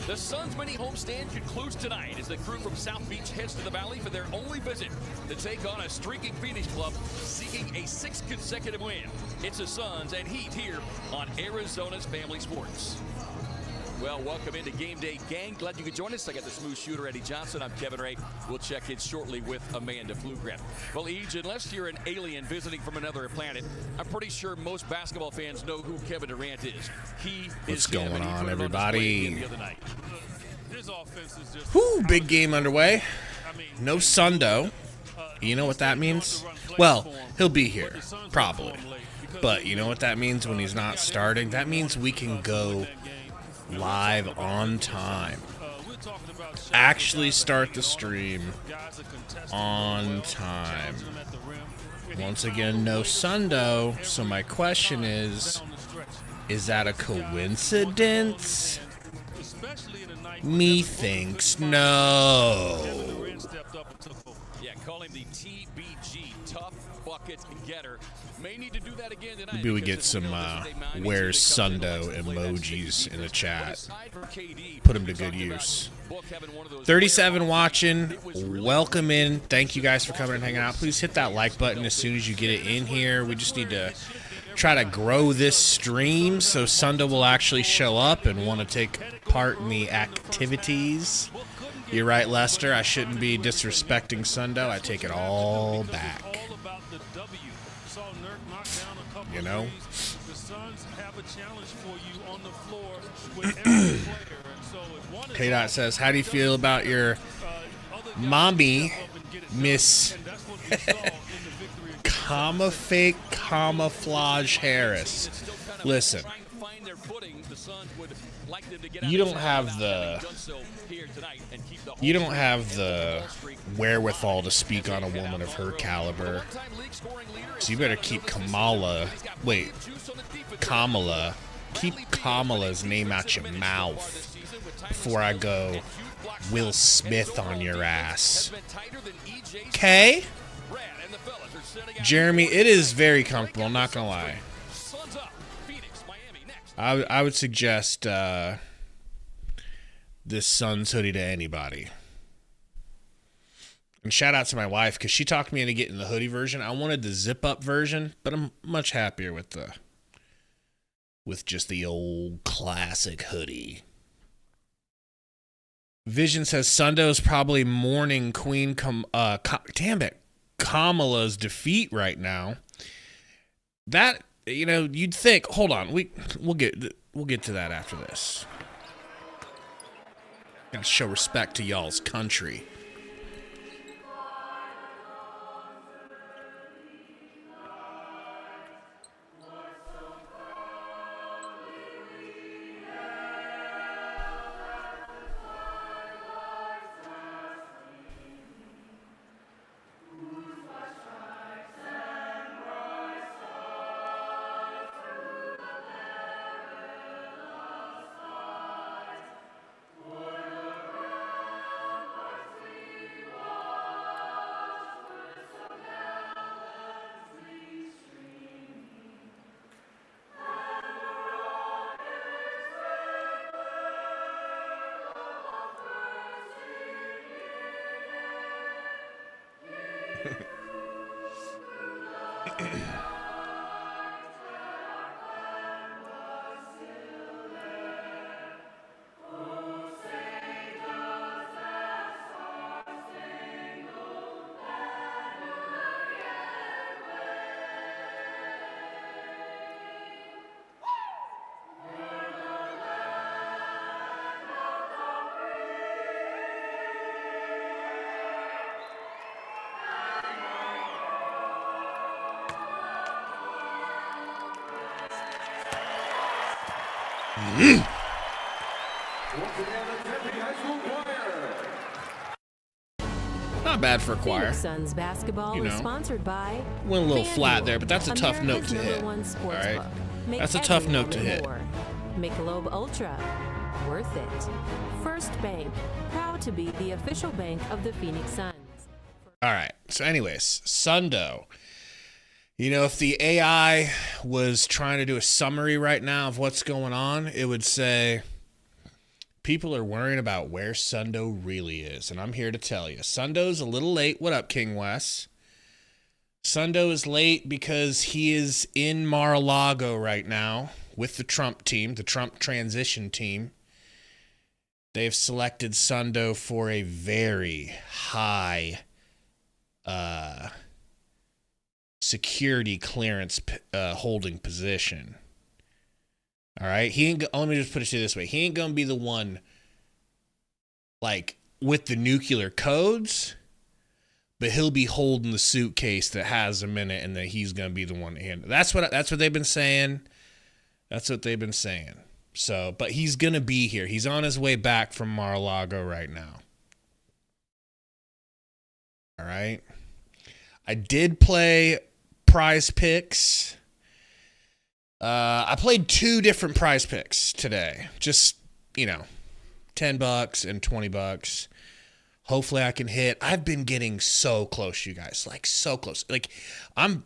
The Suns' mini homestand concludes tonight as the crew from South Beach heads to the Valley for their only visit to take on a streaking Phoenix club seeking a 6th consecutive win. It's the Suns and Heat here on Arizona's Family Sports. Well, welcome into Game Day, gang. Glad you could join us. I got the smooth shooter, Eddie Johnson. I'm Kevin Ray. We'll check in shortly with Amanda Flugren. Well, Ege, unless you're an alien visiting from another planet, I'm pretty sure most basketball fans know who Kevin Durant is. What's going on, everybody? Whoo, big game underway. No Sundo. You know what that means? Well, he'll be here, probably. But you know what that means when he's not starting? That means we can go live on time. Actually start the stream on time. Once again, no Sundo. So my question is that a coincidence? Me thinks no. Yeah, call him the TBG, tough bucket getter. May need to do that again tonight. Maybe we get some where's Sundo emojis in the chat. Put them to good use. 37 watching. Welcome in. Thank you guys for coming and hanging out. Please hit that like button as soon as you get it in here. We just need to try to grow this stream so Sundo will actually show up and want to take part in the activities. You're right, Lester. I shouldn't be disrespecting Sundo. I take it all back. You know? K-Dot says, how do you feel about your mommy, Miss Fake Camouflage Harris? Listen, you don't have the wherewithal to speak on a woman of her caliber. So you better keep keep Kamala's name out your mouth before I go Will Smith on your ass. Okay? Jeremy, it is very comfortable, I'm not gonna lie. I would suggest this Suns hoodie to anybody. And shout out to my wife, because she talked me into getting the hoodie version. I wanted the zip-up version, but I'm much happier with just the old classic hoodie. Vision says Sundo's probably mourning Queen Kamala's defeat right now. That, you know, you'd think. Hold on, we'll get to that after this. Gotta show respect to y'all's country. Not bad for a choir. Suns basketball is sponsored by went a little flat there, but that's a tough note to hit. All right, that's a tough note to hit. Michelob Ultra, worth it. First Bank, proud to be the official bank of the Phoenix Suns. All right. So, anyways, Sundo. You know, if the AI was trying to do a summary right now of what's going on, it would say people are worrying about where Sundo really is, and I'm here to tell you. Sundo's a little late. What up, King Wes? Sundo is late because he is in Mar-a-Lago right now with the Trump team, the Trump transition team. They've selected Sundo for a very high security clearance holding position. All right? Let me just put it to you this way. He ain't going to be the one, like, with the nuclear codes, but he'll be holding the suitcase that has him in it, and that he's going to be the one to handle. That's what they've been saying. That's what they've been saying. So, but he's going to be here. He's on his way back from Mar-a-Lago right now. All right. I did play Prize Picks. I played 2 different Prize Picks today. Just, $10 and $20. Hopefully I can hit. I've been getting so close, you guys. Like, so close. Like, I'm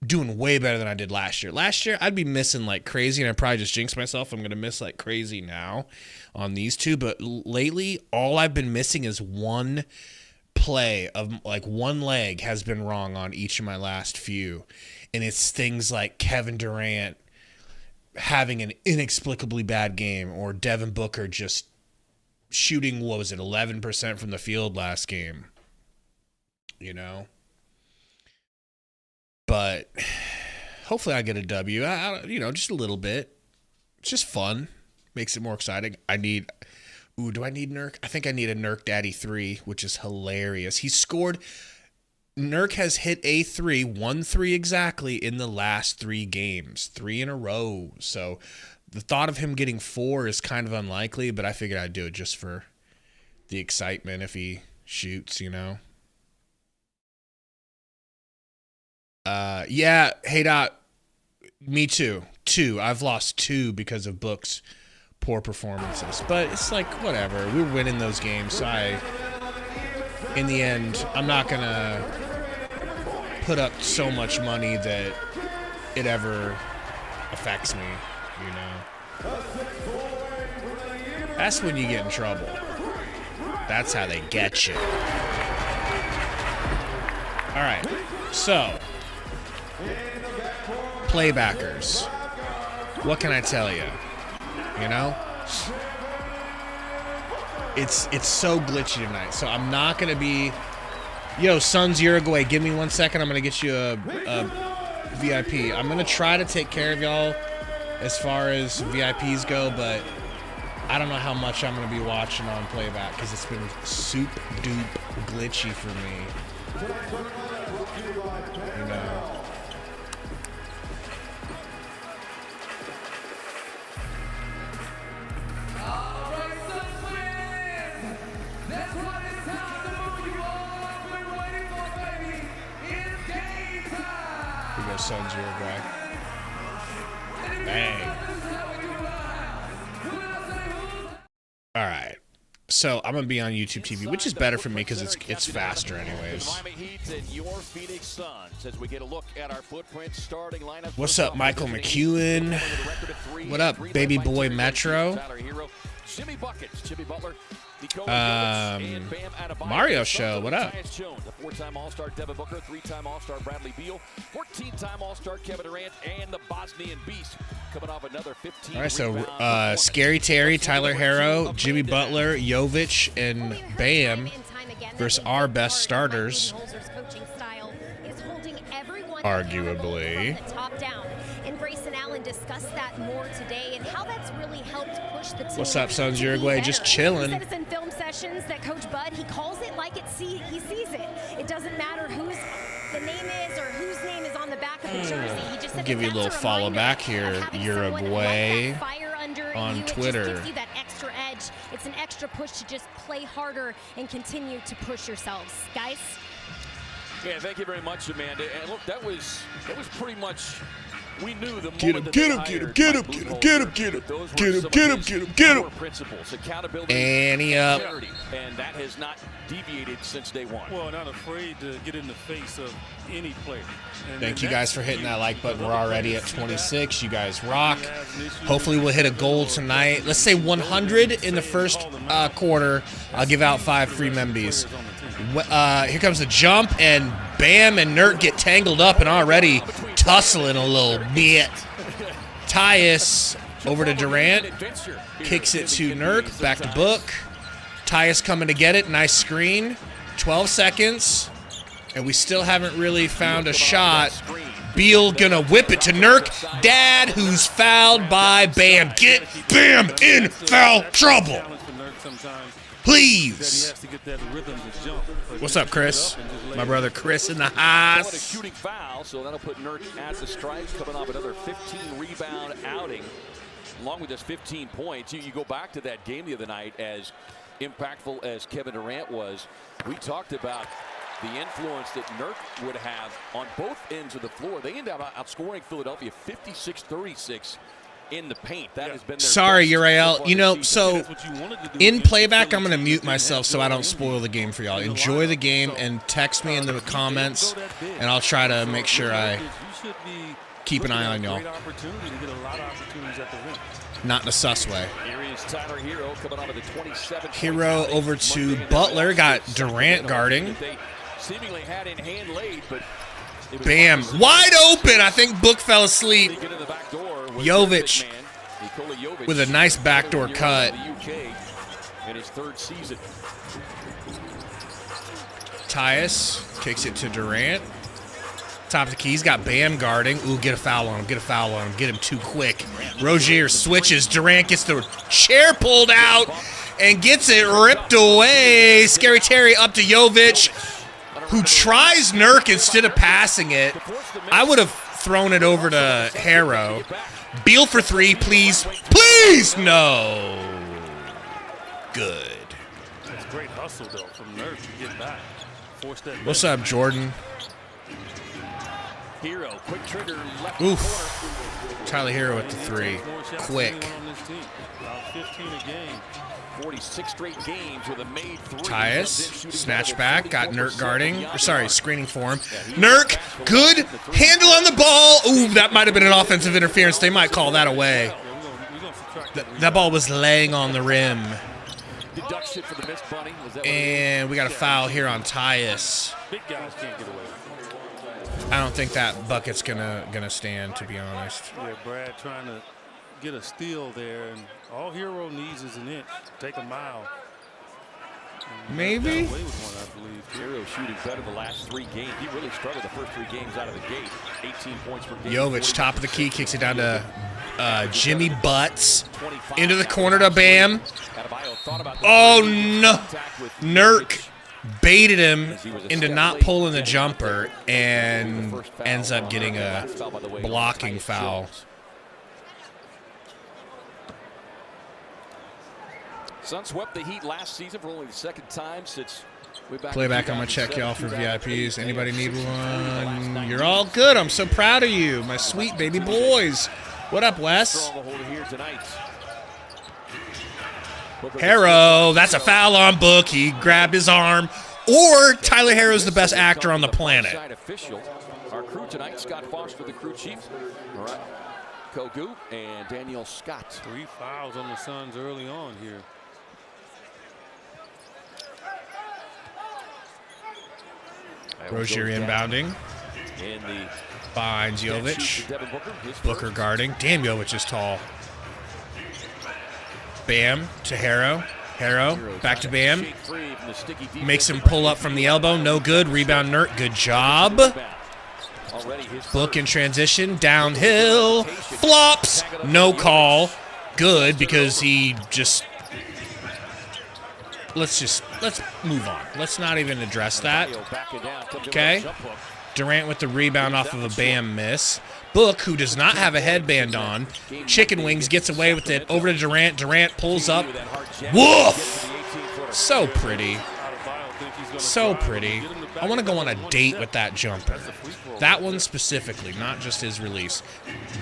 doing way better than I did last year. Last year, I'd be missing like crazy, and I probably just jinxed myself. I'm going to miss like crazy now on these 2. But lately, all I've been missing is one play of like one leg has been wrong on each of my last few. And it's things like Kevin Durant having an inexplicably bad game, or Devin Booker just shooting, 11% from the field last game, but hopefully I get a W, just a little bit. It's just fun. Makes it more exciting. do I need Nurk? I think I need a Nurk Daddy 3, which is hilarious. Nurk has hit a 3, 1-3 exactly in the last 3 games, 3 in a row. So the thought of him getting 4 is kind of unlikely, but I figured I'd do it just for the excitement if he shoots, Yeah, hey Dot, me too. 2. I've lost 2 because of Book's poor performances. But it's like, whatever. We're winning those games, so in the end, I'm not going to put up so much money that it ever affects me, That's when you get in trouble. That's how they get you. All right, so playbackers. What can I tell you? It's so glitchy tonight. So I'm not gonna be. Yo, Suns Uruguay, give me 1 second. I'm gonna get you a VIP. I'm gonna try to take care of y'all as far as VIPs go, but I don't know how much I'm going to be watching on playback because it's been soup-dupe glitchy for me. Here goes Suns Uruguay. Bang. All right, so I'm gonna be on YouTube TV, which is better for me because it's faster anyways. What's up, Michael McEwen? What up, baby boy Metro? Mario Show, what up? The 4-time All-Star Devin Booker, 3-time All-Star Bradley Beal, 14-time All-Star Kevin Durant, and the Bosnian Beast coming off another 15. All right, so Scary Terry, Tyler Harrow, Jimmy Butler, Jovic, and Bam versus our best starters, arguably. Discussed that more today and how that's really helped push the team. What's up, Suns Uruguay? Just chilling. He said it's in film sessions that Coach Bud, he calls it like he sees it. It doesn't matter whose the name is or whose name is on the back of the jersey. He just said I'll give you a little follow back here, Uruguay, on Twitter. It just gives you that extra edge. It's an extra push to just play harder and continue to push yourselves, guys. Yeah, thank you very much, Amanda. And look, that was pretty much We knew the Get him, get him, get him, get him, get him, get him, get him, get him, get him, get him, get him. Principles, accountability, And he up. and that has not deviated since day one. Well, not afraid to get in the face of any player. Thank you guys for hitting that like button. We're already at 26. You guys rock. Hopefully we'll hit a goal tonight. Let's say 100 in the first quarter. I'll give out 5 free membies. Here comes the jump, and Bam and Nurt get tangled up and already tussling a little bit. Tyus over to Durant. Kicks it to Nurt. Back to Book. Tyus coming to get it. Nice screen. 12 seconds. And we still haven't really found a shot. Beal gonna whip it to Nurk. Dad, who's fouled by Bam. Get Bam in foul trouble. Please. What's up, Chris? My brother Chris in the house. A shooting foul, so that'll put Nurk at the strike, coming off another 15-rebound outing, along with just 15 points. You go back to that game the other night, as impactful as Kevin Durant was. We talked about the influence that Nurk would have on both ends of the floor. They end up outscoring Philadelphia 56-36 in the paint. That has been their Sorry, best Uriel. so You know, far so this season. in playback, I'm going to mute myself so I don't spoil the game for y'all. Enjoy the game and text me in the comments, and I'll try to make sure I keep an eye on y'all. Not in a sus way. Here is Tyler Hero coming out of the 27. Hero over to Butler. Got Durant guarding. They seemingly had in hand late, but it was Bam. Wide open. I think Book fell asleep. sneak into the back door was Jovic their big man, Nikola Jovic, with a nice backdoor cut. The UK in his 3rd season. Tyus kicks it to Durant. Top of the key. He's got Bam guarding. Ooh, get a foul on him. Get a foul on him. Get him too quick. Rozier switches. Durant gets the chair pulled out and gets it ripped away. Scary Terry up to Jovic, who tries Nurk instead of passing it. I would have thrown it over to Harrow. Beal for 3, please. Please! No. Good. That's great hustle, though, from Nurk to get back. Force that What's up, Jordan? Hero, quick trigger, left Oof. corner. Tyler Hero at the 3. Quick. 46 straight games with a made 3. Tyus, snatch back, got Nurk guarding, or sorry, screening for him. Nurk, good handle on the ball. Ooh, that might have been an offensive interference. They might call that away. That ball was laying on the rim. Deduction for the missed bunny. And we got a foul here on Tyus. Big guys can't get away. I don't think that bucket's gonna stand, to be honest. Yeah, Brad trying to get a steal there, and all Hero needs is an inch. Take a mile. Maybe. Hero shooting better the last 3 games. He really struggled the first 3 games out of the gate. 18 points per game. Jovic, top of the key, kicks it down to Jimmy Butts. Into the corner to Bam. Oh, no. Nurk baited him into not pulling the jumper and ends up getting a blocking foul. Sun swept the Heat last season for only the 2nd time since way back. Playback, I'm going to check y'all for VIPs. Anybody need one? You're all good. I'm so proud of you, my sweet baby boys. What up, Wes? Harrow, that's a foul on Book. He grabbed his arm. Or Tyler Harrow's the best actor on the planet. Our crew tonight, Scott Foster, the crew chief. All right. Kogu and Daniel Scott. 3 fouls on the Suns early on here. Rozier inbounding. Finds Jovic. Booker guarding. Damn, Jovic is tall. Bam to Harrow. Harrow back to Bam. Makes him pull up from the elbow. No good. Rebound Nurt. Good job. Book in transition. Downhill. Flops. No call. Good, because he just... Let's move on. Let's not even address that. Okay. Durant with the rebound off of a Bam miss. Book, who does not have a headband on. Chicken Wings gets away with it. Over to Durant. Durant pulls up. Woof! So pretty. So pretty. I want to go on a date with that jumper. That one specifically, not just his release.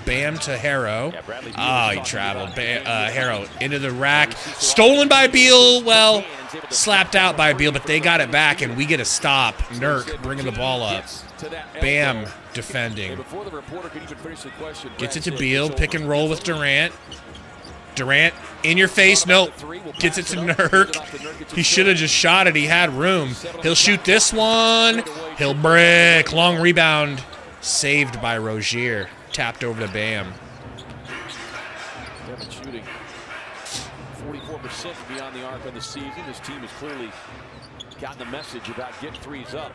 Bam to Harrow. He traveled. Harrow into the rack. Stolen by Beal. Well, slapped out by Beal, but they got it back, and we get a stop. Nurk bringing the ball up. Bam defending. Gets it to Beal. Pick and roll with Durant. Durant in your face. Nope. Gets it to Nurk. He should have just shot it. He had room. He'll shoot this one. He'll break. Long rebound. Saved by Rozier. Tapped over to Bam. Devin shooting 44% beyond the arc of the season. This team has clearly gotten the message about getting threes up.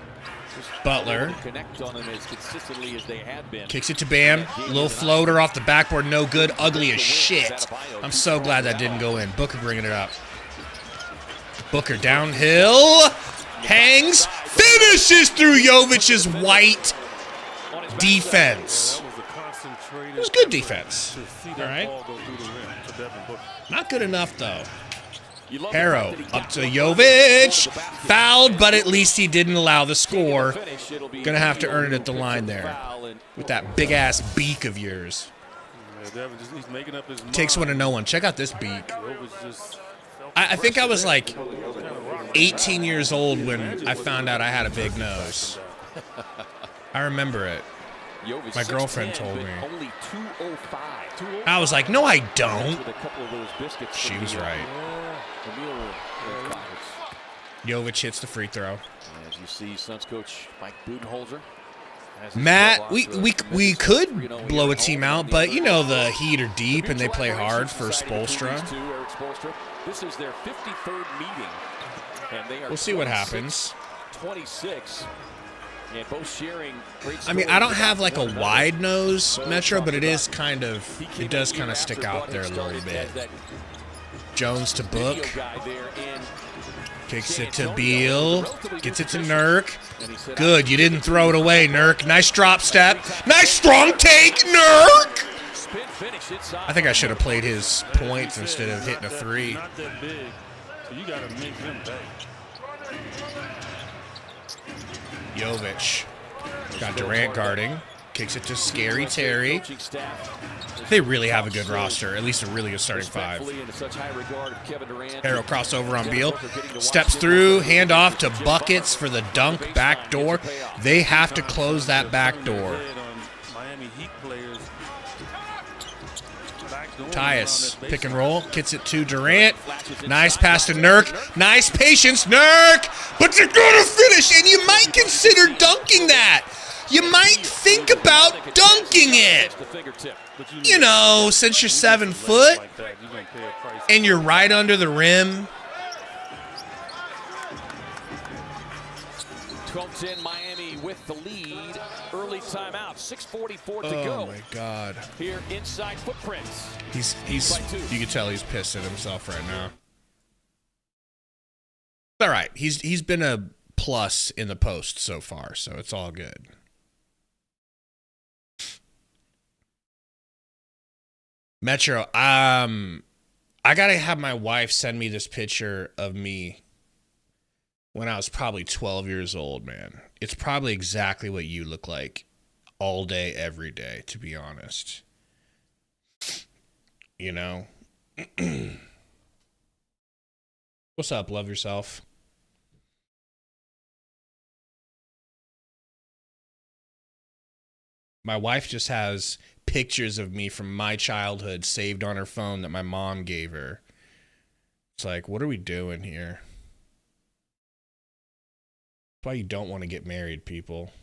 Butler Connect on them as consistently as they had been. kicks it to Bam. Little floater off the backboard. No good. Ugly as shit. I'm so glad that didn't go in. Booker bringing it up. Booker downhill. Hangs. Finishes through Jovic's white defense. It was good defense. All right. Not good enough, though. Harrow up to Jovic. Fouled, but at least he didn't allow the score. Gonna have to earn it at the line there with that big-ass beak of yours. Takes one to no one. Check out this beak. I think I was like 18 years old when I found out I had a big nose. I remember it. My girlfriend told me. I was like, no, I don't. She was right. Jovic hits the free throw. As you see, Suns coach Mike Budenholzer. Matt, we could blow a team out, but you know the Heat are deep and they play hard for Spoelstra. This is their 53rd meeting. We'll see what happens. 26. And both sharing great. I mean, I don't have like a wide nose, Metro, but it does kind of stick out there a little bit. Jones to Book. Kicks it to Beal. Gets it to Nurk. Good, you didn't throw it away, Nurk. Nice drop step. Nice strong take, Nurk! I think I should have played his points instead of hitting a three. Jovic. Got Durant guarding. Kicks it to Scary Terry. They really have a good roster, at least a really good starting five. Harrow crossover on Beal. Steps through, hand off to Buckets for the dunk back door. They have to close that back door. Tyus, pick and roll, gets it to Durant. Nice pass to Nurk. Nice patience, Nurk! But you're gonna finish, and you might consider dunking that. You might think about dunking it. You know, since you're 7 foot and you're right under the rim. 12-10 Miami with the lead. Early timeout. 6:44 to go. Oh my God. Here inside footprints. You can tell he's pissed at himself right now. All right. He's been a plus in the post so far, so it's all good. Metro, I gotta have my wife send me this picture of me when I was probably 12 years old, man. It's probably exactly what you look like all day, every day, to be honest. You know? What's up? Love yourself. My wife just has pictures of me from my childhood saved on her phone that my mom gave her. It's like, what are we doing here? That's why you don't want to get married, people.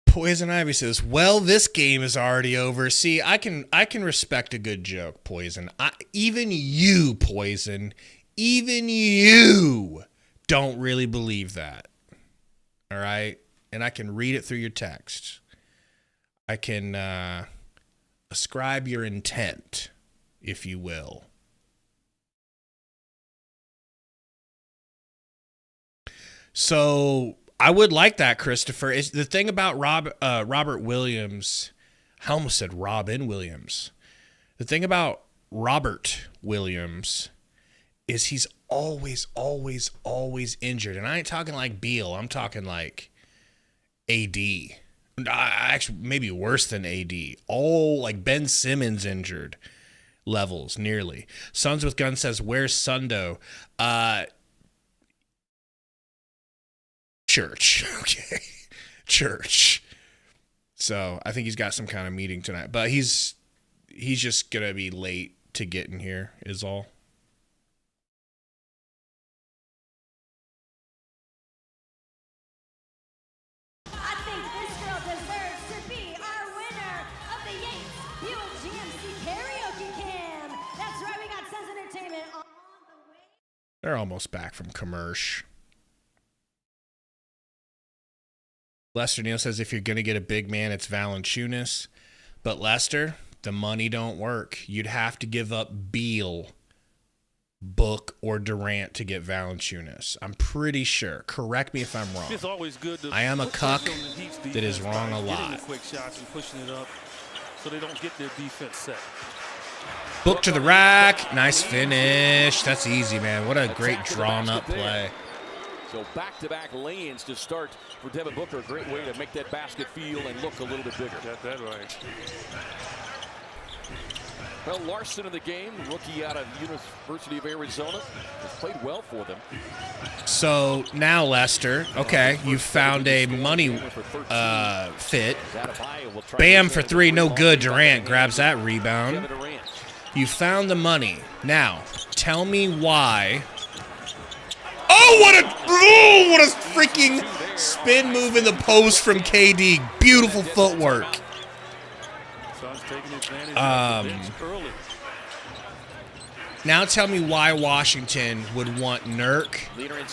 Poison Ivy says, well, this game is already over. See, I can respect a good joke, Poison. Even you, Poison, even you don't really believe that. All right? And I can read it through your text. I can ascribe your intent, if you will. So I would like that, Christopher. It's the thing about Robert Williams. I almost said Robin Williams. The thing about Robert Williams is he's always injured. And I ain't talking like Beal. I'm talking like AD. Actually, maybe worse than AD. All like Ben Simmons injured levels, nearly. Sons with Gun says, where's Sundo? Church. Okay. Church. So I think he's got some kind of meeting tonight. But he's just going to be late to get in here is all. They're almost back from commercial. Lester Neal says if you're going to get a big man, it's Valanciunas. But Lester, the money don't work. You'd have to give up Beal, Book, or Durant to get Valanciunas. I'm pretty sure. Correct me if I'm wrong. It's always good to I am a cuck that is wrong a lot. Getting quick shots and pushing it up so they don't get their defense set. Book to the rack. Nice finish. That's easy, man. What a great drawn-up play. So back-to-back lay-ins to start for Devin Booker. A great way to make that basket feel and look a little bit bigger. Got that right. Well, Larson in the game, rookie out of University of Arizona, has played well for them. So now, Lester, okay, you found a money fit. Bam for three, no good. Durant grabs that rebound. You found the money. Now, tell me why. Oh, what a freaking spin move in the post from KD. Beautiful footwork. Now tell me why Washington would want Nurk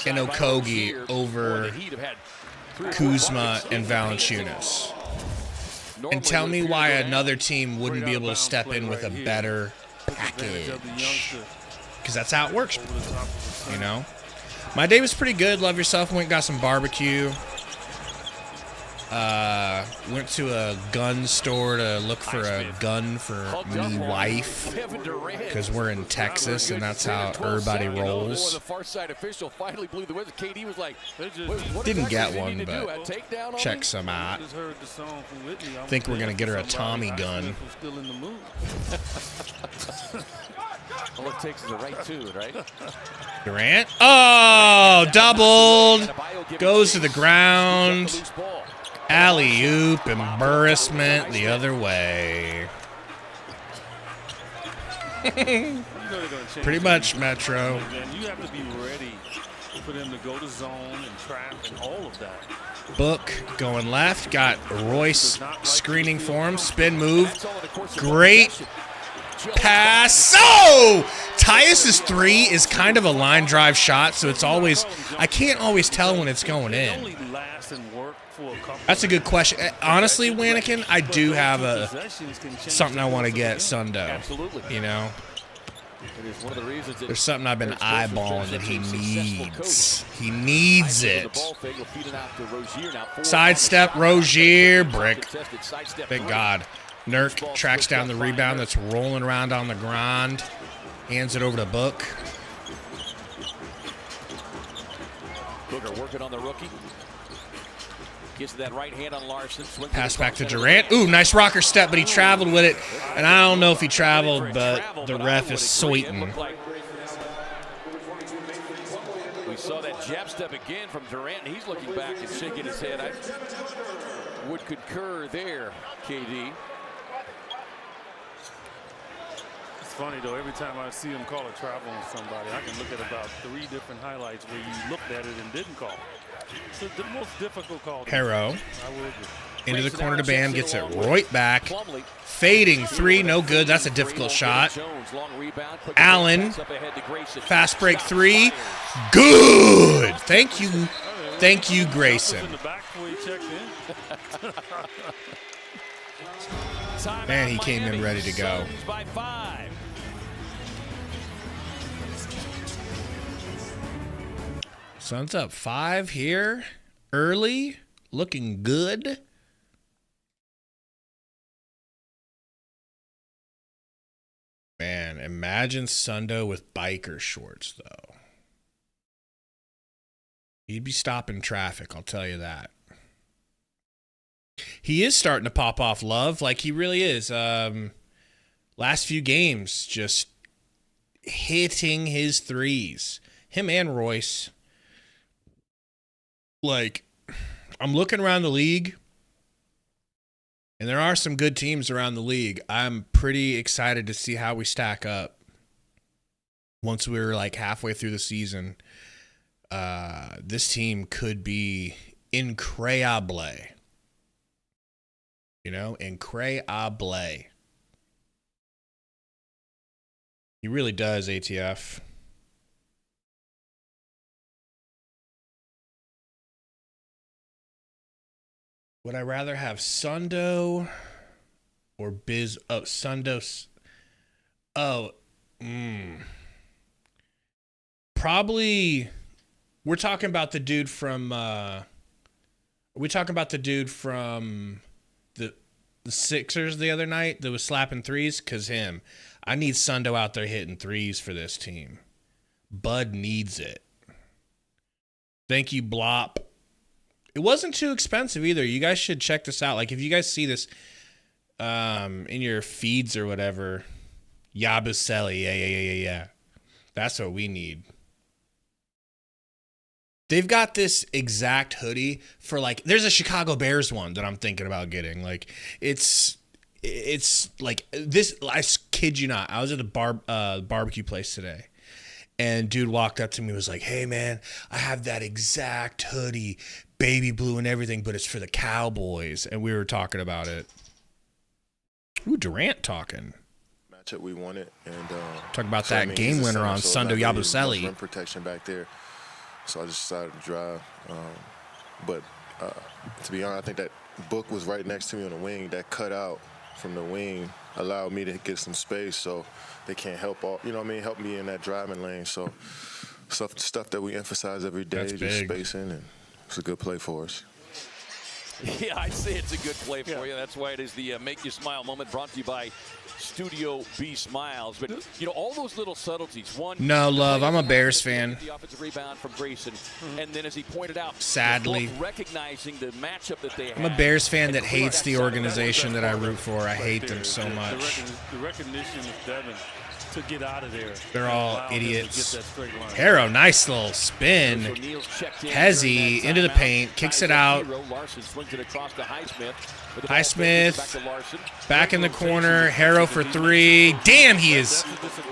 and Okogie over Kuzma and Valanciunas. And tell me why another team wouldn't be able to step in with a better package. Because that's how it works, you know? My day was pretty good. Love yourself. Went and got some barbecue. Went to a gun store to look for a gun for me wife. Because we're in Texas, and that's how everybody rolls. Didn't get one, but check some out. Think we're going to get her a Tommy gun. All it takes is the right two, right? Durant. Oh, doubled. Goes to the ground. Alley-oop, embarrassment the other way. Pretty much, Metro. You have to be ready for them to go to zone and trap and all of that. Book going left. Got Royce screening for him. Spin move. Great pass. Oh! Tyus's three is kind of a line drive shot, so it's always, I can't always tell when it's going in. That's a good question. Honestly, Wanikin, I do have something I want to get Sundo. You know? There's something I've been eyeballing that he needs. He needs it. Sidestep, Rozier, brick. Thank God. Nurk tracks down the rebound that's rolling around on the ground. Hands it over to Book. Booker working on the rookie. Gets that right hand on Larson. Pass back to Durant. Ooh, nice rocker step, but he traveled with it. And I don't know if he traveled, but the ref is sweating. We saw that jab step again from Durant, and he's looking back and shaking his head. I would concur there, KD. It's funny, though. Every time I see him call a travel on somebody, I can look at about 3 different highlights where you looked at it and didn't call. It's the most difficult call. Harrow into the corner to Bam, gets it right back. Fading three, no good. That's a difficult shot. Allen, fast break three, good. Thank you, Grayson. Man, he came in ready to go. Suns up 5 here, early, looking good. Imagine Sundo with biker shorts, though. He'd be stopping traffic, I'll tell you that. He is starting to pop off love, like he really is. Last few games, just hitting his threes. Him and Royce. Like, I'm looking around the league, and there are some good teams around the league. I'm pretty excited to see how we stack up once we're like halfway through the season. This team could be incredible. You know, incredible. He really does, ATF. Would I rather have Sundo or Biz? Oh, Sundo. Oh, probably. We're talking about the dude from. Are we talking about the dude from the Sixers the other night that was slapping threes? Because him. I need Sundo out there hitting threes for this team. Bud needs it. Thank you, Blop. It wasn't too expensive either. You guys should check this out. Like, if you guys see this in your feeds or whatever, Yabusele, yeah. That's what we need. They've got this exact hoodie for, like, there's a Chicago Bears one that I'm thinking about getting. Like, it's like this. I kid you not. I was at a barbecue place today, and dude walked up to me and was like, "Hey man, I have that exact hoodie, baby blue and everything, but it's for the Cowboys." And we were talking about it. Ooh, Durant talking. Matchup we wanted, and talk about so, that game winner on Sundo Yabusele. Rim protection back there, so I just decided to drive. But to be honest, I think that Book was right next to me on the wing. That cut out from the wing allowed me to get some space, so they can't help help me in that driving lane. So stuff that we emphasize every day, just spacing, and it's a good play for us. Yeah, I'd say it's a good play for you. That's why it is the Make You Smile moment, brought to you by Studio B Smiles. But, you know, all those little subtleties. One, no, love, I'm a Bears fan. The offensive rebound from Grayson. And then, as he pointed out, sadly, recognizing the matchup that they have. I'm a Bears fan that hates the organization that I root for. I hate them so much. The recognition of Devin to get out of there. They're all idiots. Harrow, nice little spin. Hezzy into the paint, kicks it out. Highsmith back in the corner. Harrow for three. Damn, he is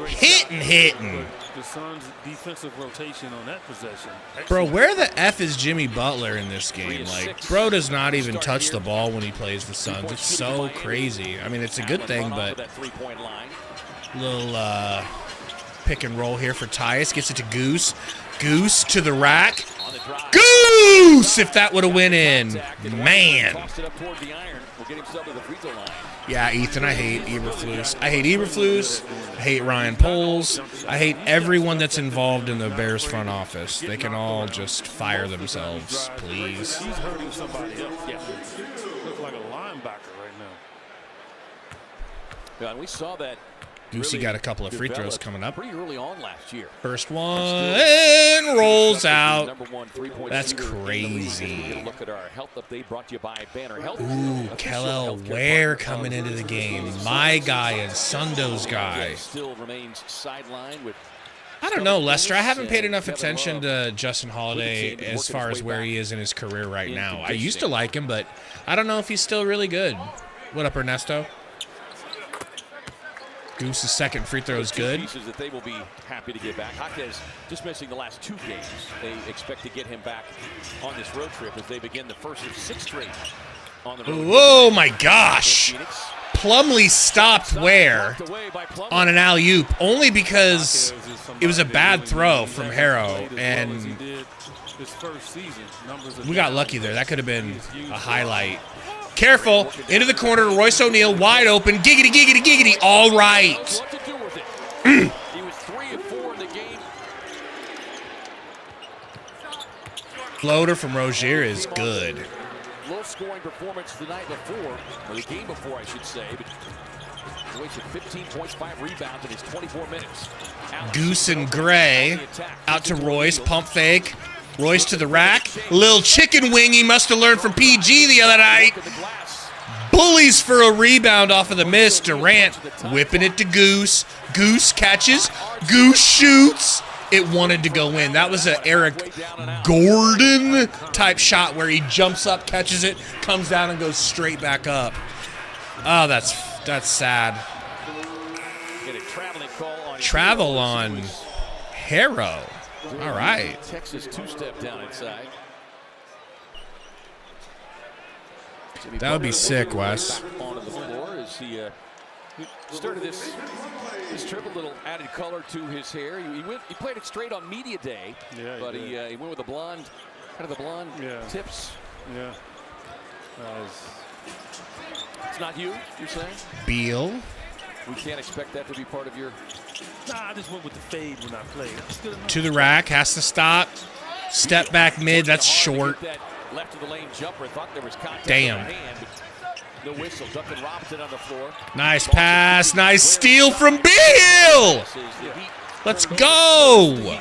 hitting. The Suns' defensive rotation on that possession. Bro, where the F is Jimmy Butler in this game? Like, bro does not even touch the ball when he plays the Suns. It's so crazy. I mean, it's a good thing, but little pick and roll here for Tyus. Gets it to Goose. Goose to the rack. Goose! If that would have went in. Man. Yeah, Ethan, I hate Eberflus. I hate Eberflus. I hate Ryan Poles. I hate everyone that's involved in the Bears front office. They can all just fire themselves, please. He's hurting somebody else. Yeah. Looks like a linebacker right now. Yeah, and we saw that. Goosey got a couple of free throws coming up. Pretty early on last year. First one and rolls out. That's crazy. Look at our health update brought to you by Banner Health. Ooh, Kellel Ware coming into the game. My guy and Sundo's guy. Still remains sidelined with. I don't know, Lester. I haven't paid enough attention to Justin Holiday as far as where he is in his career right now. I used to like him, but I don't know if he's still really good. What up, Ernesto? Goose's second free throw is good. Pieces that they will be happy to get back. Jaquez just missing the last 2 games. They expect to get him back on this road trip as they begin the first of 6 straight on the road. Oh my gosh! Plumlee stopped Ware on an alley-oop only because it was a bad throw from Harrow, and we got lucky there. That could have been a highlight. Careful, into the corner, Royce O'Neal, wide open, giggity, giggity, giggity, all right. He was 3 of 4 in the game. Floater from Rozier is good. Low scoring performance the night before, or the game before, I should say. But Royce at 15.5 rebounds in his 24 minutes. Goose and Gray out to Royce. Pump fake. Royce to the rack. Little chicken wing he must have learned from PG the other night. Bullies for a rebound off of the miss. Durant whipping it to Goose. Goose catches. Goose shoots. It wanted to go in. That was an Eric Gordon type shot where he jumps up, catches it, comes down, and goes straight back up. Oh, that's sad. Travel on Harrow. All right. Texas two-step down inside. That would be sick, Wes. Onto the floor as he started this trip, a little added color to his hair. He played it straight on media day, but he went with the blonde, kind of the blonde tips. Yeah. It's not you, you're saying? Beal. We can't expect that to be part of your... Nah, I just went with the fade when I played. To the rack, has to stop. Step back mid, that's short. Left of the lane jumper, thought there was contact. Damn. No whistle. Duncan Robinson on the floor. Nice pass, nice steal from Beal. Let's go.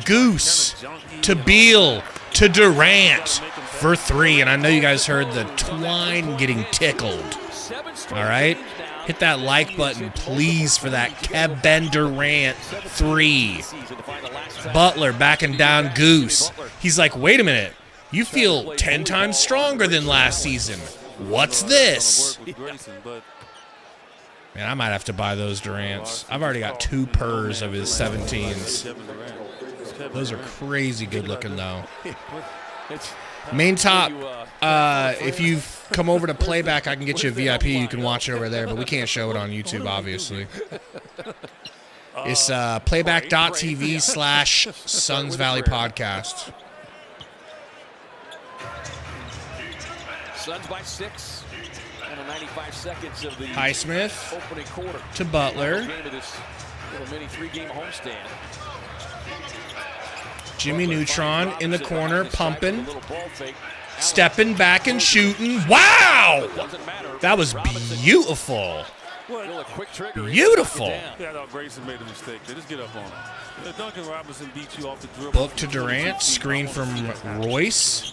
Goose to Beal to Durant for three. And I know you guys heard the twine getting tickled. All right? Hit that like button, please, for that Kevin Durant three. Butler backing down Goose. He's like, wait a minute. You feel 10 times stronger than last season. What's this? Man, I might have to buy those Durants. I've already got 2 pairs of his 17s. Those are crazy good looking, though. Main top, if you come over to Playback, I can get you a VIP. You can watch it over there, but we can't show it on YouTube, obviously. It's playback.tv/Suns Valley Podcast. Suns by 6 and 95 seconds of the Highsmith opening quarter. to Butler. Game of this little mini 3-game homestand. Jimmy Neutron in the corner, pumping, stepping back and shooting. Wow! That was beautiful. Beautiful. Yeah, I thought Grayson made a mistake. They just get up on him. Duncan Robinson beat you off the dribble. Book to Durant, screen from Royce.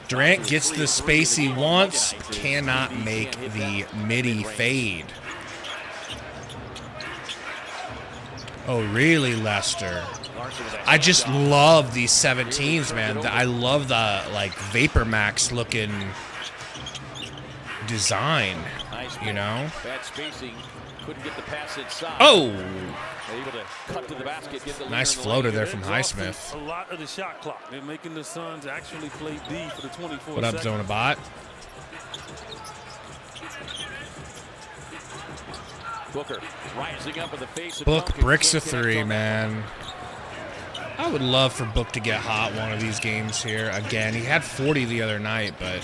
Durant gets the space he wants, cannot make the midi fade. Oh, really, Lester? I just love these 17s, man. I love the, like, Vapor Max looking design, you know? Bad spacing. Couldn't get the pass inside. Oh! Able to cut to the basket, get the Nice floater there from Highsmith. A lot of the shot clock. They're making the Suns actually play D for the 24 What up, seconds. Zonabot? Booker rising up in the face of Book Duncan. bricks a Can't connect three, on man. I would love for Book to get hot one of these games here. Again, he had 40 the other night, but...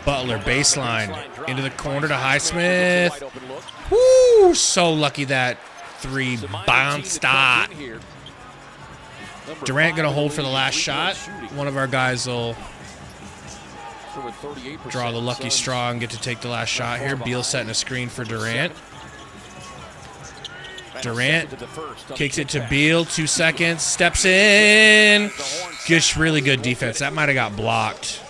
Butler, baseline, into the corner to Highsmith. Woo! So lucky that three bounced out. Durant going to hold for the last shot. One of our guys will draw the lucky straw and get to take the last shot here. Beal setting a screen for Durant. Durant kicks it to Beal. 2 seconds. Steps in. Just really good defense. That might have got blocked.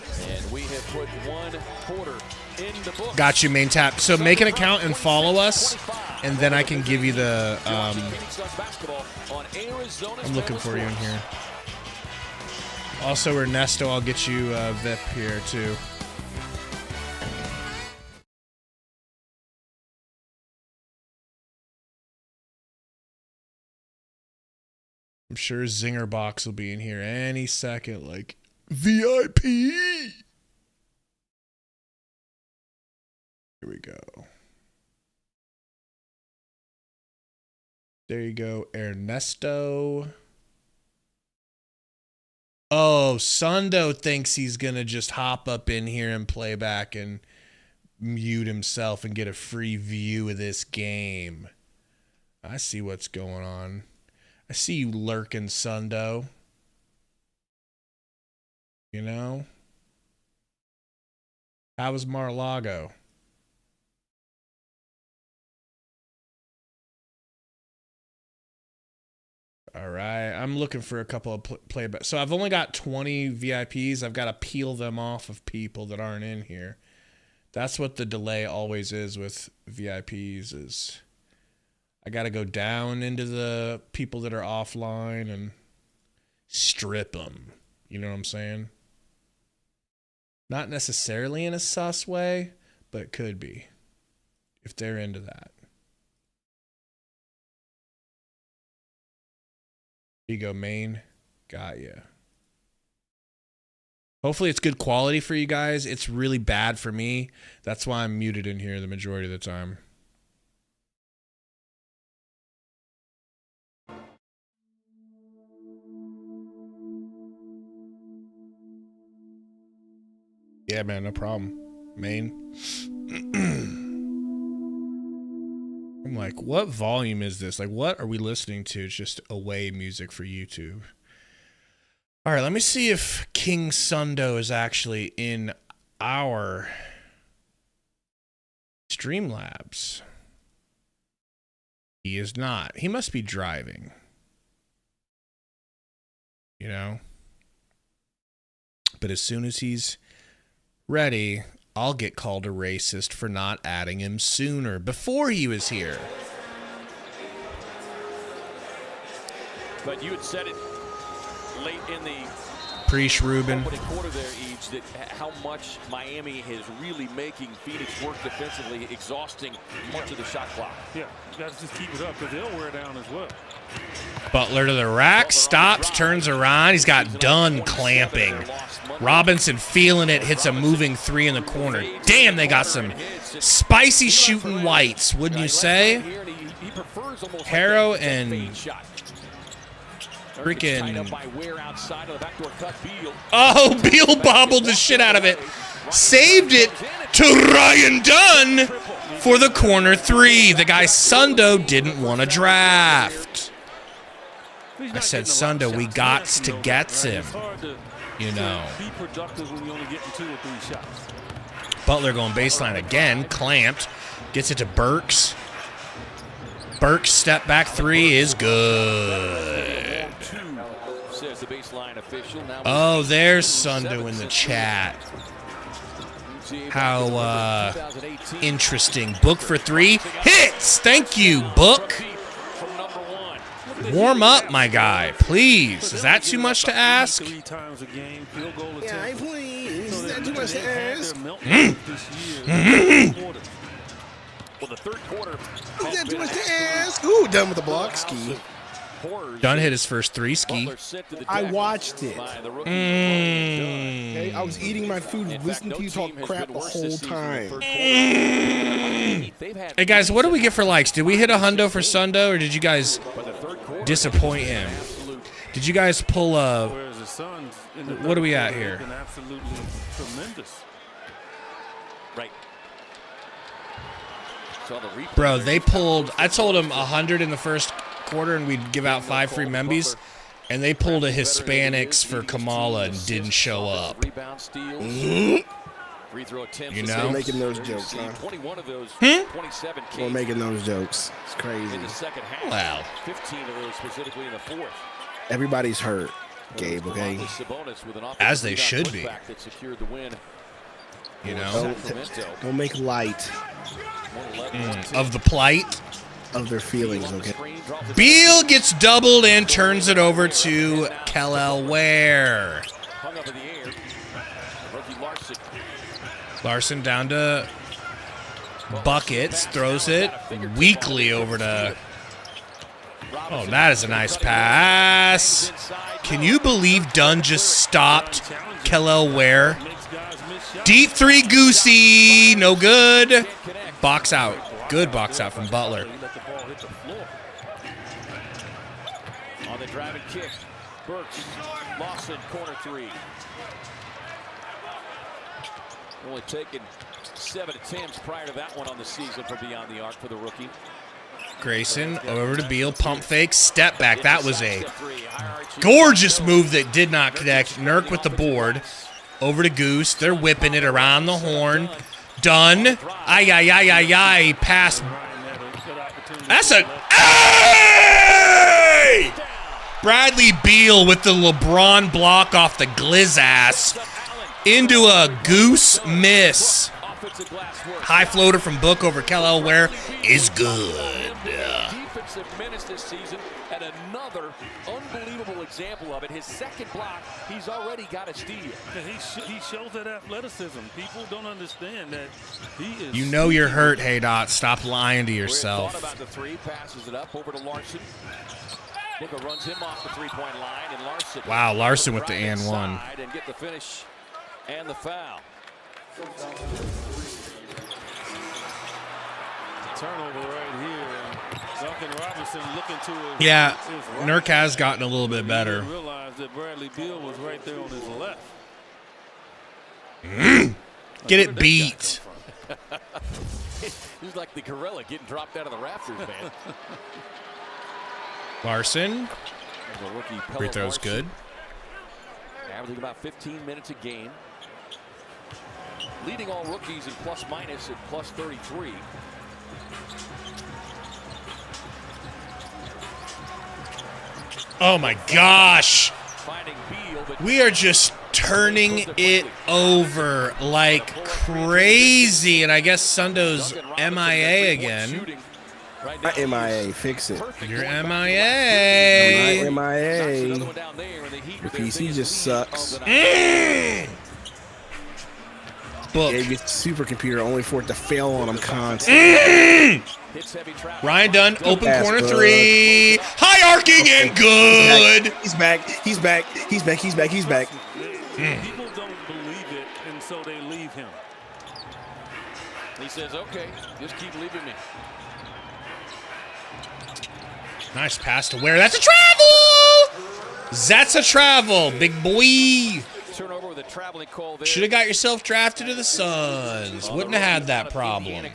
Got you, main tap. So make an account and follow us, and then I can give you the. I'm looking for you in here. Also, Ernesto, I'll get you VIP here too. I'm sure Zinger Box will be in here any second, like VIP. Here we go. There you go, Ernesto. Oh, Sundo thinks he's going to just hop up in here and play back and mute himself and get a free view of this game. I see what's going on. I see you lurking, Sundo. You know? How was Mar-a-Lago? All right. I'm looking for a couple of playback. So I've only got 20 VIPs. I've got to peel them off of people that aren't in here. That's what the delay always is with VIPs is I got to go down into the people that are offline and strip them. You know what I'm saying? Not necessarily in a sus way, but it could be if they're into that. Here you go, main. Got ya. Hopefully it's good quality for you guys. It's really bad for me. That's why I'm muted in here the majority of the time. Yeah, man, no problem. Main. I'm like, what volume is this? Like, what are we listening to? It's just away music for YouTube. All right, let me see if King Sundo is actually in our Streamlabs. He is not. He must be driving. You know? But as soon as he's ready, I'll get called a racist for not adding him sooner, before he was here. But you had said it late in the Preach Ruben. quarter there, Eads, that how much Miami is really making Phoenix work defensively, exhausting much of the shot clock. Yeah, you got to just keep it up because they'll wear down as well. Butler to the rack, stops, turns around. He's got Dunn clamping. Robinson feeling it, hits a moving three in the corner. Damn, they got some spicy shooting whites, wouldn't you say? Harrow and freaking... Oh, Beal bobbled the shit out of it. Saved it to Ryan Dunn for the corner three. The guy Sundo didn't want to draft. I said, Sundo, we gots to gets him. You know. Butler going baseline again. Clamped. Gets it to Burks. Burks step back three is good. Oh, there's Sundo in the chat. How interesting. Book for three. Hits! Thank you, Book. Warm up, my guy, please. Is that too much to ask? Yeah, please. Is that too much to ask? Well, the third quarter. Is that too much to ask? Ooh, done with the block ski. Dunn hit his first three ski. I watched it. Okay, I was eating my food, listening to you talk crap the whole time. Hey guys, what do we get for likes? Did we hit a hundo for Sundo, or did you guys disappoint him? Did you guys pull a... What are we at here? Right. Bro, they pulled... I told them 100 in the first quarter and we'd give out 5 free membies, and they pulled a Hispanics for Kamala and didn't show up. You know? We're making those jokes, huh? We're making those jokes. It's crazy. Wow. Everybody's hurt, Gabe, okay? As they should be. You know? Don't make light of the plight. Of their feelings, okay? Beal gets doubled and turns it over to Kellel Ware. Larson down to Buckets, throws it weakly over to... Oh, that is a nice pass. Can you believe Dunn just stopped Kellel Ware? Deep three, Goosey. No good. Box out. Good box out from Butler. On the driving kick, Burks, Lawson, corner three. Only taken 7 attempts prior to that one on the season from beyond the arc for the rookie. Grayson over to Beal, pump fake, step back. That was a gorgeous move that did not connect. Nurk with the board. Over to Goose. They're whipping it around the horn. Done. Ay, ay, ay, ay, ay. Pass. That's a... Hey! Bradley Beal with the LeBron block off the glizz ass into a goose miss. High floater from Book over Kel Elware is good. Defensive minutes this season, and another unbelievable example of it. His second block, he's already got a steal. He shows that athleticism. People don't understand that he is. You know you're hurt, Haydot. Stop lying to yourself. Thought about the three, passes it up over to Larson. Booker runs him off the three-point line, and Larson. Wow, Larson with the and one. And get the finish and the foul. Turnover right here. Duncan Robinson looking to his Yeah, right. Nurk has gotten a little bit better. He realized that Bradley Beal was right there on his left. Get it beat. He's like the gorilla getting dropped out of the rafters, man. Larson. Free throw's Larson, good. averaging about 15 minutes a game. Leading all rookies in plus minus at plus 33. Oh my gosh. Finding Beal, but We are just turning it over like crazy. And I guess Sundo's MIA again. Not MIA, fix it. You're MIA. Not MIA. The PC just sucks. Book. Yeah, you get the supercomputer only for it to fail on them constantly. Ryan Dunn, open Pass, corner bud. three. High arcing and good. He's back. He's back. He's back. He's back. He's back. People don't believe it, and so they leave him. He says, okay, just keep leaving me. Nice pass to Ware. That's a travel. That's a travel, big boy. Turnover with a traveling call there. Should have got yourself drafted to the Suns. Wouldn't have had that problem.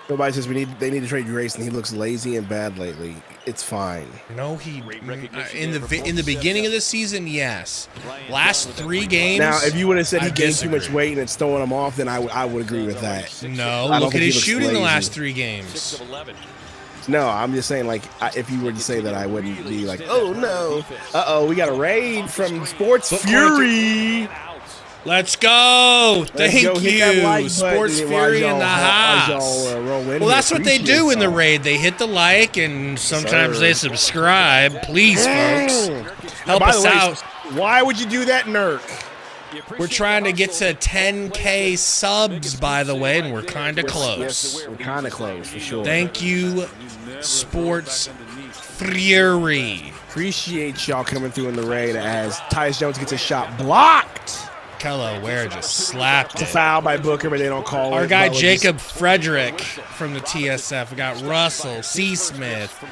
Nobody says they need to trade Grayson. He looks lazy and bad lately. It's fine. No, in the beginning of the season, yes. Last 3 games. Now, if you would have said he I gained too much disagree. weight and it's throwing him off, then I would agree with that. No, I don't look at think his he looks shooting the lazy. last 3 games. No, I'm just saying, like, if you were to say that, I wouldn't be like, oh no, we got a raid from Sports Fury. Let's go. Thank go hit that like you. button Sports and Fury in the house. Well, That's what they do in the raid. They hit the like and sometimes they subscribe. Please, folks, help us out. Why would you do that, Nurk? We're trying to get to 10K subs, by the way, and we're kind of close. Yes, we're kind of close, for sure. Thank you, Sports Fury. Appreciate y'all coming through in the raid as Tyus Jones gets a shot blocked. Kello Ware just slapped It's a it. foul by Booker, but they don't call it. Our guy Butler Jacob Frederick from the TSF. We got Russell, C. Smith.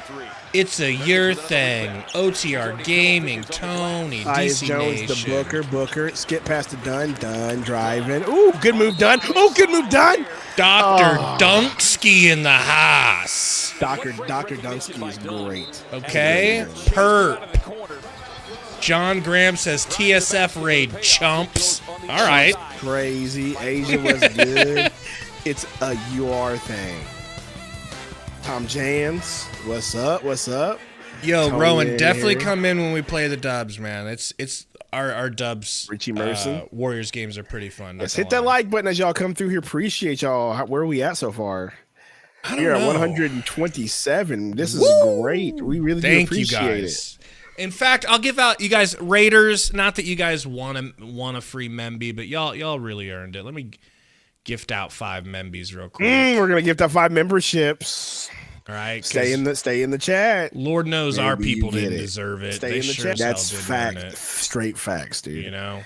It's a Your Thing. OTR Gaming, Tony, Tyus DC Jones Nation. to Booker. Skip past to Dunn. Dunn driving. Ooh, good move, Dunn. Oh, good move, Dunn. Dr. Dunksky in the house. Dr. Dunsky is great. Okay, perp. John Graham says TSF raid chumps. All right. Crazy. Asia was good. It's a UR thing. Tom Jans, what's up? What's up? Yo, Tony Rowan, in definitely here. come in when we play the dubs, man. It's our dubs. Richie Merson. Warriors games are pretty fun. Let's hit that like button as y'all come through here. Appreciate y'all. Where are we at so far? We're at 127. This is great. We really do appreciate it. In fact, I'll give out you guys Raiders. Not that you guys want a free Memby, but y'all really earned it. Let me gift out 5 Membies real quick. We're gonna gift out 5 memberships. All right, Stay in the chat. Lord knows Maybe our people you get didn't it. deserve it. Stay They in the sure chat. as hell That's did fact. earn it. Straight facts, dude. You know.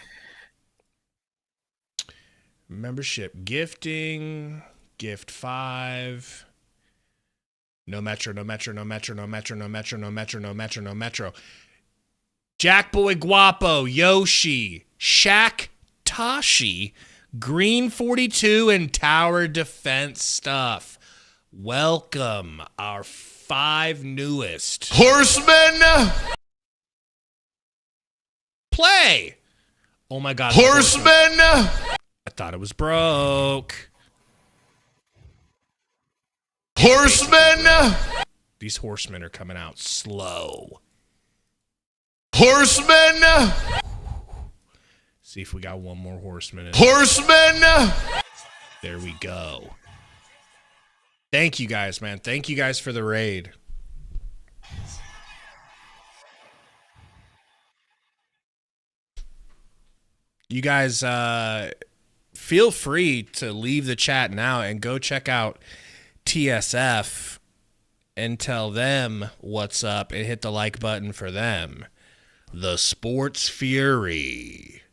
Membership gifting, gift 5. No Metro, no Metro, no Metro, no Metro, no Metro, no Metro, no Metro, no Metro. Jack Boy Guapo, Yoshi, Shaq Tashi, Green 42, and Tower Defense stuff. Welcome, our 5 newest Horsemen! Play! Oh my God. Horsemen! I thought it was broke. Horsemen! These horsemen are coming out slow. Horsemen! See if we got one more horseman. Horsemen! There we go. Thank you guys, man. Thank you guys for the raid. You guys feel free to leave the chat now and go check out TSF and tell them what's up and hit the like button for them. The Sports Fury.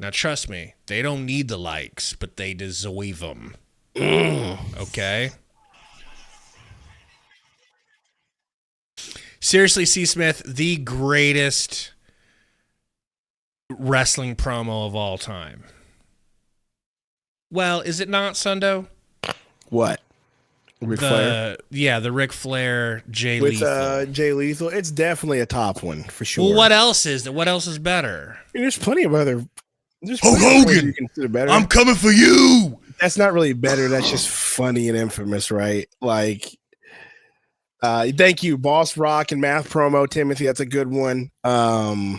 Now, trust me, they don't need the likes, but they deserve them. Okay? Seriously, C. Smith, the greatest wrestling promo of all time. Well, is it not, Sundo? What? Ric Flair? Yeah, the Ric Flair Jay Lethal. Lethal. Jay Lethal, it's definitely a top one for sure. Well, what else is there? What else is better? I mean, there's plenty of other. Hulk Hogan, I'm coming for you. That's not really better. That's just funny and infamous, right? Like, thank you, Boss Rock and Math promo, Timothy. That's a good one. The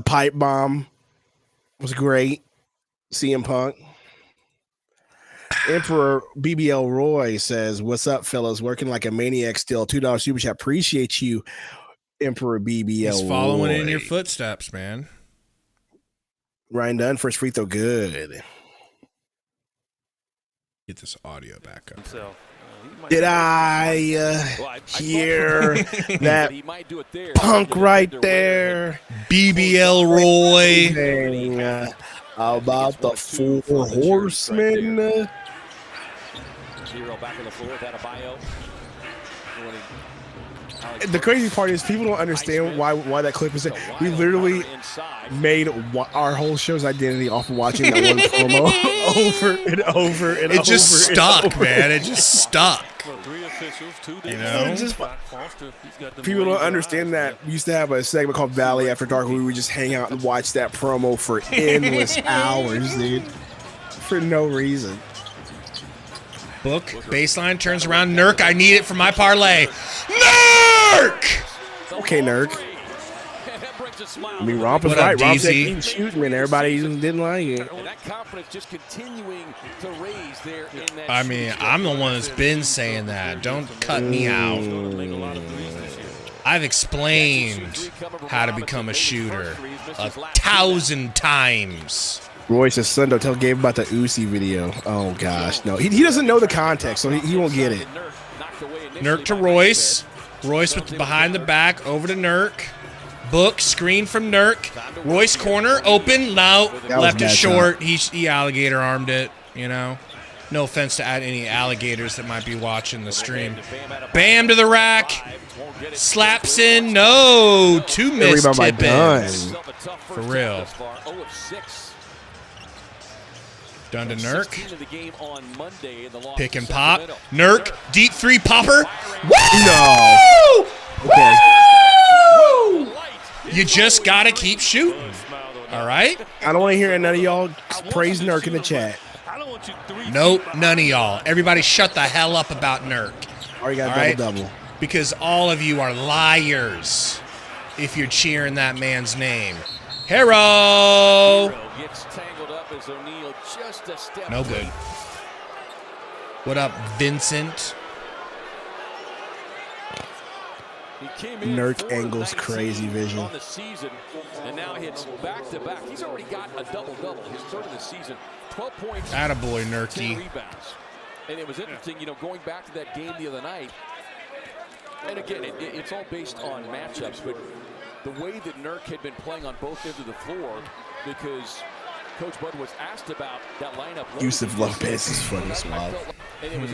pipe bomb was great. CM Punk. Emperor BBL Roy says, "What's up, fellas? Working like a maniac still. $2 super chat. Appreciate you, Emperor BBL. He's following in your footsteps, man." Ryan Dunn, first free throw, good. Get this audio back up. Did I hear that Punk right there? BBL Roy. About the four horsemen. Zero back on the floor. Is that a bio? The crazy part is people don't understand why that clip is there. We literally made our whole show's identity off of watching that one promo over and over and over. It just stuck, man. It just stuck. You know, people don't understand that. We used to have a segment called Valley After Dark where we would just hang out and watch that promo for endless hours, dude, for no reason. Book, baseline, turns around. Nurk, I need it for my parlay. Nurk! Okay, Nurk. I mean, Romp was right. Romp said he was shooting, and everybody didn't like it. And that confidence just continuing to raise there in that. I mean, I'm the one that's been saying that. Don't cut me out. I've explained how to become a shooter 1,000 times. Roy says, Sundo, tell Gabe about the Uzi video. Oh, gosh. No, he doesn't know the context, so he won't get it. Nurk to Royce. Royce with the behind the back, over to Nurk. Book, screen from Nurk. Royce corner, open, now left it short. He alligator armed it, you know. No offense to any alligators that might be watching the stream. Bam to the rack. Slaps in, no. 2 missed tip-ins. For real. Done to Nurk. Pick and pop. Nurk, deep 3 popper. Woo! No. Okay. Woo! You just got to keep shooting. All right? I don't want to hear none of y'all praise Nurk in the chat. Nope, none of y'all. Everybody shut the hell up about Nurk. Already got a double-double. Because all of you are liars if you're cheering that man's name. Hero! No good. What up, Vincent? Nurk angles crazy vision. On the season, and now hits back-to-back. He's already got a double-double. His third of the season. 12 points. Attaboy, Nurky. 10 rebounds. And it was interesting, you know, going back to that game the other night. And again, it's all based on matchups, but the way that Nurk had been playing on both ends of the floor, because Coach Bud was asked about that lineup. Yusuf Lopez is funny as well. And it was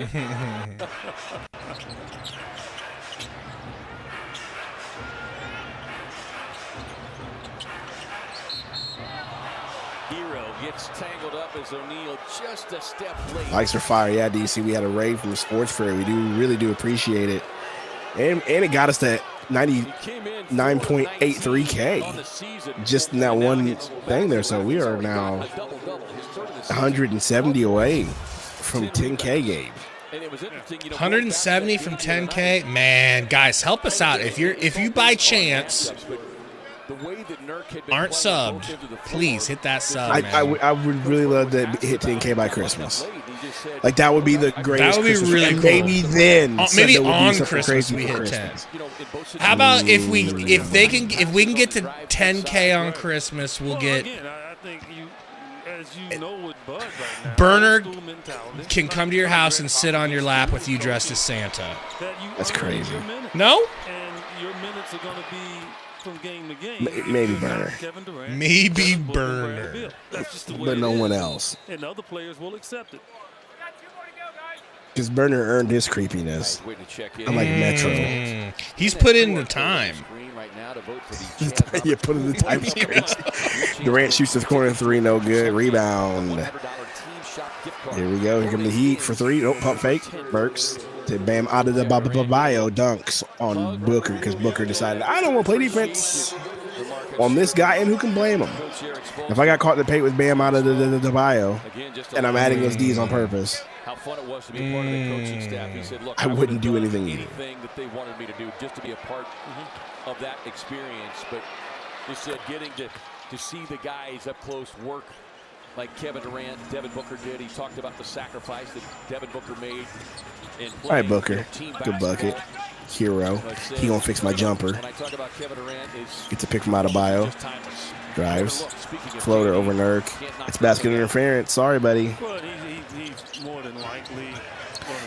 Hero gets tangled up as O'Neal just a step late. Likes are fire. Yeah, DC, we had a raid from the Sports Fair. We really do appreciate it. And it got us to 99.83K just in that one thing there. So we are now 170 away from 10K Gabe. 170 from 10K. Man, guys, help us out. If you by chance aren't subbed, please hit that sub. I would really love to hit 10K by Christmas. Like that would be the greatest. That would be Christmas. really And cool. maybe then, maybe Sunday would be on something Christmas crazy we for hit 10. Christmas. How about if we can get to 10K on Christmas, we'll get. I think as you know with Bud right now, Burner can come to your house and sit on your lap with you dressed as Santa. That's crazy. No? And your minutes are going to be from game to game. Maybe Burner. Maybe Burner. That's just the way But no one else. And other players will accept it. Because Burner earned his creepiness. Unlike Metro. He's put in the time. You put in the time. It's crazy. Durant shoots the corner three, no good. Rebound. Here we go. Here come the Heat for three. Nope, pump fake. Burks. To Bam out of the bio dunks on Booker because Booker decided, I don't want to play defense on this guy, and who can blame him? If I got caught in the paint with Bam out of the bio, and I'm adding those D's on purpose, how fun it was to be part of the coaching staff. He said, look, I wouldn't do anything either. Anything that they wanted me to do just to be a part of that experience. But just getting to see the guys up close work like Kevin Durant, Devin Booker did. He talked about the sacrifice that Devin Booker made. All right, Booker. Good bucket. Hero. He gonna fix my jumper. Get to pick from out of bio. Drives. Floater over Nurk. It's basket interference. Sorry, buddy. He's more than likely.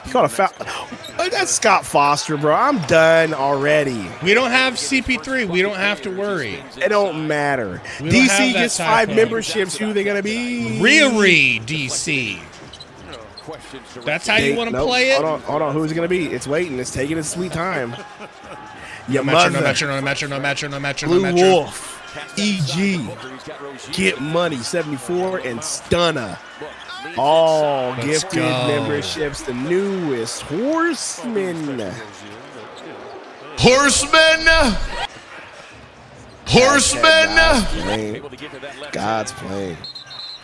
He caught a foul. Oh, that's Scott Foster, bro. I'm done already. We don't have CP3. We don't have to worry. It don't matter. DC gets 5 memberships. Who they gonna be? Riri DC. That's how you want to play it? Hold on. Who's it going to be? It's waiting. It's taking its sweet time. No Metro. Blue Wolf. EG. Get Money. 74 and Stunner. All gifted memberships. The newest Horsemen. God's plane.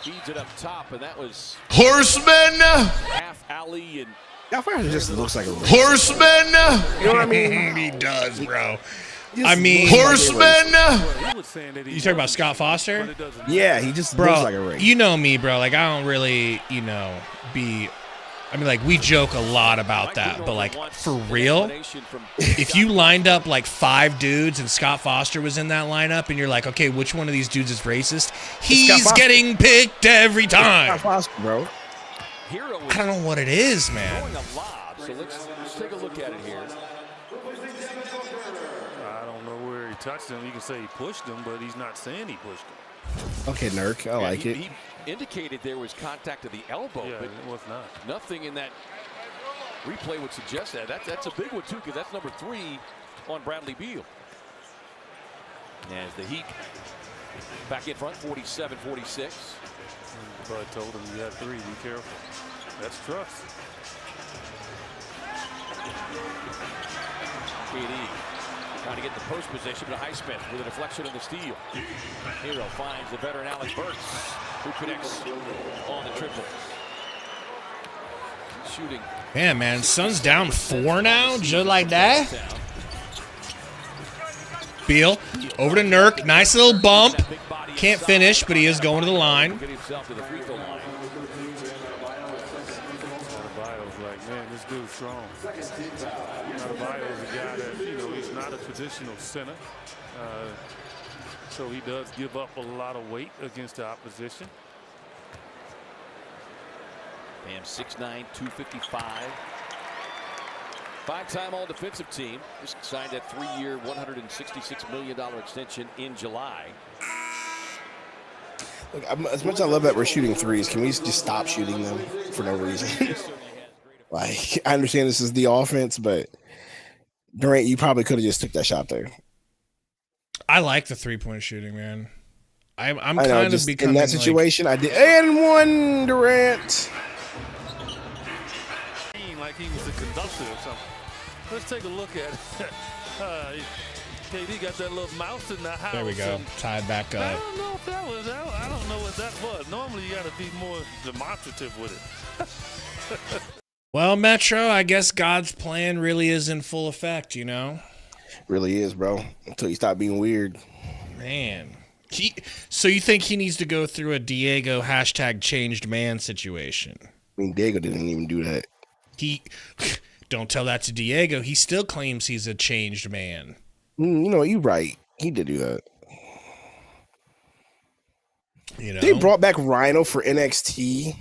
Feeds it up top, and that was Horseman. Half alley and Alfaro just looks like a Horseman. You know what I mean? He does, bro. I mean, Horseman. You talking about Scott Foster? Yeah, he just bro, looks like a race. You know me, bro. Like, I don't really, we joke a lot about that, but like for real, if you lined up like 5 dudes and Scott Foster was in that lineup and you're like, okay, which one of these dudes is racist? He's getting picked every time. Scott Foster, bro. I don't know what it is, man. So let's take a look at it here. I don't know where he touched him. You can say he pushed him, but he's not saying he pushed him. Okay, Nurk, I like it. He indicated there was contact to the elbow, but it was not. Nothing in that replay would suggest that. That's a big one, too, because that's number 3 on Bradley Beal. As the Heat back in front, 47-46. Bud told him you had 3, be careful. That's trust. KD trying to get the post position, but Highsmith with a deflection of the steal. Hero finds the veteran Alex Burks, who connects on the triple. Shooting. Man, Suns down 4 now, just like that. Beal over to Nurk, nice little bump. Can't finish, but he is going to the line. Get himself to the free throw line. Adebayo's like, man, this dude's strong. Adebayo's a guy that, he's not a traditional center. So he does give up a lot of weight against the opposition. Bam, 6'9", 255. 5-time all-defensive team. Just signed that 3-year, $166 million extension in July. Look, as much as I love that we're shooting threes, can we just stop shooting them for no reason? Like, I understand this is the offense, but Durant, you probably could have just took that shot there. I like the 3-point shooting, man. I'm kind of becoming in that situation. I did, and one Durant. Like he was a conductor or something. Let's take a look at it. KD got that little mouse in the house. There we go. Tied back I up. don't know if that was. I don't know what that was. Normally, you got to be more demonstrative with it. Well, Metro, I guess God's plan really is in full effect, you know? Really is, bro. Until you stop being weird. Man. So you think he needs to go through a Diego #changed man situation? I mean, Diego didn't even do that. Don't tell that to Diego. He still claims he's a changed man. You know, you're right. He did do that. You know? They brought back Rhino for NXT.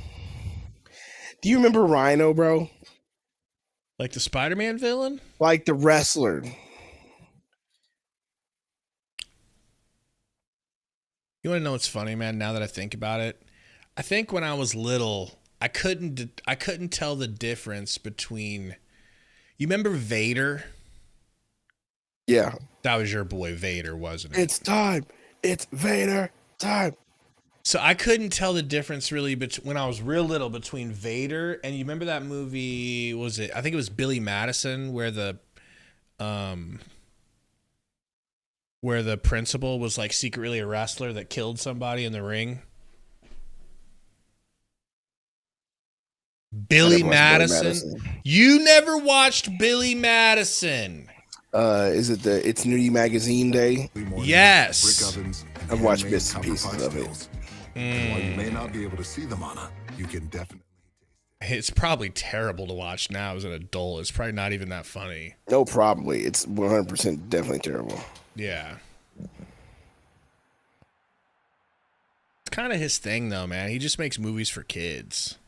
Do you remember Rhino, bro? Like the Spider-Man villain? Like the wrestler. You want to know what's funny, man? Now that I think about it, I think when I was little, I couldn't tell the difference between. You remember Vader? Yeah, that was your boy Vader, wasn't it? It's time. It's Vader time. So I couldn't tell the difference really when I was real little between Vader and you remember that movie? Was it? I think it was Billy Madison, where the principal was like secretly a wrestler that killed somebody in the ring. Billy Madison. You never watched Billy Madison. Is it It's Nudie Magazine Day? Yes. I've watched bits and pieces of it. While you may not be able to see them, Anna, you can definitely. It's probably terrible to watch now as an adult. It's probably not even that funny. No, probably. It's 100% definitely terrible. Yeah. It's kind of his thing, though, man. He just makes movies for kids.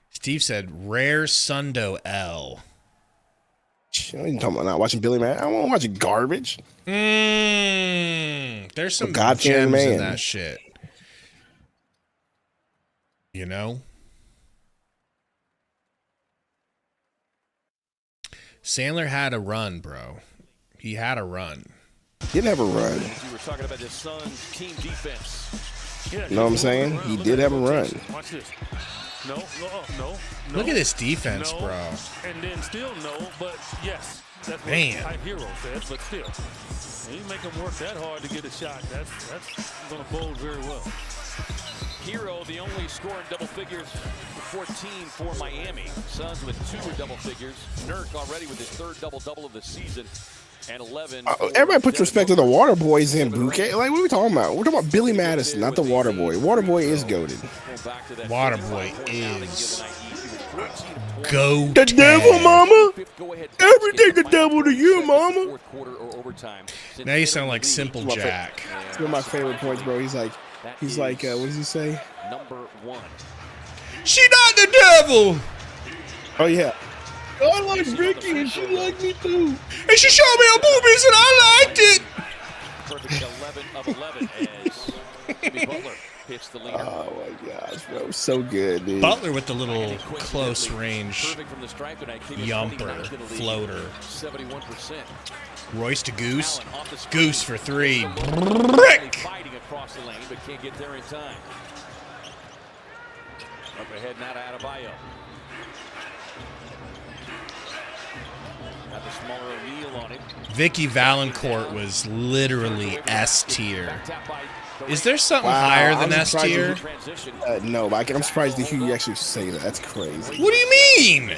Steve said, rare Sundo L. What are you talking about? Not watching Billy Madison? I don't want to watch garbage. There's some gems in that shit. You know? Sandler had a run, bro. He had a run. Didn't have a run. You were talking about his son's team defense. Yeah, you know what I'm saying? He did have a run. Watch this. No. Look at this defense, bro. And then still no, but yes. That's what Man. Hero says, but still. You make him work that hard to get a shot. That's going to bode very well. Hero, the only score in double figures, 14 for Miami. Suns with 2 in double figures. Nurk already with his 3rd double-double of the season. And 11. Everybody puts respect to the Water Boys in Bouquet. Like, what are we talking about? We're talking about Billy Madison, not the Water Boy. Water Boy is goated. Water Boy is goated. The devil, mama. Everything the devil to you, mama. Now you sound like Simple Jack. It's one of my favorite points, bro. He's like, what does he say? Number 1. She not the devil. Oh, yeah. I like Ricky and she liked me too. And she showed me her boobies and I liked it. Perfect 11 of 11 as Jimmy Butler hits the leader. Oh my gosh, bro. So good, dude. Butler with the little close range yumper floater. 71%. Royce to Goose. Goose for 3. Brick! Fighting across the lane, but can't get there in time. Up ahead now to Adebayo. Got the smaller O'Neal on it. Vicky Valancourt was literally S tier. Is there something higher than S tier? No, but I'm surprised to hear you actually say that. That's crazy. What do you mean?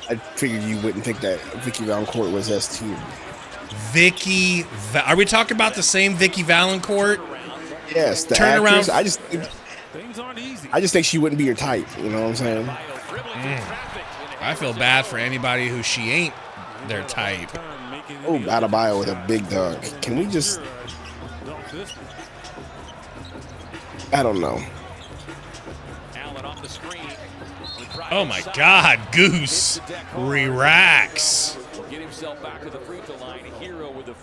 I figured you wouldn't think that Vicky Valancourt was S tier. Are we talking about the same Vicky Valancourt? Yes, the turn actress. around. I just think she wouldn't be your type. You know what I'm saying? I feel bad for anybody who she ain't their type. Oh, Adebayo with a big dunk. Can we just? I don't know. Oh my God, Goose relax.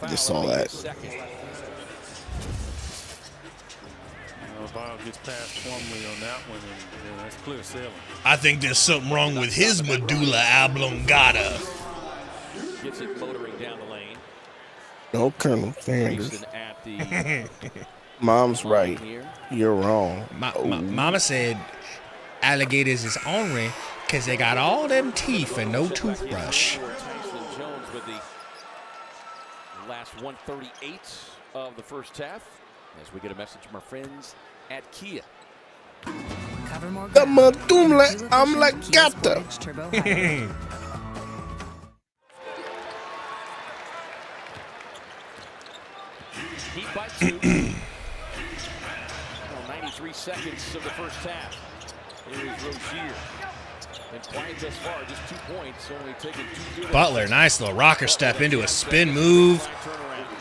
Just saw that. Gets past Plumlee on that one, and that's clear sailing. I think there's something wrong with his medulla oblongata. Gets it motoring down the lane. No, Colonel Sanders. Mom's right. You're wrong. Mama said alligators is ornery because they got all them teeth and no toothbrush. last 1:38 of the first half as we get a message from our friends at Kia. Cover more I'm a ground. doomlet. I'm like Kia gata. Sportage Turbo Hybrid. Heat by 2. 93 seconds of the first half. Here is Rozier. And quiet thus far, just 2 points, only taking 2 good. Butler, nice little rocker step into a spin move.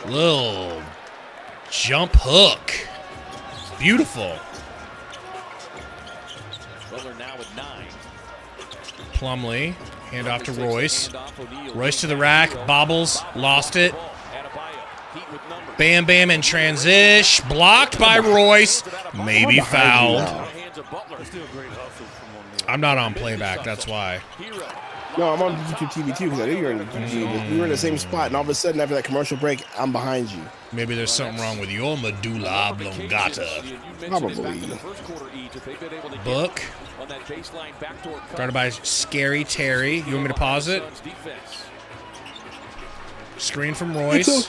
Little jump hook. Beautiful. Butler now with 9. Plumlee, hand off to Royce. Royce to the rack, bobbles, lost it. Bam Bam in transition, blocked by Royce, maybe fouled. I'm not on playback, that's why. No, I'm on YouTube TV too because I knew you were in YouTube. We were in the same spot, and all of a sudden after that commercial break, I'm behind you. Maybe there's something wrong with your medulla oblongata. Probably. Book. Guarded by Scary Terry. You want me to pause it? Screen from Royce.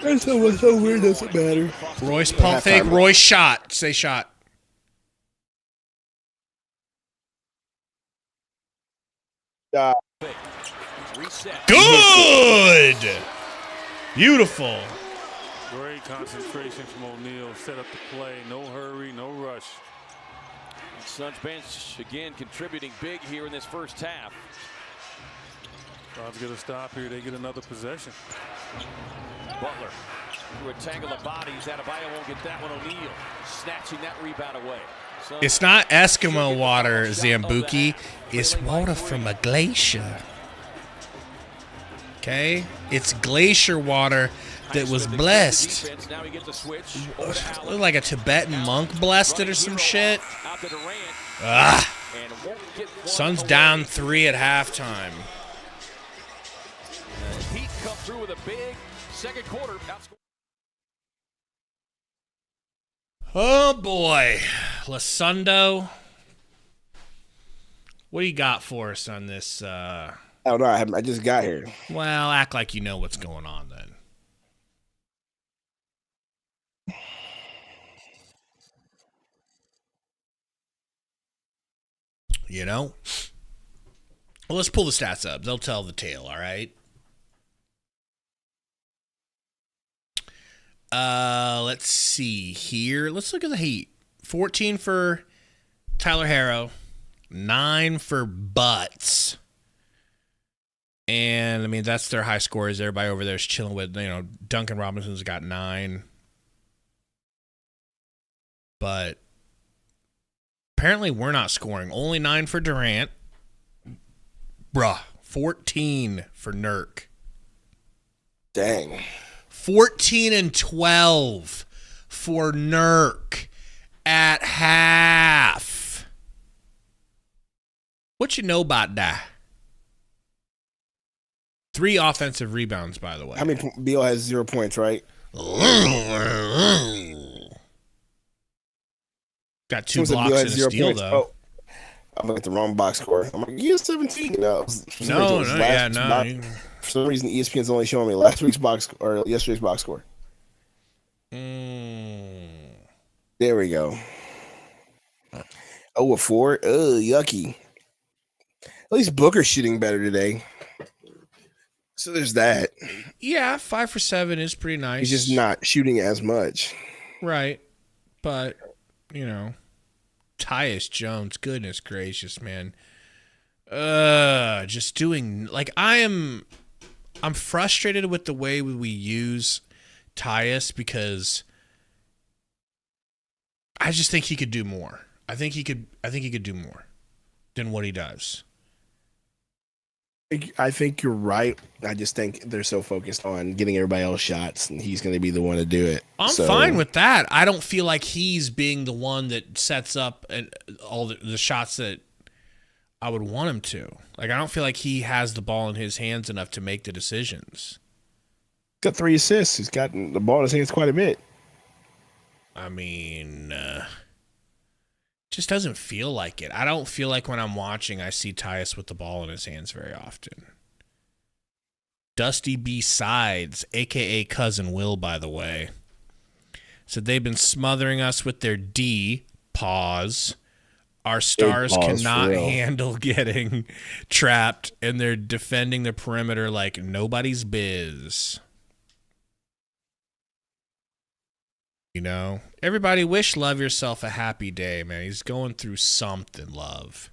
That's so weird, doesn't matter. Royce pump fake. Royce shot. Say shot. Good. Beautiful. Great concentration from O'Neal. Set up the play. No hurry, no rush. Suns bench again contributing big here in this first half. Suns get a stop here. They get another possession. Butler through a tangle of bodies. Adebayo won't get that one. O'Neal snatching that rebound away. It's not Eskimo water, Zambuki. It's water from a glacier. Okay? It's glacier water that was blessed. Looked like a Tibetan monk blessed it or some shit. Ah. Suns down 3 at halftime. Heat come through with a big second quarter. Oh boy, Sundo. What do you got for us on this? I don't know. I just got here. Well, act like you know what's going on then. You know? Well, let's pull the stats up. They'll tell the tale, all right? Let's see here. Let's look at the Heat. 14 for Tyler Harrow. 9 for Butts. And, I mean, that's their high scores. Everybody over there is chilling with, you know, Duncan Robinson's got 9. But apparently we're not scoring. Only 9 for Durant. Bruh. 14 for Nurk. Dang. 14 and 12 for Nurk at half. What you know about that? 3 offensive rebounds, by the way. I mean, Beal has 0 points, right? Got 2 blocks and a steal, though. Oh, I'm looking at the wrong box score. I'm like, yeah, 17. No, no. For some reason, ESPN's only showing me last week's box or yesterday's box score. There we go. 0-4. Yucky. At least Booker's shooting better today. So there's that. Yeah, 5 for 7 is pretty nice. He's just not shooting as much. Right. But, you know, Tyus Jones, goodness gracious, man. Just doing, like, I'm frustrated with the way we use Tyus because I just think he could do more. I think he could do more than what he does. I think you're right. I just think they're so focused on getting everybody else shots, and he's going to be the one to do it. I'm fine with that. I don't feel like he's being the one that sets up all the shots that I would want him to. Like, I don't feel like he has the ball in his hands enough to make the decisions. He's got 3 assists. He's got the ball in his hands quite a bit. I mean, just doesn't feel like it. I don't feel like when I'm watching, I see Tyus with the ball in his hands very often. Dusty B Sides, a.k.a. Cousin Will, by the way, said they've been smothering us with their D, pause. Our stars cannot handle getting trapped, and they're defending the perimeter like nobody's biz. You know, everybody wish Love Yourself a happy day, man. He's going through something, Love.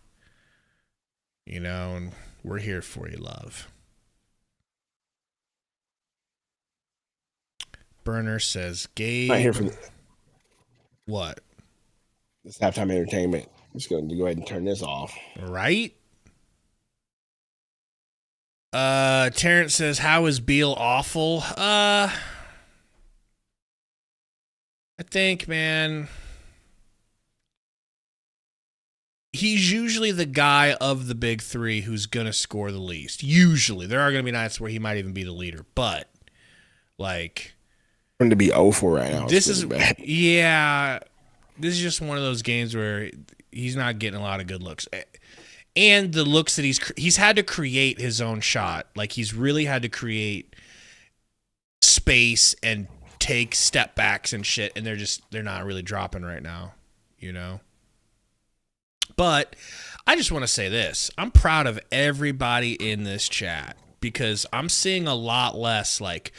You know, and we're here for you, Love. Burner says, Gabe. Not here for what? It's halftime entertainment. I'm just going to go ahead and turn this off. Right? Terrence says, how is Beal awful? I think, man, he's usually the guy of the big three who's going to score the least. Usually. There are going to be nights where he might even be the leader. But, like, to be 0 for right now. This is bad. Yeah. This is just one of those games where he's not getting a lot of good looks. And the looks that he's had to create his own shot. Like, he's really had to create space and take step backs and shit, and they're not really dropping right now, you know? But I just want to say this. I'm proud of everybody in this chat because I'm seeing a lot less like,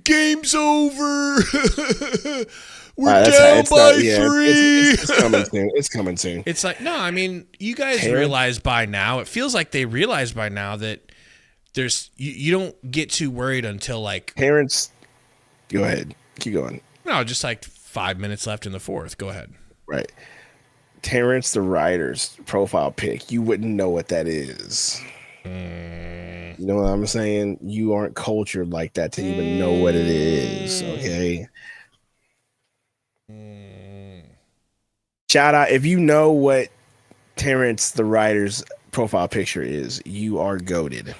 game's over. We're down by 3. It's coming soon. It's coming soon. It's like, no, I mean, you guys realize by now, it feels like they realize by now that there's you don't get too worried until like parents. Go ahead. Keep going. No, just like 5 minutes left in the fourth. Go ahead. Right. Terrence the Writer's profile pic. You wouldn't know what that is. You know what I'm saying? You aren't cultured like that to even know what it is. Okay. Shout out if you know what Terrence the Writer's profile picture is, you are goated.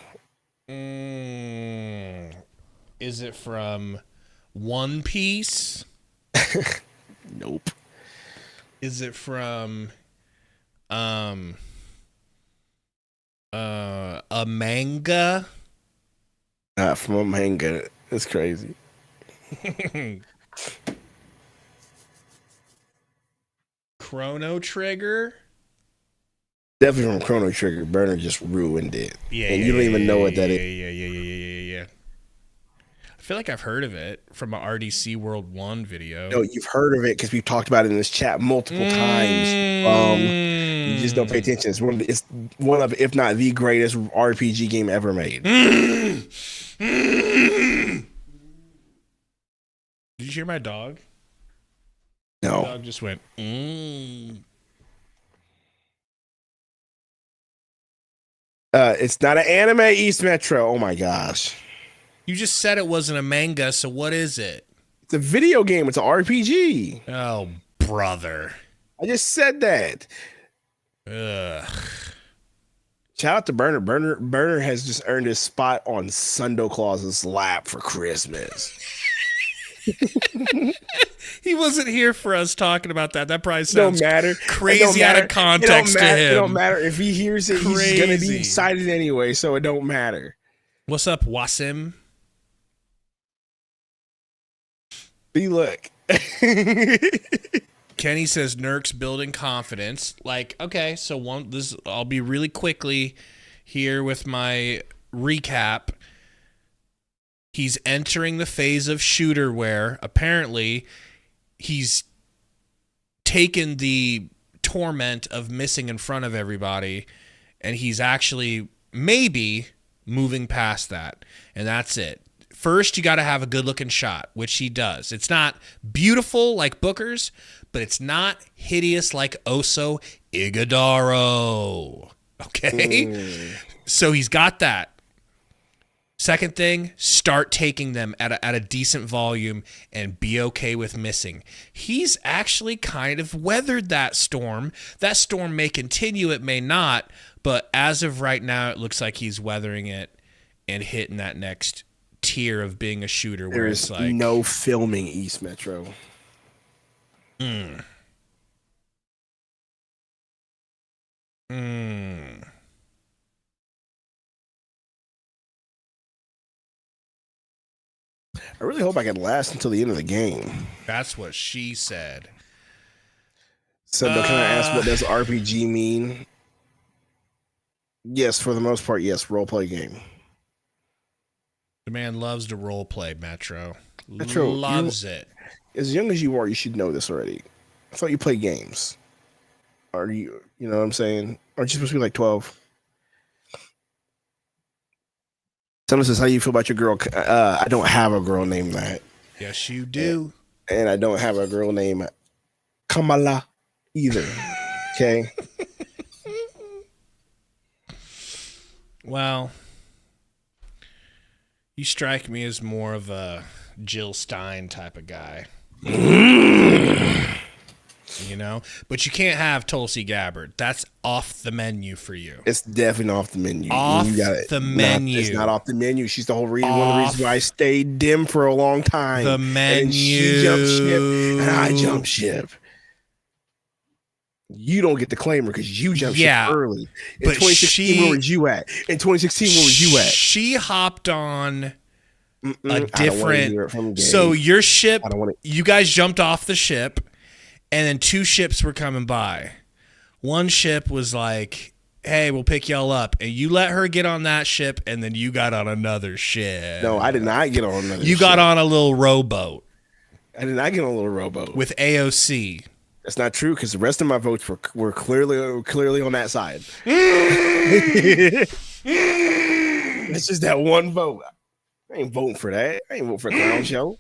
Is it from One Piece? Nope. Is it from a manga? Not from a manga. That's crazy. Chrono Trigger? Definitely from Chrono Trigger. Burner just ruined it. Yeah, and you don't even know what that is. Yeah. I feel like I've heard of it from a RDC World 1 video. No, you've heard of it because we've talked about it in this chat multiple times. You just don't pay attention. It's one of, if not the greatest RPG game ever made. Did you hear my dog? No. The dog just went, It's not an anime, East Metro. Oh my gosh. You just said it wasn't a manga, so what is it? It's a video game. It's an RPG. Oh, brother. I just said that. Ugh. Shout out to Burner. Burner has just earned his spot on Sundo Claus's lap for Christmas. He wasn't here for us talking about that. That probably sounds crazy out of context to him. It don't matter. If he hears it, he's going to be excited anyway, so it don't matter. What's up, Wasim? See, look. Kenny says Nurk's building confidence. Like, okay, so I'll be really quickly here with my recap. He's entering the phase of shooter where apparently he's taken the torment of missing in front of everybody, and he's actually maybe moving past that, and that's it. First, you got to have a good-looking shot, which he does. It's not beautiful like Booker's, but it's not hideous like Oso Ighodaro. Okay? So he's got that. Second thing, start taking them at a decent volume and be okay with missing. He's actually kind of weathered that storm. That storm may continue, it may not, but as of right now, it looks like he's weathering it and hitting that next tier of being a shooter where it's like no filming East Metro. I really hope I can last until the end of the game. That's what she said. Sundo, can I ask what does RPG mean? Yes, for the most part, yes. Role play game. The man loves to role play, Metro. Loves it. As young as you are, you should know this already. I thought you play games. Are you know what I'm saying? Aren't you supposed to be like 12? Someone says, how do you feel about your girl? I don't have a girl named that. Yes, you do. And I don't have a girl named Kamala either. Okay? Well, you strike me as more of a Jill Stein type of guy. You know? But you can't have Tulsi Gabbard. That's off the menu for you. It's definitely off the menu. Off the menu. It's not off the menu. She's the whole reason. One of the reasons why I stayed dim for a long time. The menu. And she jumped ship, and I jumped ship. You don't get the claimer because you jumped ship early. In 2016, where was you at? In 2016, where was you at? She hopped on a different. So your ship, you guys jumped off the ship, and then two ships were coming by. One ship was like, hey, we'll pick y'all up. And you let her get on that ship, and then you got on another ship. No, I did not get on another ship. You got on a little rowboat. I did not get on a little rowboat. With AOC. That's not true because the rest of my votes were clearly on that side. It's just that one vote. I ain't voting for that. I ain't voting for a clown show.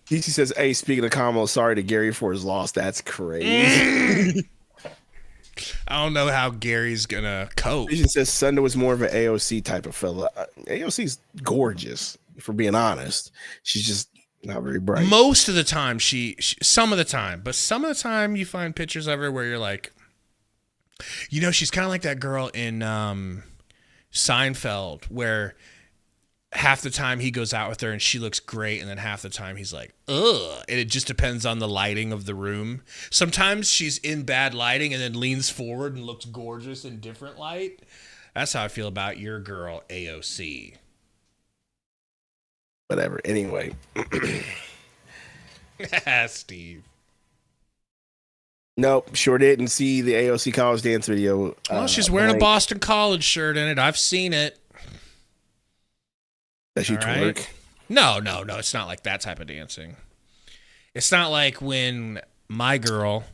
DC says, hey, speaking of Kamala, sorry to Gary for his loss. That's crazy. I don't know how Gary's going to cope. He says Sundo was more of an AOC type of fella. AOC's gorgeous, for being honest. She's just not very bright. Most of the time, some of the time you find pictures of her where you're like, you know, she's kind of like that girl in Seinfeld where half the time he goes out with her and she looks great, and then half the time he's like, ugh. And it just depends on the lighting of the room. Sometimes she's in bad lighting and then leans forward and looks gorgeous in different light. That's how I feel about your girl, AOC. Whatever. Anyway. Steve. Nope. Sure didn't see the AOC college dance video. Well, she's wearing a Boston College shirt in it. I've seen it. Does she twerk? No. It's not like that type of dancing. It's not like when my girl,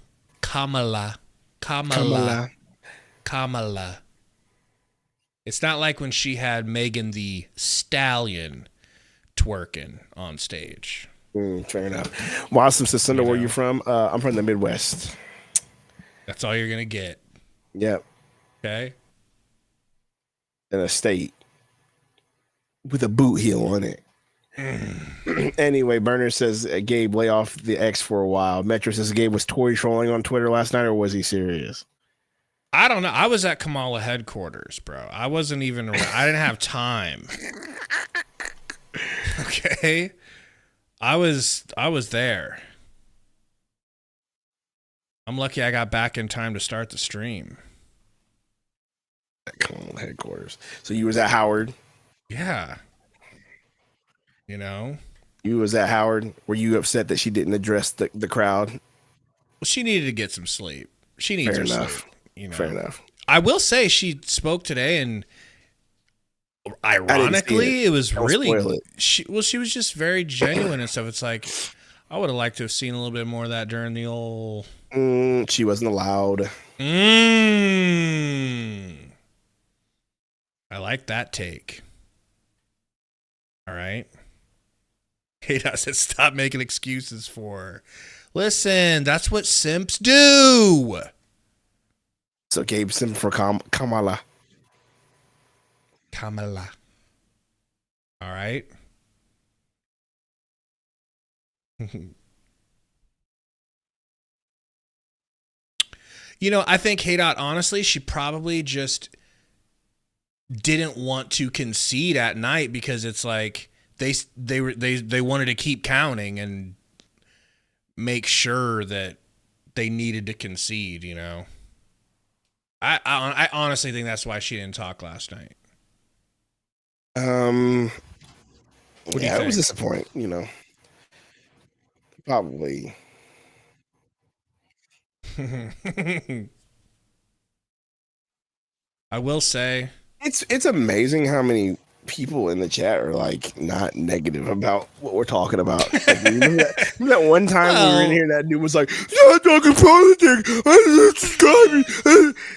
Kamala. It's not like when she had Megan the Stallion twerking on stage. Fair enough. Wassim says, Sundo, where are you from? I'm from the Midwest. That's all you're going to get. Yep. Okay. In a state with a boot heel on it. Anyway, Burner says, Gabe, lay off the X for a while. Metro says Gabe was toy trolling on Twitter last night, or was he serious? I don't know. I was at Kamala headquarters, bro. I wasn't even around. I didn't have time. Okay. I was there. I'm lucky I got back in time to start the stream. At Kamala headquarters. So you was at Howard? Yeah. You know? You was at Howard. Were you upset that she didn't address the crowd? Well, she needed to get some sleep. She needs her sleep. You know? Fair enough. I will say she spoke today, and ironically, it was really she was just very genuine and stuff. It's like I would have liked to have seen a little bit more of that during the old. She wasn't allowed. I like that take. All right. Kate said, stop making excuses for her. Listen, that's what simps do. So Gabe simp for Kamala. All right. You know, I think K-Dot, honestly, she probably just didn't want to concede at night because it's like they wanted to keep counting and make sure that they needed to concede, you know. I honestly think that's why she didn't talk last night. What do you Yeah, it think? was disappointing. You know, probably. I will say It's amazing how many people in the chat are like not negative about what we're talking about. Like, remember that one time we were in here, that dude was like, "Stop talking politics."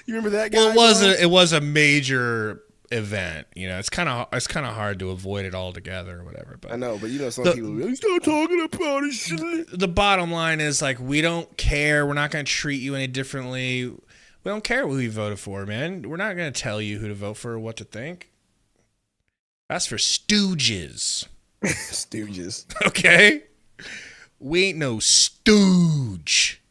You remember that guy? Well, it was a major event. You know, it's kind of hard to avoid it altogether or whatever. But I know, but you know, some people really start talking about it. The bottom line is like, we don't care. We're not going to treat you any differently. We don't care who you voted for, man. We're not going to tell you who to vote for or what to think. That's for stooges. Stooges. Okay? We ain't no stooge.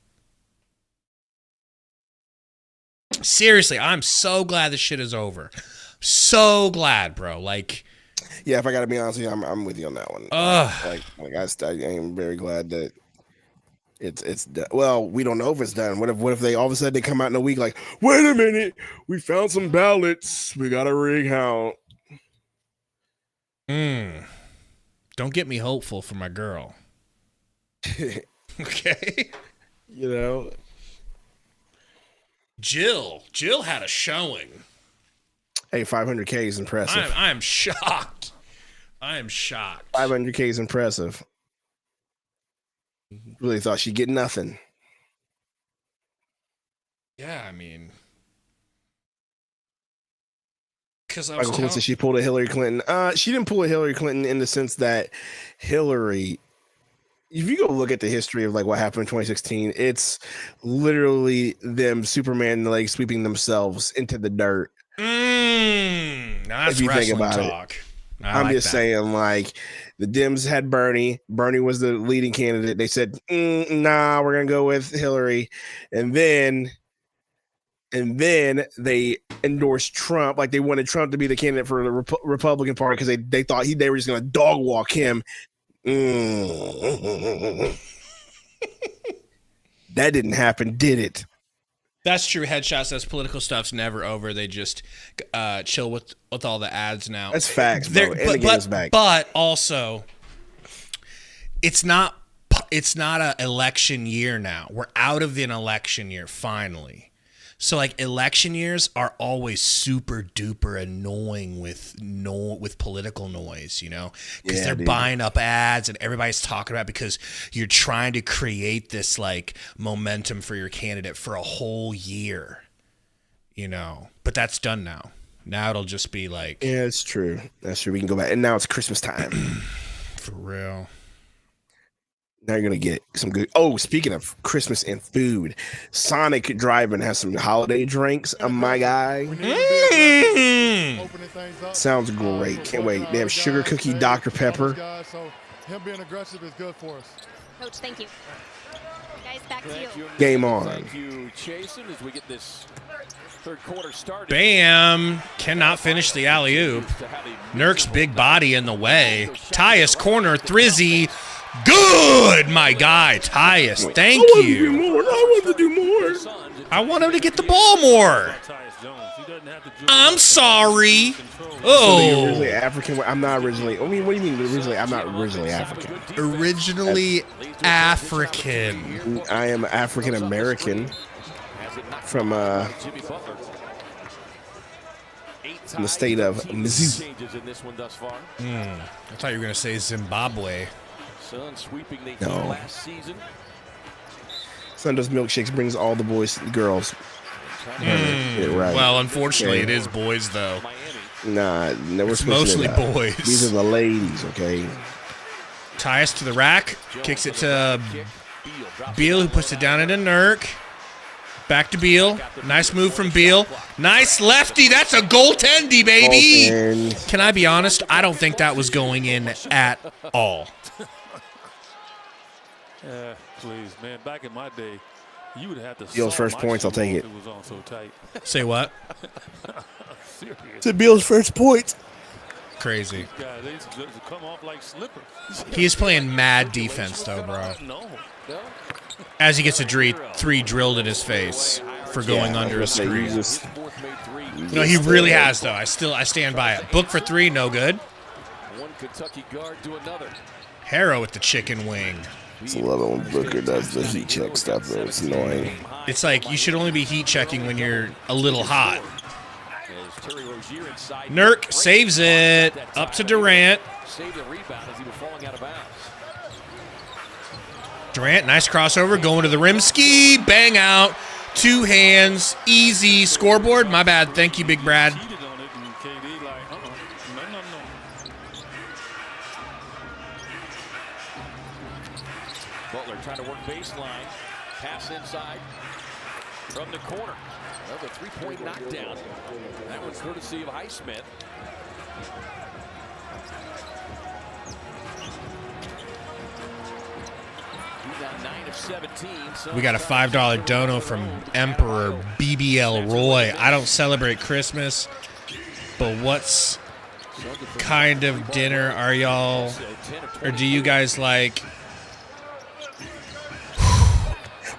Seriously, I'm so glad this shit is over. So glad, bro. Like, yeah, if I gotta be honest with you, I'm with you on that one. Like I am very glad that it's done. Well, we don't know if it's done. What if they all of a sudden they come out in a week like, wait a minute, we found some ballots, we got a rig count. Don't get me hopeful for my girl. Okay? You know? Jill had a showing. Hey, 500K is impressive. I am shocked. I am shocked. 500K is impressive. Really thought she'd get nothing. Yeah, I mean, because I was telling she pulled a Hillary Clinton. She didn't pull a Hillary Clinton in the sense that Hillary. If you go look at the history of like what happened in 2016, it's literally them Superman leg sweeping themselves into the dirt. Now that's if you think about talk. I'm just saying, like, the Dems had Bernie. Bernie was the leading candidate. They said, nah, we're gonna go with Hillary, and then they endorsed Trump. Like, they wanted Trump to be the candidate for the Republican Party because they thought they were just gonna dog walk him. That didn't happen, did it? That's true. Headshot says political stuff's never over. They just chill with all the ads now. That's facts, bro. And the game's back. But also, it's not an election year now. We're out of an election year finally. So like election years are always super duper annoying with political noise, you know, because they're buying up ads and everybody's talking about it because you're trying to create this like momentum for your candidate for a whole year, you know. But that's done now. Now it'll just be like, yeah, it's true. That's true. We can go back, and now it's Christmas time. For real. Now you're gonna get some good. Oh, speaking of Christmas and food, Sonic Drive-In has some holiday drinks. My guy, sounds great. Can't wait. They have sugar cookie Dr. Pepper. So him being aggressive is good for us. Coach, thank you. Guys, back to you. Game on. Thank you, Jason, as we get this third quarter started. Bam! Cannot finish the alley-oop. Nurk's big body in the way. Tyus corner, Thrizzy. Good, my guy, Tyus. Thank you. I want to do more. I want him to get the ball more. I'm sorry. Oh. So you're originally African? I'm not originally. I mean, what do you mean originally? I'm not originally African. Originally African. I am African American from the state of Missouri. I thought you were going to say Zimbabwe. No. Sundo's Milkshakes brings all the boys and girls. Right. Well, unfortunately, it is boys, though. Nah, it's mostly boys. These are the ladies, okay? Tyus to the rack. Kicks it to Beal, who puts it down into Nurk. Back to Beal. Nice move from Beal. Nice lefty. That's a goaltendy, baby. Goaltend. Can I be honest? I don't think that was going in at all. Please, man. Back in my day, you would have to. Beal's first points, I'll take it. It was on so tight. Say what? It's Beal's first points. Crazy. Guys, they used to come off like slippers. He is playing mad defense, though, bro. No. As he gets a three drilled in his face for going under a screen. No, he really has, though. I stand by it. Book for 3, no good. One Kentucky guard to another. Harrow with the chicken wing. It's a love it when Booker does the heat check stuff, though. It's annoying. It's like you should only be heat checking when you're a little hot. Nurk saves it. Up to Durant. Saved the rebound as he was falling out of bounds. Durant, nice crossover. Going to the rim. Ski. Bang out. 2 hands. Easy. Scoreboard. My bad. Thank you, Big Brad. Butler trying to work baseline. Pass inside from the corner. Another 3-point knockdown. That one's courtesy of Highsmith. We got a $5 dono from Emperor BBL Roy. I don't celebrate Christmas, but what's kind of dinner are y'all, or do you guys like?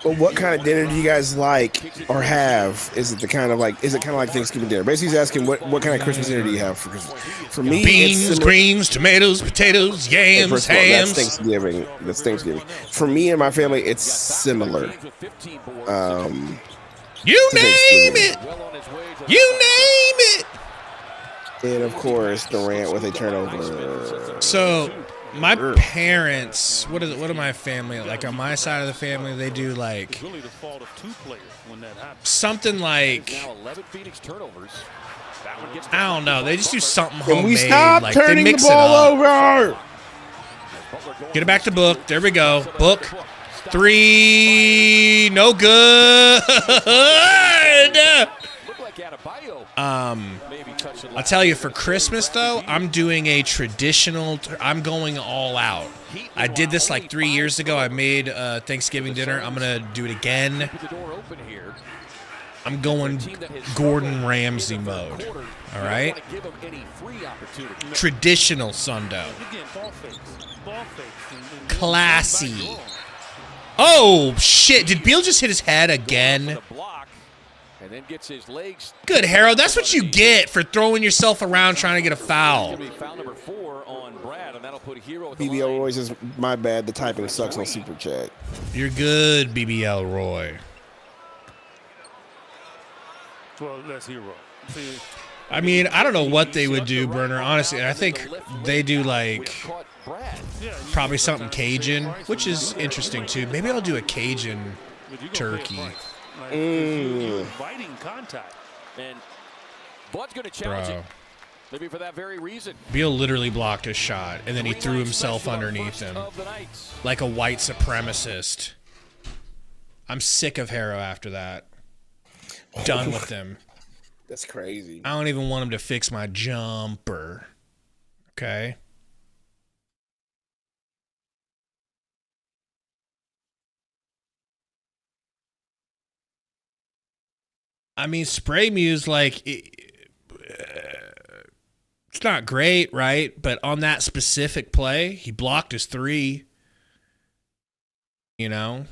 Well, what kind of dinner do you guys like or have? Is it kind of like Thanksgiving dinner? Basically, he's asking what kind of Christmas dinner do you have for Christmas? For me, beans, greens, tomatoes, potatoes, yams, hams. That's Thanksgiving. For me and my family, it's similar. You name it. You name it. And of course, Durant with a turnover. So. My parents, what are my family like? On my side of the family, they do like something like I don't know. They just do something homemade. Can we stop like turning they mix the ball it up. over? Get it back to Book. There we go. Book 3, no good. I'll tell you, for Christmas, though, I'm doing a traditional, I'm going all out. I did this like 3 years ago. I made Thanksgiving dinner. I'm going to do it again. I'm going Gordon Ramsay mode. All right? Traditional Sundo. Classy. Oh, shit. Did Beal just hit his head again? And then gets his legs. Good, Harrow. That's what you get for throwing yourself around trying to get a foul. Foul number 4 on Brad, and that'll put Hero at the BBL Roy says, my bad, the typing sucks on Super Chat. You're good, BBL Roy. Well, that's Hero. See, I mean, I don't know what they would do, Burner. Honestly, I think they do like probably something Cajun, which is interesting too. Maybe I'll do a Cajun turkey. Inviting contact. And Bud's going to challenge it. Maybe for that very reason. Beal literally blocked his shot, and then he threw himself underneath him like a white supremacist. I'm sick of Harrow after that. Done with him. That's crazy. I don't even want him to fix my jumper. Okay? I mean, Spray Muse, like, it's not great, right? But on that specific play, he blocked his 3. You know?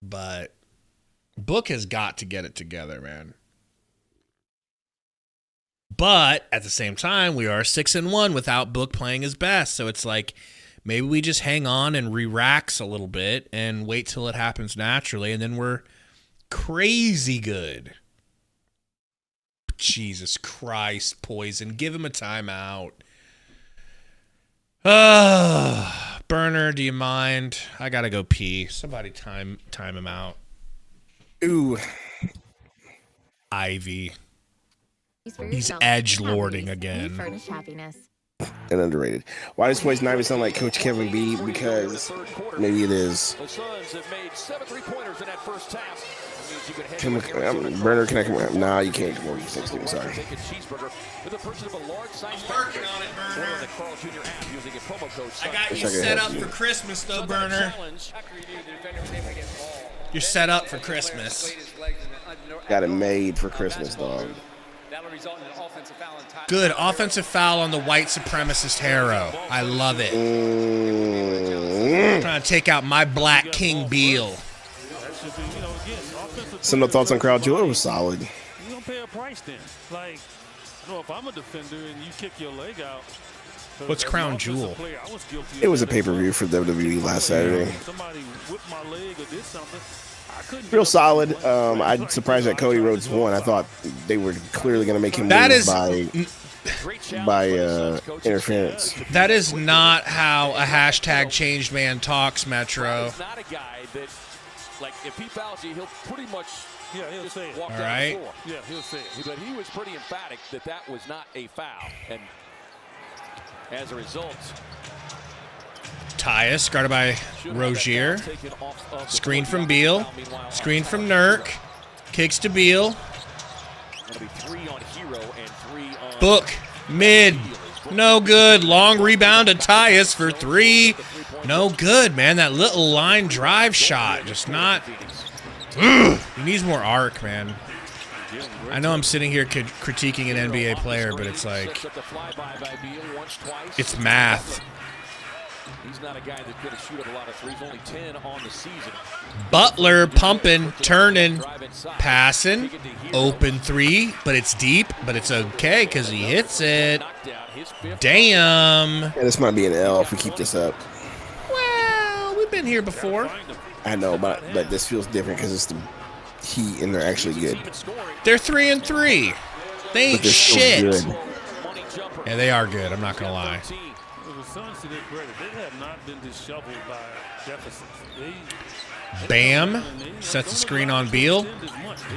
But Book has got to get it together, man. But at the same time, we are 6-1 without Book playing his best. So it's like, maybe we just hang on and re-rax a little bit and wait till it happens naturally, and then we're crazy good. Jesus Christ, Poison. Give him a timeout. Burner, do you mind? I got to go pee. Somebody time him out. Ooh. Ivy. He's edgelording again. Furnish happiness. And underrated. Why does voice not even sound like Coach Kevin B? Because maybe it is. The Suns have made 7 3-pointers in that first half. Burner, can I come out? Nah, you can't come over. Thanksgiving, sorry. I got you set up for Christmas, though, Burner. You're set up for Christmas. Got it made for Christmas, dog. Good. Offensive foul on the white supremacist Harrow. I love it. Trying to take out my Black King Beal. that should be, again, So no thoughts on Crown Jewel? It was solid. You don't pay a price then. Like, you know, if I'm a defender and you kick your leg out. What's Crown Jewel? It was a pay-per-view for WWE last Saturday. Somebody whipped my leg or did something. Real solid. I'm surprised that Cody Rhodes won. I thought they were clearly going to make him lose by interference. That is not how a hashtag changed man talks, Metro. He's not a guy that, like, if he fouls you, he'll pretty much he'll say it. walk All down right. the floor. Yeah, he'll say it. But he was pretty emphatic that that was not a foul. And as a result, Tyus, guarded by Rozier. Screen from Beal. Screen from Nurk. Kicks to Beal. Book. Mid. No good. Long rebound to Tyus for 3. No good, man. That little line drive shot. Just not. Ugh. He needs more arc, man. I know I'm sitting here critiquing an NBA player, but it's like, it's math. He's not a guy that's going to shoot up a lot of threes. Only 10 on the season. Butler pumping, turning, passing, open 3, but it's deep, but it's okay because he hits it. Damn. Yeah, this might be an L if we keep this up. Well, we've been here before. I know, but this feels different because it's the Heat and they're actually good. They're 3-3. They ain't shit. Good. Yeah, they are good. I'm not gonna lie. The Suns, to their credit, they have not been disheveled by deficits. Bam sets a screen on Beal.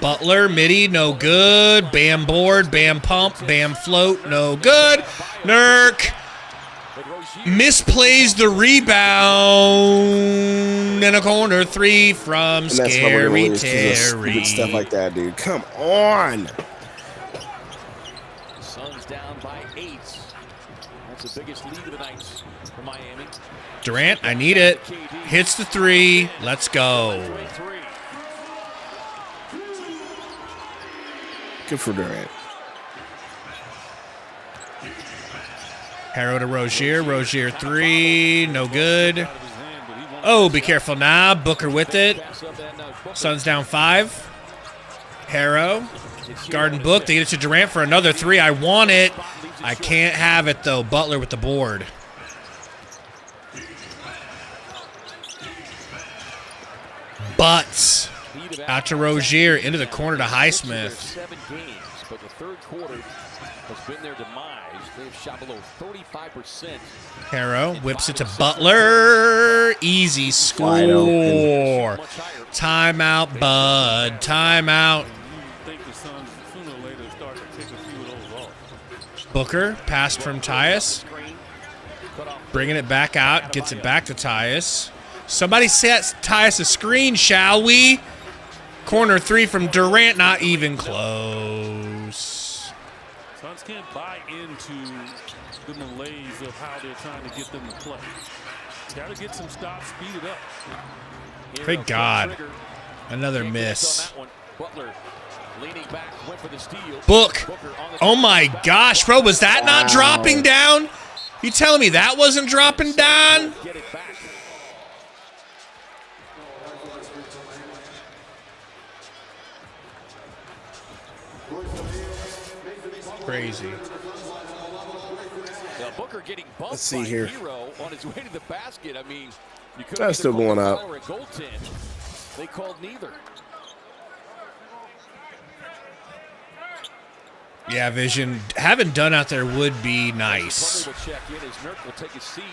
Butler, midi, no good. Bam board, Bam pump, Bam float, no good. Nurk misplays the rebound in a corner 3 from Scary Terry. Stuff like that, dude. Come on. Suns down by 8. That's the biggest lead of the night for Miami. Durant, I need it. Hits the 3. Let's go. Good for Durant. Harrow to Rozier. Rozier 3. No good. Oh, be careful now. Booker with it. Suns down 5. Harrow. Garden Book. They get it to Durant for another 3. I want it. I can't have it, though. Butler with the board. Butts. Out to Rozier. Into the corner to Highsmith. 7 games, but the third quarter has been their demise. They've shot below 35%. Harrow whips it to Butler. Easy score. Timeout, bud. Timeout. Booker, passed from Tyus. Bringing it back out. Gets it back to Tyus. Somebody set Tyus a screen, shall we? Corner 3 from Durant. Not even close. Suns can't buy into the malaise of how they're trying to get them to play. Got to get some stops, speed it up. Thank God. Another miss. Book. Oh my gosh, bro. Was that not dropping down? You telling me that wasn't dropping down? Crazy. Booker getting bumped. Let's see here. On his way to the basket. I mean, you could that's still going up. They called neither. Yeah, Vision. Having done out there would be nice. Will check in as Nurk will take his seat.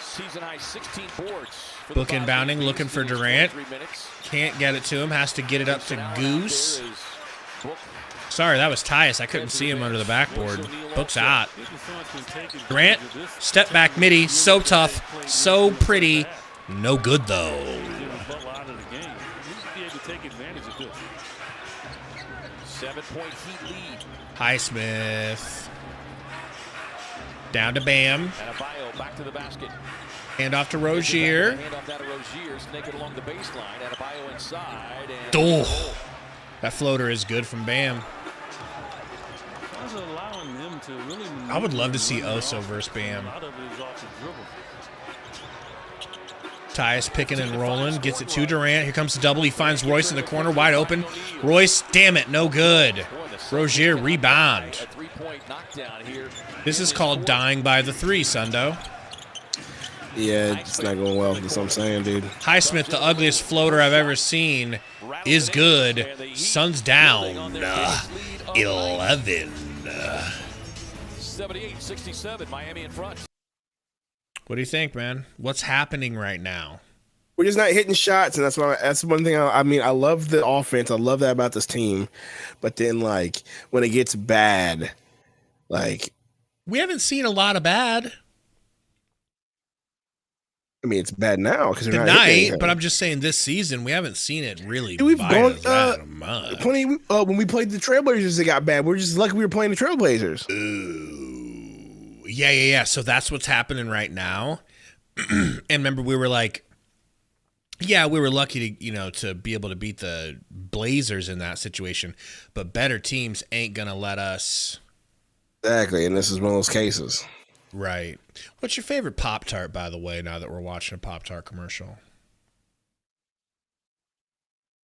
Season high 16 boards. Book inbounding, looking for Durant. Can't get it to him. Has to get it up to Goose. Sorry, that was Tyus. I couldn't see him under the backboard. Book's out. Durant, step back midi. So tough. So pretty. No good, though. 7-point Heat lead. Highsmith. Down to Bam. Adebayo back to the basket. Hand off to Rozier. Hand off that to Rozier. Snake it along the baseline. Adebayo inside. And Oh, that floater is good from Bam. I would love to see Oso versus Bam. Tyus picking and rolling. Gets it to Durant. Here comes the double. He finds Royce in the corner, wide open. Royce, damn it, no good. Rozier, rebound. This is called dying by the three, Sundo. Yeah, it's not going well. That's what I'm saying, dude. Highsmith, the ugliest floater I've ever seen, is good. Suns down. 11. 78-67, Miami in front. What do you think, man? What's happening right now? We're just not hitting shots, and that's one thing. I mean, I love the offense. I love that about this team, but then like when it gets bad, like we haven't seen a lot of bad. I mean, it's bad now because tonight, but I'm just saying this season we haven't seen it really. We've gone much. Plenty. When we played the Trailblazers, it got bad. We're just lucky we were playing the Trailblazers. Ooh. Yeah. So that's what's happening right now. And remember, we were like, yeah, we were lucky to, to be able to beat the Blazers in that situation. But better teams ain't going to let us. Exactly. And this is one of those cases. Right. What's your favorite Pop-Tart, by the way, now that we're watching a Pop-Tart commercial?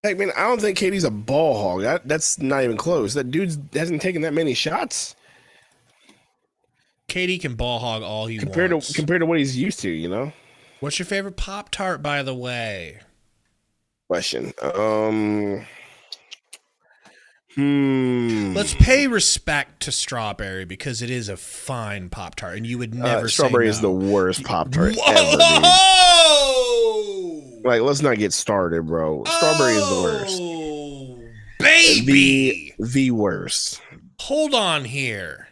Heck, man, I don't think KD's a ball hog. That's not even close. That dude hasn't taken that many shots. KD can ball hog all he wants. Compared to what he's used to, What's your favorite Pop-Tart, by the way? Question. Let's pay respect to Strawberry because it is a fine Pop-Tart, and you would never say Strawberry no. is the worst Pop-Tart ever, dude. Like, let's not get started, bro. Strawberry is the worst. Baby! The worst. Hold on here.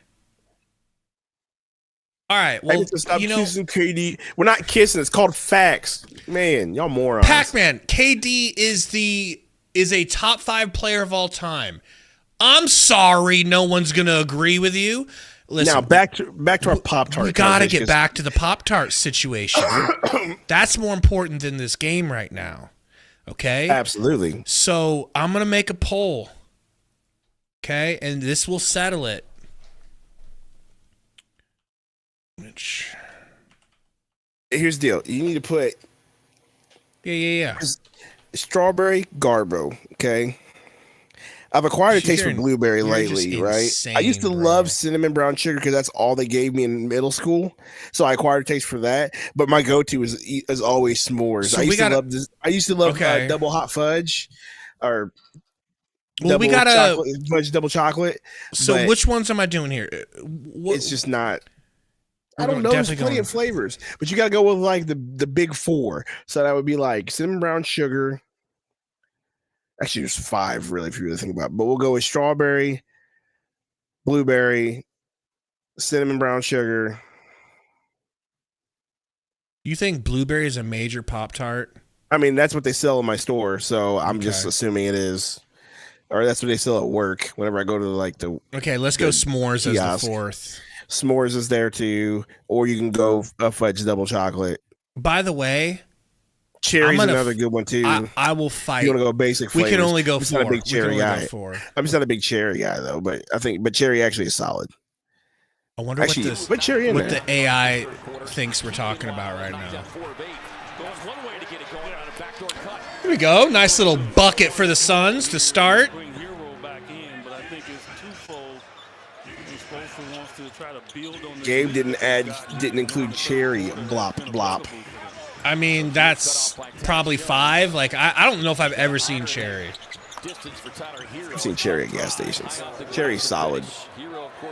All right, well, stop kissing KD. We're not kissing. It's called facts. Man, y'all morons. Pac-Man, KD is a top 5 player of all time. I'm sorry no one's going to agree with you. Listen, now, back to our Pop-Tart. We got to get back to the Pop-Tart situation. That's more important than this game right now. Okay? Absolutely. So I'm going to make a poll. Okay? And this will settle it. Here's the deal. You need to put Yeah. Strawberry Garbo, okay? I've acquired a taste for blueberry lately, right? I used to love cinnamon brown sugar because that's all they gave me in middle school. So I acquired a taste for that. But my go-to is always s'mores. So I used to love double hot fudge or double chocolate. So which ones am I doing here? It's just not. I don't know. There's plenty of flavors, but you got to go with like the big 4. So that would be like cinnamon brown sugar. Actually, there's 5 really if you really think about it. But we'll go with strawberry, blueberry, cinnamon brown sugar. You think blueberry is a major Pop-Tart? I mean, that's what they sell in my store, so I'm just assuming it is. Or that's what they sell at work whenever I go to like the. Okay, let's go s'mores as the 4th. S'mores is there too, or you can go a fudge double chocolate. By the way, cherry's another good one too. I will fight. You want to go basic flavors? We can only go I'm 4. Not a big cherry guy. I'm just not a big cherry guy though, but cherry actually is solid. I wonder what the AI thinks we're talking about right now. Here we go. Nice little bucket for the Suns to start. Gabe didn't include cherry. Blop. I mean, that's probably 5. Like, I don't know if I've ever seen cherry. I've seen cherry at gas stations. Cherry's solid.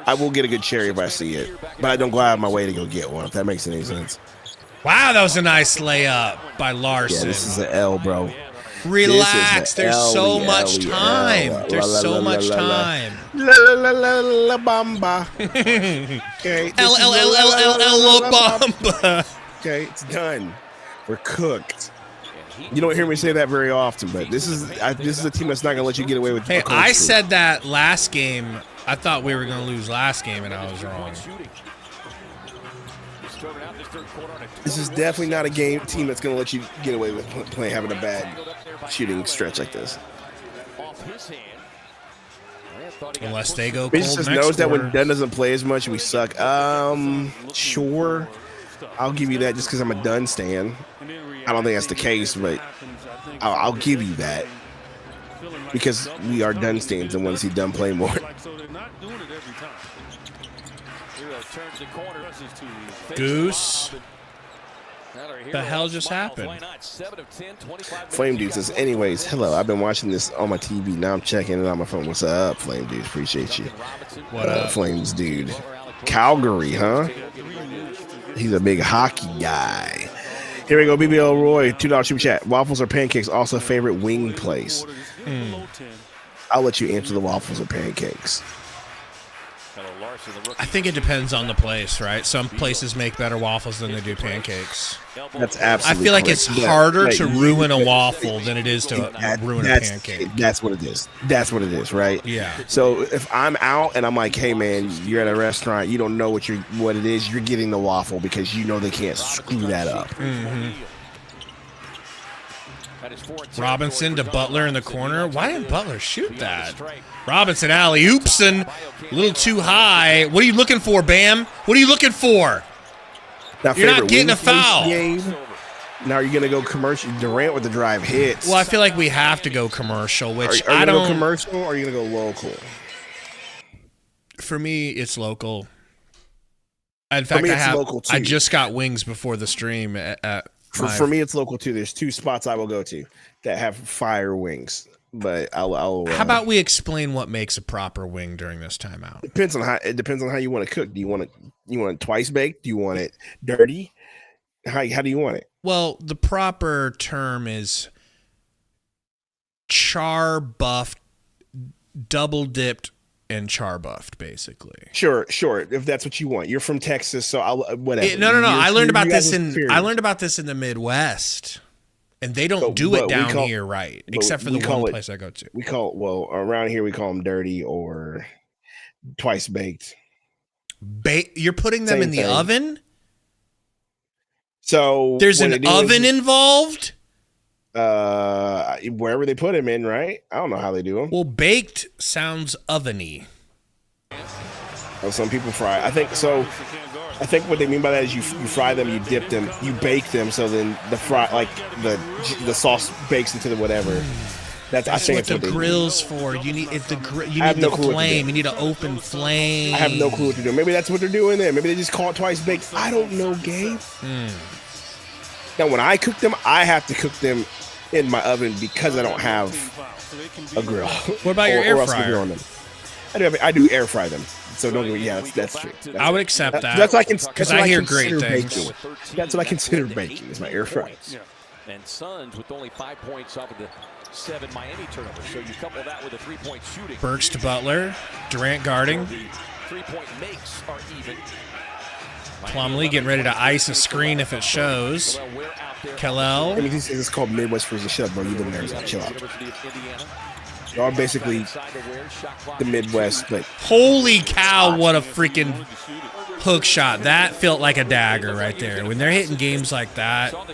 I will get a good cherry if I see it, but I don't go out of my way to go get one, if that makes any sense. Wow, that was a nice layup by Larson. Yeah, this is an L, bro. Relax. There's so much time. There's so much time. La bamba. Okay. L bamba. Okay, it's done. We're cooked. You don't hear me say that very often, but this is a team that's not going to let you get away with. Hey, I said that last game. I thought we were going to lose last game, and I was wrong. This is definitely not a team that's going to let you get away with having a bad shooting stretch like this. Unless they go cold Bitch just knows that when Dunn doesn't play as much, we suck. Sure. I'll give you that just because I'm a Dunn stan. I don't think that's the case, but I'll give you that because we are Dunstans and want to see Dunn play more. Goose. The hell just happened? Flame Dude says, anyways, hello, I've been watching this on my TV. Now I'm checking it on my phone. What's up, Flame Dude? Appreciate you. What up? Flames Dude? Calgary, huh? He's a big hockey guy. Here we go, BBL Roy, $2 super chat. Waffles or pancakes, also favorite wing place? I'll let you answer the waffles or pancakes. I think it depends on the place, right? Some places make better waffles than they do pancakes. That's absolutely I feel like correct. it's harder to ruin a waffle than it is to ruin a pancake. That's what it is. That's what it is, right? Yeah. So if I'm out and I'm like, hey man, you're at a restaurant, you don't know what it is, you're getting the waffle because you know they can't screw that up. Robinson to Butler in the corner. Why didn't Butler shoot that? Robinson alley-oops and a little too high. What are you looking for, Bam? What are you looking for? You're not getting a foul. Now are you going to go commercial? Durant with the drive hits. Well, I feel like we have to go commercial, which are I you don't. Go commercial or are you going to go local? For me, it's local. In fact, I just got wings before the stream For me, it's local too. There's 2 spots I will go to that have fire wings, but I'll how about we explain what makes a proper wing during this timeout? It depends on how you want to cook. Do you want it twice baked? Do you want it dirty? How do you want it? Well, the proper term is char buffed, double dipped, and char buffed, basically. Sure. If that's what you want, you're from Texas, so I'll whatever. No. I learned about this in the Midwest, and they don't do it down here, right? Except for the one place I go to. We call it around here we call them dirty or twice baked. You're putting them in the oven. So there's an oven involved. Wherever they put them in, right? I don't know how they do them. Well, baked sounds oveny. Well, some people fry. I think so. I think what they mean by that is you fry them, you dip them, you bake them, so then the sauce bakes into the whatever. That's what the grill's for. You need the flame. You need an open flame. I have no clue what to do. Maybe that's what they're doing there. Maybe they just call it twice baked. I don't know, Gabe. Now, when I cook them, I have to cook them in my oven because I don't have a grill. What about your air fryer? I do air fry them. So don't get me. Yeah, that's true. I would accept that. That's what because I hear great things. Baking. That's what I consider baking. Is my air fryer. And Suns with only 5 points off of the 7 Miami turnovers. So you couple that with a 3-point shooting. Burks to Butler. Durant guarding. 3-point makes are even. Plumlee getting ready to ice a screen if it shows. Kellel. It's called Midwest Freezing. Shut up, bro. You live in Arizona. Chill out. Y'all basically the Midwest, but holy cow, what a freaking hook shot. That felt like a dagger right there. When they're hitting games like that. Have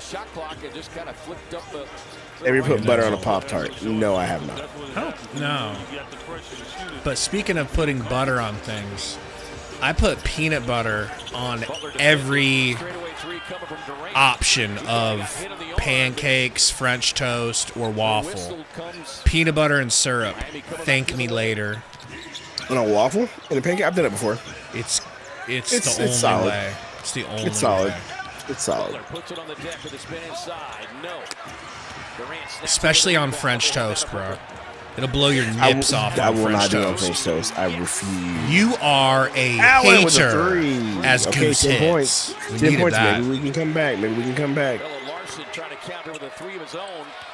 you put butter on a Pop-Tart? No, I have not. Oh, no. But speaking of putting butter on things, I put peanut butter on every option of pancakes, French toast, or waffle. Peanut butter and syrup. Thank me later. On a waffle? In a pancake? I've done it before. It's the only solid. way. It's the only It's solid. way. It's solid. Especially on French toast, bro. It'll blow your nips off I on will French not do it on toast. French toast. I refuse. You are a Allen with a hater three. as Okay, Goose 10 hits. points. We 10 needed points. that. Maybe we can come back.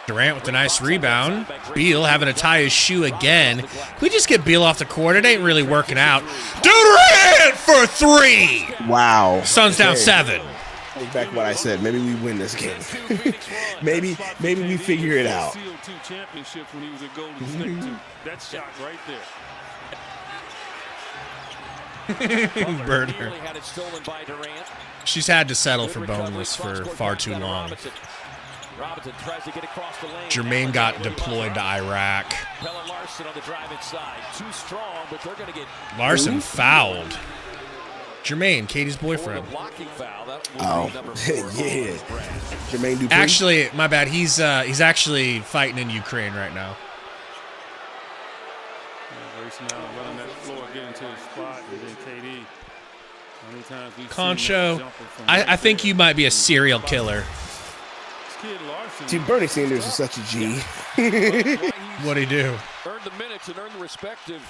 Durant with a nice rebound. Beal having to tie his shoe again. Can we just get Beal off the court? It ain't really working out. Durant for 3. Wow. Suns down 7. Take back what I said. Maybe we win this game. maybe we figure it out. That shot right there. Burner. She's had to settle for boneless for far too long. Jermaine got deployed to Iraq. Larson fouled. Jermaine, Katie's boyfriend. Oh, yeah. Jermaine Dupri. Actually, my bad. He's actually fighting in Ukraine right now. Racing out, running that floor, getting to his spot, and then KD. Concho, I think you might be a serial killer. See, Bernie Sanders is such a G. What'd he do? Earned the minutes and earned the respect of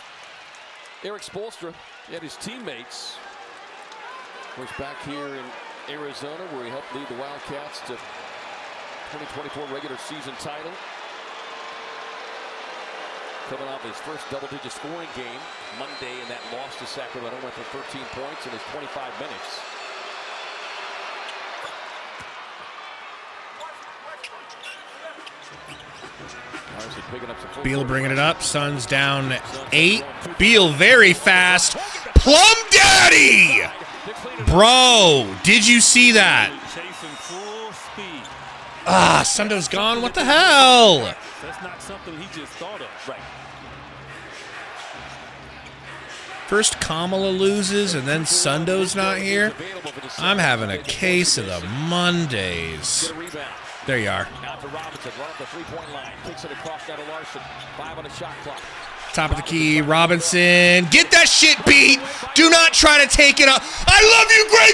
Eric Spoelstra and his teammates. Of course, back here in Arizona, where he helped lead the Wildcats to 2024 regular season title. Coming off his first double-digit scoring game Monday, and that loss to Sacramento went for 13 points in his 25 minutes. Beal bringing it up. Suns down 8. Beal very fast. Plum Daddy! Bro, did you see that? Ah, Sundo's gone. What the hell? That's not something he just thought of. Right. First Kamala loses, and then Sundo's not here. I'm having a case of the Mondays. There you are. Top of the key, Robinson. Get that shit beat. Do not try to take it up. I love you, Grey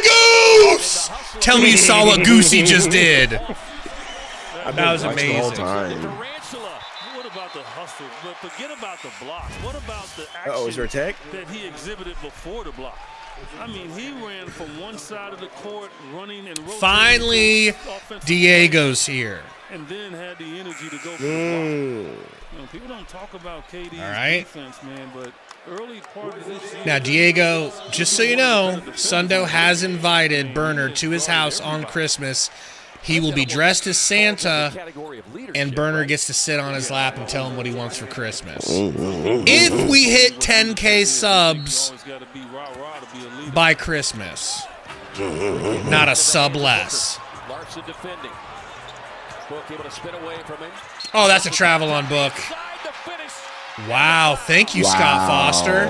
Goose. Tell me you saw what Goosey just did. That was amazing. What about the hustle? But forget about the block. What about the action is there a tag? that he exhibited before the block? I mean, he ran from one side of the court, running and rotating. Finally, Diego's here. And then had the energy to go for the block. You know, people don't talk about KD's defense, man, but early part of this year. Now, Diego, just so you know, Sundo has invited Burner to his house on Christmas. He will be dressed as Santa, and Burner gets to sit on his lap and tell him what he wants for Christmas. If we hit 10K subs by Christmas, not a sub less. Oh, that's a travel on Book. Wow, thank you, Scott Foster.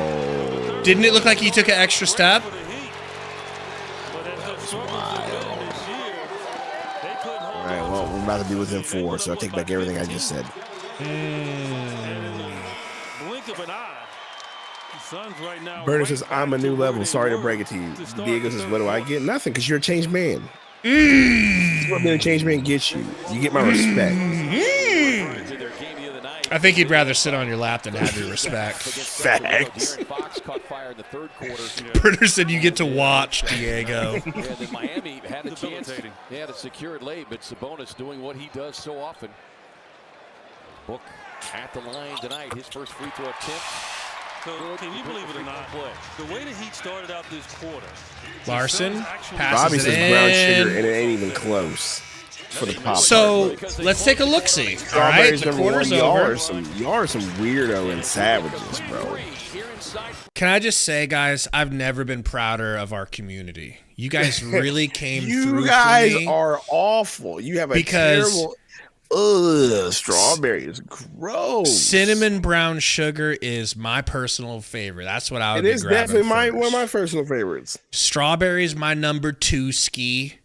Didn't it look like he took an extra step? All right, well, we're about to be within 4, so I take back everything I just said. Blink of an eye. Suns right now. Burner says, I'm a new level. Sorry to break it to you. Diego says, what do I get? Nothing, because you're a changed man. What being a changed man gets you? You get my respect. I think he'd rather sit on your lap than have your respect. Facts. Burner said you get to watch, Diego. Miami had a chance. They had it secured late, but Sabonis doing what he does so often. Book at the line tonight. His first free throw attempt. So, can you believe it or not? The way the Heat started out this quarter. Larson Robbie passes says it brown in. sugar, and it ain't even close for the pop. So let's take a look-see. All right, the quarter's over. Y'all are some weirdo and savages, bro. Can I just say, guys, I've never been prouder of our community. You guys really came through. You guys for me are awful. You have a terrible. Strawberry is gross. Cinnamon brown sugar is my personal favorite. That's what I would be grabbing. It is definitely one of my personal favorites. Strawberry is my number 2 ski.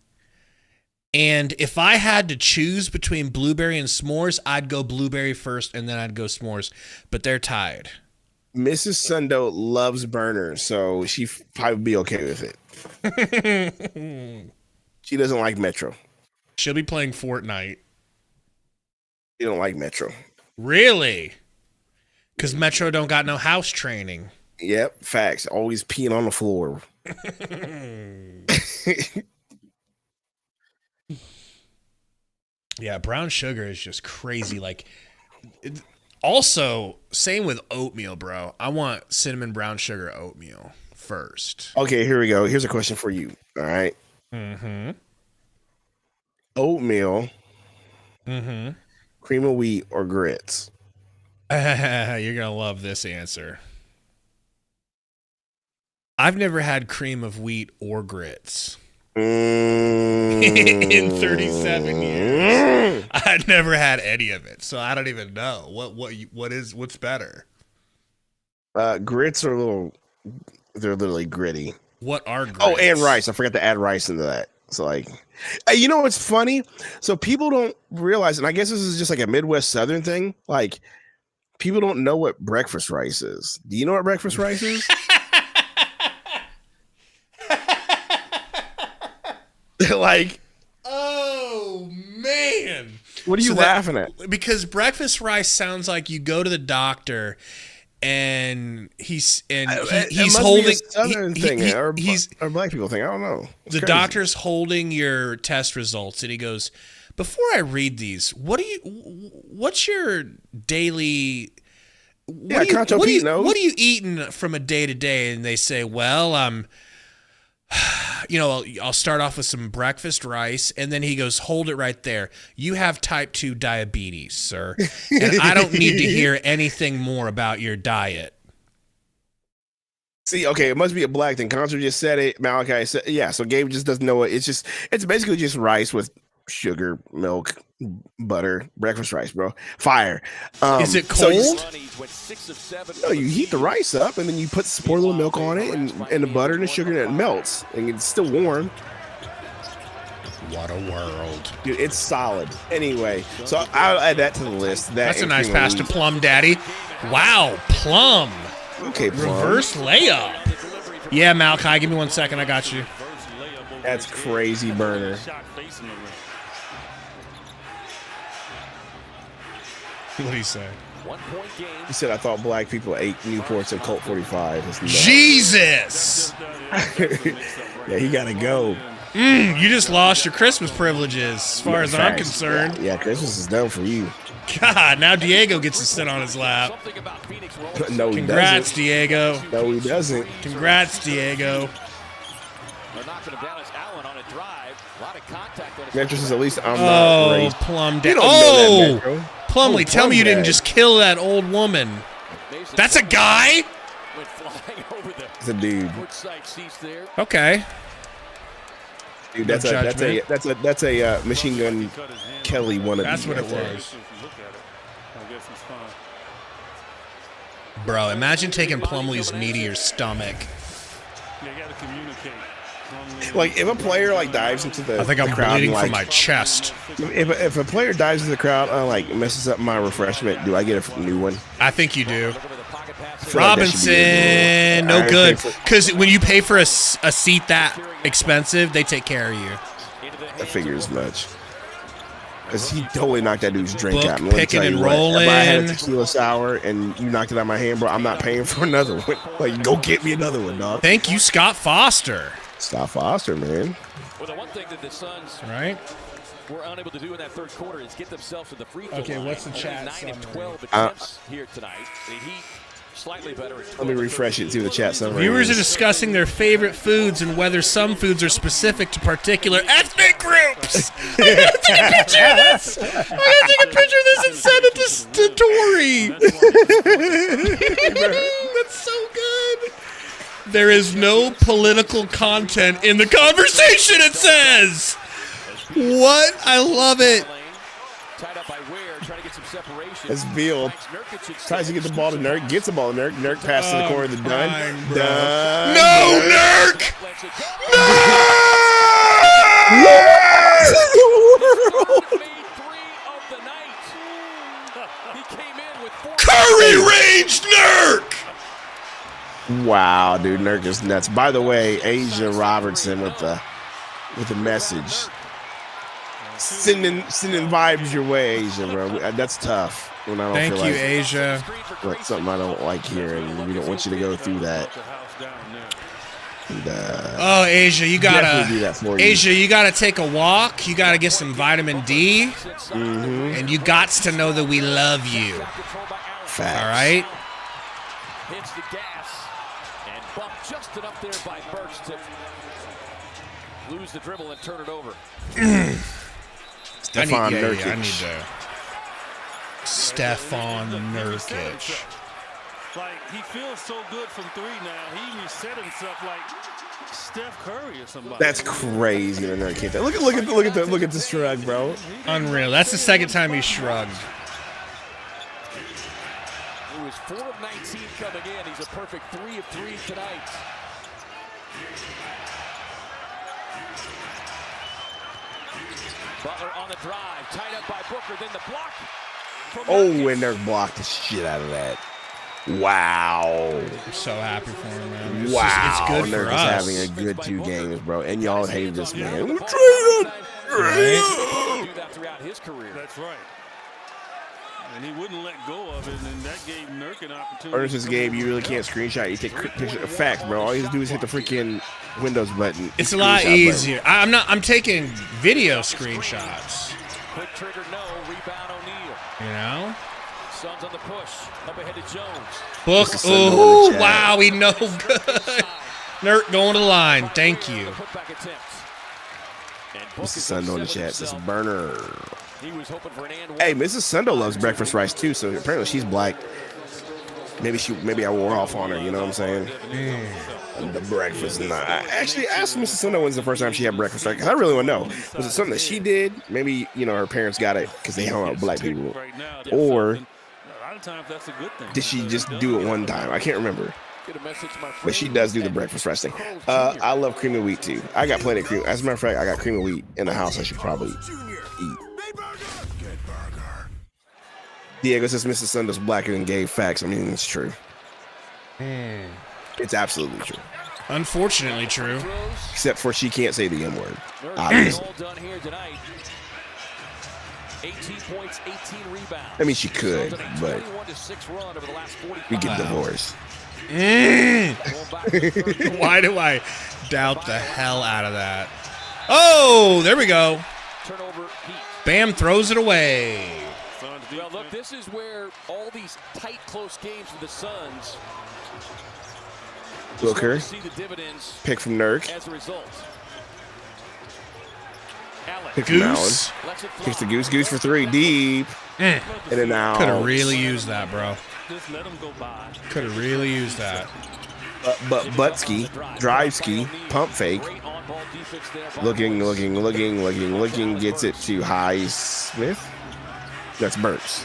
And if I had to choose between blueberry and s'mores, I'd go blueberry first, and then I'd go s'mores. But they're tied. Mrs. Sundo loves Burner, so she probably be okay with it. She doesn't like Metro. She'll be playing Fortnite. You don't like Metro. Really? Because Metro don't got no house training. Yep, facts. Always peeing on the floor. Yeah, brown sugar is just crazy. Like, also, same with oatmeal, bro. I want cinnamon brown sugar oatmeal first. Okay, here we go. Here's a question for you. All right. Mm-hmm. Oatmeal. Mm-hmm. Cream of wheat or grits? You're gonna love this answer. I've never had cream of wheat or grits. In 37 years, I've never had any of it, so I don't even know what's better. Grits are they're literally gritty. What are grits? Oh, and rice. I forgot to add rice into that. So like, you know what's funny? So people don't realize, and I guess this is just like a Midwest Southern thing. Like, people don't know what breakfast rice is. Do you know what breakfast rice is? Like, oh man, what are you laughing at? Because breakfast rice sounds like you go to the doctor and he's holding or black people thing. I don't know. It's the crazy. Doctor's holding your test results and he goes, before I read these, what's your daily what are you eating from a day to day? And they say, well, I'll start off with some breakfast rice, and then he goes, hold it right there. You have type 2 diabetes, sir, and I don't need to hear anything more about your diet. See, okay, it must be a black thing. Contra just said it. Malachi said, yeah. So Gabe just doesn't know it. It's basically just rice with sugar, milk, butter, breakfast rice, bro. Fire. Is it cold? No, you heat the rice up and then you pour a little milk on it and the butter and the sugar, and it melts and it's still warm. What a world, dude! It's solid. Anyway, so I'll add that to the list. That's a nice pass to Plum, Daddy. Wow, Plum. Okay, Plum. Reverse layup. Yeah, Malachi, give me 1 second. I got you. That's crazy, burner. What did he say? He said, I thought black people ate Newports and Colt 45. Jesus! Yeah, he got to go. You just lost your Christmas privileges, as far as I'm concerned. Yeah, Christmas is done for you. God, now Diego gets to sit on his lap. No, Congrats, Diego. No, he doesn't. Congrats, Diego. Metros is at least I'm not raised. Plum Daddy. Oh, Plumley, tell me you didn't just kill that old woman. That's a guy? It's a dude. Okay. Dude, that's a Machine Gun Kelly wannabe. That's what it was. Bro, imagine taking Plumlee's knee to your stomach. Like, if a player dives into the I think I'm crowd bleeding from my chest. If a player dives into the crowd and messes up my refreshment, do I get a new one? I think you do. Robinson, no good. Because when you pay for a seat that expensive, they take care of you. I figure as much. Because he totally knocked that dude's drink out. Picking and rolling. If I had a tequila sour and you knocked it out of my hand, bro, I'm not paying for another one. Like, go get me another one, dog. Thank you, Scott Foster. Scott Foster, man. Well, the one thing that the Suns were unable to do in that third quarter is get themselves to the free throw line. What's the chat? 9 of 12 attempts here tonight. The Heat slightly better. Let me refresh it and see what the chat summary Viewers are discussing their favorite foods and whether some foods are specific to particular ethnic groups. I gotta take a picture of this. And send it to Tori. That's so good. There is no political content in the conversation, it says. What? I love it. As Beal tries to get the ball to Nurk, gets the ball to Nurk. Nurk passes to the corner of the done. No, Nurk! Curry raged Nurk! Wow, dude, Nurk is nuts. By the way, Asia Robertson with the message. Sending vibes your way, Asia, bro. That's tough. When I don't Thank feel you, like Asia. Like something I don't like hearing. We don't want you to go through that. And, oh, Asia, you gotta do that for you. Asia, you gotta take a walk. You gotta get some vitamin D, and you gots to know that we love you. Facts. All right. Hits the gas and bump just enough there by Burks to lose the dribble and turn it over. Stefan Nurkic. I need to. Stefan Nurkic. Like, he feels so good from three now. He reset himself like Steph Curry or somebody. That's crazy, Nurkic. Look at the shrug, bro. Unreal. That's the second time he shrugged. He was 4 of 19 coming in. He's a perfect 3 of 3 tonight. Butler on the drive, tied up by Booker, then the block. Oh, and Nurk blocked the shit out of that. Wow. I'm so happy for him, man. Wow. It's good Nurk for is us. having a good 2 games, bro. And y'all hate this man. Do that throughout his career. That's right. And he wouldn't let go of it, and that gave Nurk an opportunity. Ernest says, Gabe, you really can't screenshot. You take picture of facts, bro. All you have to do is hit the freaking Windows button. It's a lot easier. I'm taking video screenshots. Quick trigger, no. Rebound, O'Neal. You know? Suns on the push. Up ahead to Jones. Book. Oh, wow. We know good. Nurk going to the line. Thank you. Mrs. Sundo in the chat says, burner. He was hoping for an Hey, Mrs. Sundo loves breakfast rice too, so apparently she's black. Maybe I wore off on her, you know what I'm saying? The breakfast night. I actually asked Mrs. Sundo when's the first time she had breakfast rice, because I really want to know. Was it something that she did? Maybe, her parents got it because they hung out with black people. Or did she just do it one time? I can't remember. But she does do the breakfast rice thing. I love cream of wheat too. I got plenty of cream. As a matter of fact, I got cream of wheat in the house I should probably eat. Diego says Mrs. Sundo's blacker than Gabe. Facts. I mean, it's true. It's absolutely true. Unfortunately true. Except for she can't say the M word. Obviously. 18 points, 18 rebounds. I mean, she could, but we get divorced. Why do I doubt the hell out of that? Oh, there we go. Bam throws it away. Well, look, this is where all these tight, close games for the Suns. Booker. Pick from Nurk. As a result. Pick from Allen. Kicks the Goose for 3 deep. And then now. Could have really used that, bro. Could have really used that. But Buttski, drive ski, pump fake. Looking, gets it to Highsmith. That's Burks.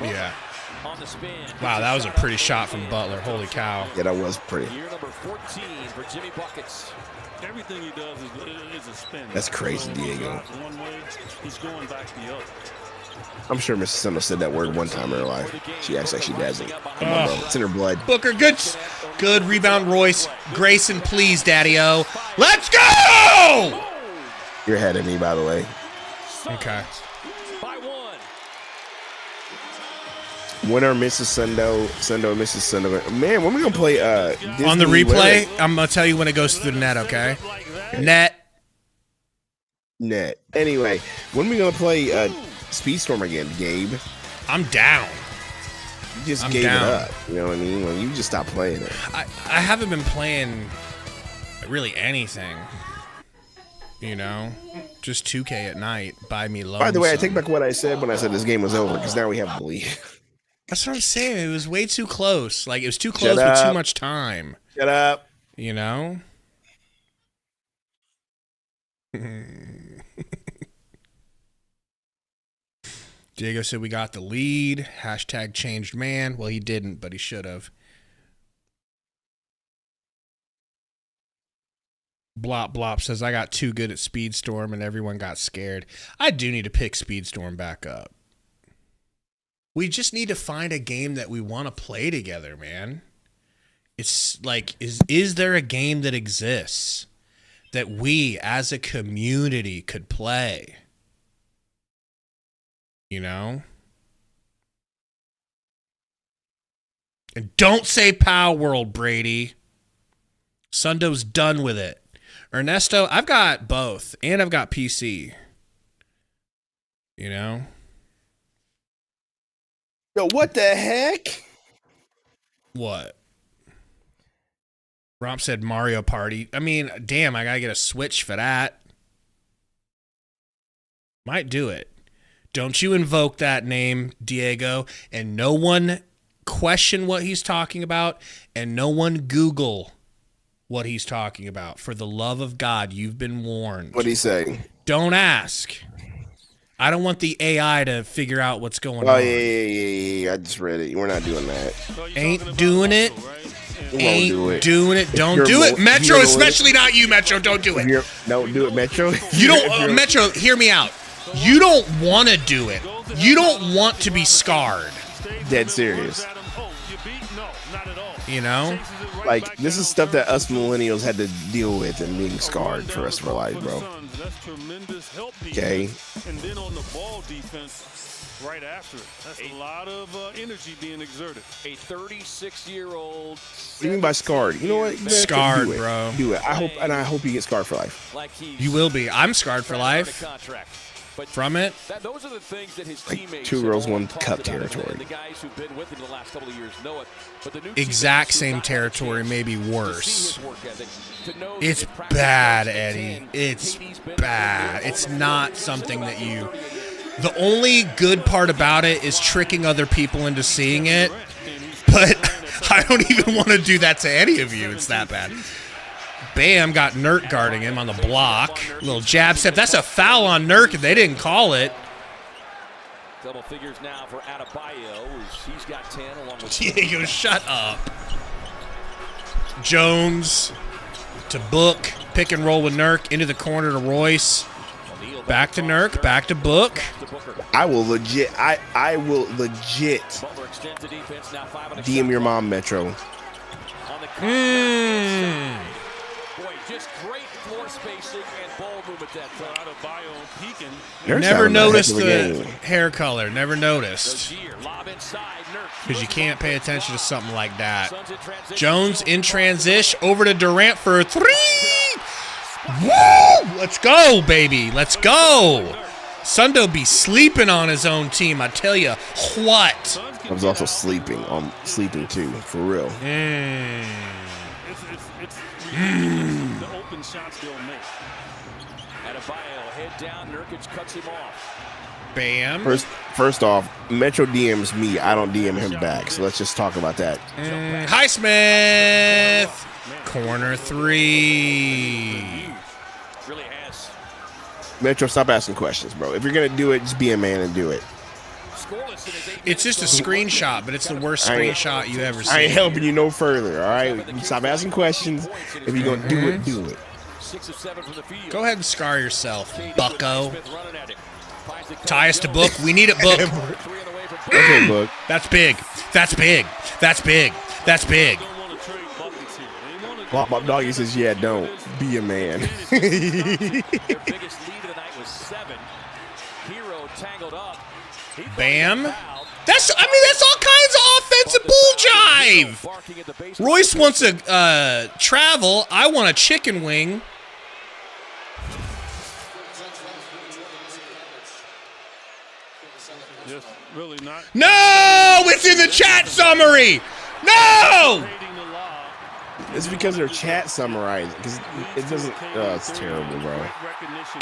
Yeah. Wow, that was a pretty shot from Butler. Holy cow. Yeah, that was pretty. Year number 14 for Jimmy Buckets. Everything he does is a spin. That's crazy, Diego. One way, he's going back the other. I'm sure Mrs. Sundo said that word one time in her life. She acts like she doesn't. It's in her blood. Booker, good rebound, Royce. Grayson, please, Daddy-O. Let's go! You're ahead of me, by the way. Okay. Winner, Mrs. Sundo, Mrs. Sundo. Man, when we gonna play Disney on the replay? I'm gonna tell you when it goes through the net, okay? Net. Anyway, when we gonna play Speedstorm again, Gabe? I'm down. You just gave it up. You know what I mean? When you just stopped playing it. I haven't been playing really anything. You know, just 2K at night. Buy me low. By the way, I take back what I said when I said this game was over, because now we have the lead. That's what I'm saying. It was way too close. Like, it was too close with too much time. Shut up. You know? Diego said we got the lead. Hashtag changed man. Well, he didn't, but he should have. Blop Blop says, I got too good at Speedstorm and everyone got scared. I do need to pick Speedstorm back up. We just need to find a game that we want to play together, man. It's like, is there a game that exists that we as a community could play? You know? And don't say Pow World, Brady. Sundo's done with it. Ernesto, I've got both, and I've got PC. You know? Yo, what the heck? What? Rob said Mario Party. I mean, damn, I gotta get a Switch for that. Might do it. Don't you invoke that name, Diego, and no one question what he's talking about, and no one Google what he's talking about. For the love of God, you've been warned. What'd he say? Don't ask. I don't want the AI to figure out what's going on. Yeah. I just read it. We're not doing that. Ain't doing it. ain't doing it. Don't do it, Metro. Especially not you, Metro. Don't do it. Don't do it, Metro. You don't, Metro. Hear me out. You don't want to do it. You don't want to be scarred. Dead serious. You know, like this is stuff that us millennials had to deal with and being scarred for the rest of our life, bro. Okay. And then on the ball defense. Right after it. That's a lot of energy being exerted. A 36-year-old. What do you mean by scarred? You know what? Scarred, bro. Do it. I hope you get scarred for life. You will be. I'm scarred for life. From it. Those are the things that his teammates 2 girls, 1 cup territory. The guys who've been with him the last couple of years know it. But the new exact same territory, maybe worse. It's bad, Eddie. It's bad. It's not something that you. The only good part about it is tricking other people into seeing it, but I don't even want to do that to any of you. It's that bad. Bam, got Nurk guarding him on the block. Little jab step. That's a foul on Nurk, and they didn't call it. Double figures now for Adebayo. He's got 10 along with Diego, shut up. Jones to Book. Pick and roll with Nurk into the corner to Royce. Back to Nurk, back to Book. I will legit DM your mom, Metro. Boy, just great floor spacing and ball movement that time. Never noticed the hair color. Never noticed. Because you can't pay attention to something like that. Jones in transition over to Durant for a 3. Woo! Let's go, baby. Let's go. Sundo be sleeping on his own team. I tell you what. I was also sleeping too, for real. The open shots they'll make. Adebayo head down. Nurkic cuts him off. Bam. First off, Metro DMs me. I don't DM him back. So let's just talk about that. Highsmith. Corner 3. Really has. Metro, stop asking questions, bro. If you're going to do it, just be a man and do it. It's just a screenshot, but it's the worst screenshot you ever seen. I ain't helping you no further, all right? Stop asking questions. If you're going to do it, do it. 6 of 7 from the field. Go ahead and scar yourself, bucko. Tie us to Book. We need it, Book. Okay, Book. That's big. That's big. That's big. That's big. Bob Doggy says, yeah, don't. Be a man. Their biggest lead of the night was 7. Hero tangled up. Bam. That's all kinds of offensive bull jive. Royce wants a travel. I want a chicken wing. Really not. No, it's in the chat summary. No. It's because their chat summarized. Because it doesn't. Oh, it's terrible, bro.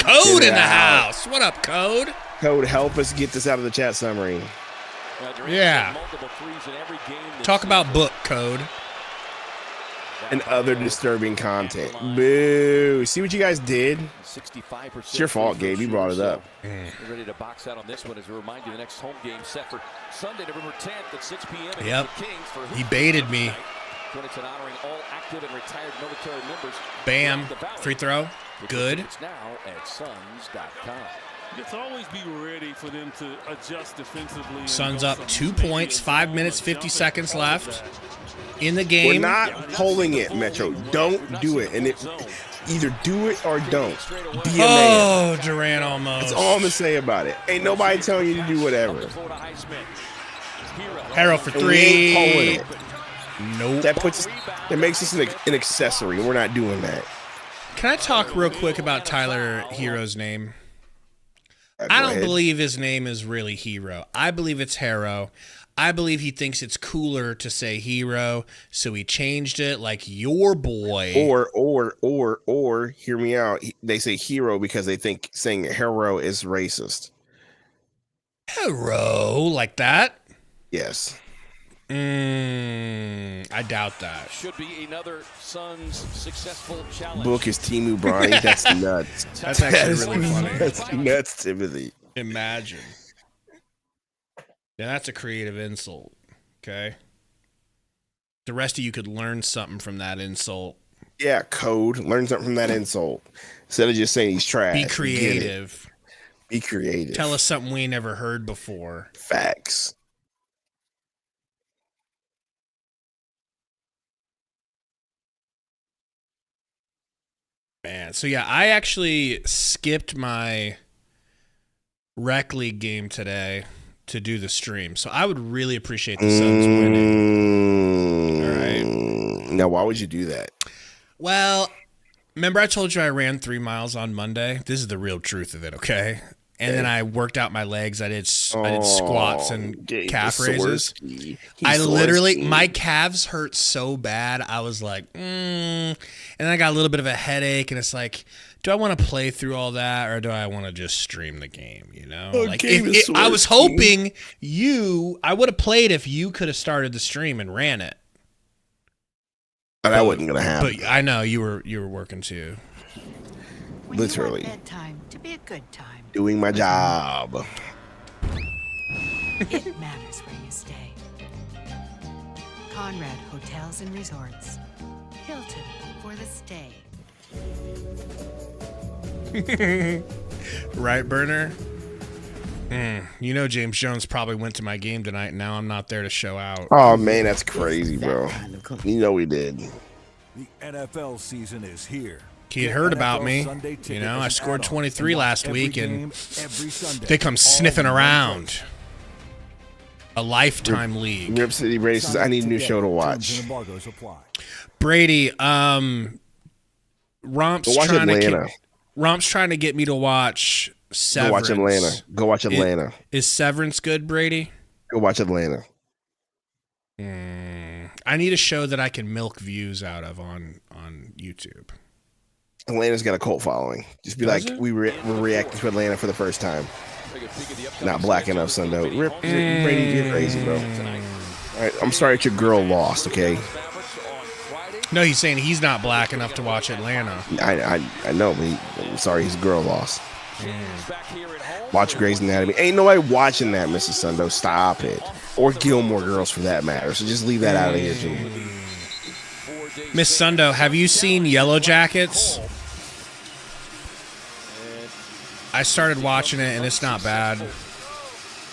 Code in the house. What up, Code? Code, help us get this out of the chat summary. Yeah. Talk about Book, Code. And other disturbing content. Boo. See what you guys did? It's your fault, Gabe. You brought it up. We're ready to box out on this one as a reminder the next home game set for Sunday, November 10th at 6 p.m. Yep. He baited me. Honoring all active and retired military members. Bam. Free throw. Good. It's now at Suns.com. It's always be ready for them to adjust defensively. Suns up 2 points, 5 minutes, 50 seconds left in the game. We're not holding it, Metro. Don't do it. And either do it or don't. Be a man. Oh, Durant almost. That's all I'm going to say about it. Ain't nobody telling you to do whatever. Hero for 3. Nope. That makes us an accessory. We're not doing that. Can I talk real quick about Tyler Hero's name? I don't believe his name is really Hero. I believe it's Hero. I believe he thinks it's cooler to say Hero, so he changed it like your boy. Or hear me out. They say Hero because they think saying Hero is racist. Hero, like that? Yes. I doubt that. Should be another Suns successful challenge. Book is Timu Bronny. That's nuts. That's actually really funny. That's nuts, Timothy. Imagine. Yeah, that's a creative insult. Okay. The rest of you could learn something from that insult. Yeah, code. Learn something from that insult. Instead of just saying he's trash. Be creative. Be creative. Tell us something we never heard before. Facts. Man, so yeah, I actually skipped my rec league game today to do the stream. So I would really appreciate the Suns winning. All right. Now, why would you do that? Well, remember I told you I ran 3 miles on Monday? This is the real truth of it, okay? And then I worked out my legs. I did squats and calf raises. I literally, my calves hurt so bad. I was like, And then I got a little bit of a headache, and it's like, do I want to play through all that, or do I want to just stream the game, you know? Like, I was hoping I would have played if you could have started the stream and ran it. But that wasn't going to happen. But I know you were working too. Literally. Bedtime to be a good time. Doing my job. It matters where you stay. Conrad Hotels and Resorts. Hilton for the stay. Right, Burner? You know James Jones probably went to my game tonight, and now I'm not there to show out. Oh, man, that's crazy, bro. You know we did. The NFL season is here. He had heard about me. You know, I scored 23 last week, and they come sniffing around. A lifetime league. Rip City Brady says, I need a new show to watch. Brady, Romp's trying to get me to watch Severance. Go watch Atlanta. Go watch Atlanta. Is Severance good, Brady? Go watch Atlanta. I need a show that I can milk views out of on YouTube. Atlanta's got a cult following. Just be like, we're reacting to Atlanta for the first time. Not black enough, Sundo. Brady, you're crazy, bro. All right, I'm sorry that your girl lost, okay? No, he's saying he's not black enough to watch Atlanta. I know, but I'm sorry his girl lost. Watch Grey's Anatomy. Ain't nobody watching that, Mrs. Sundo. Stop it. Or Gilmore Girls, for that matter. So just leave that out of here, too. Miss Sundo, have you seen Yellow Jackets? I started watching it, and it's not bad.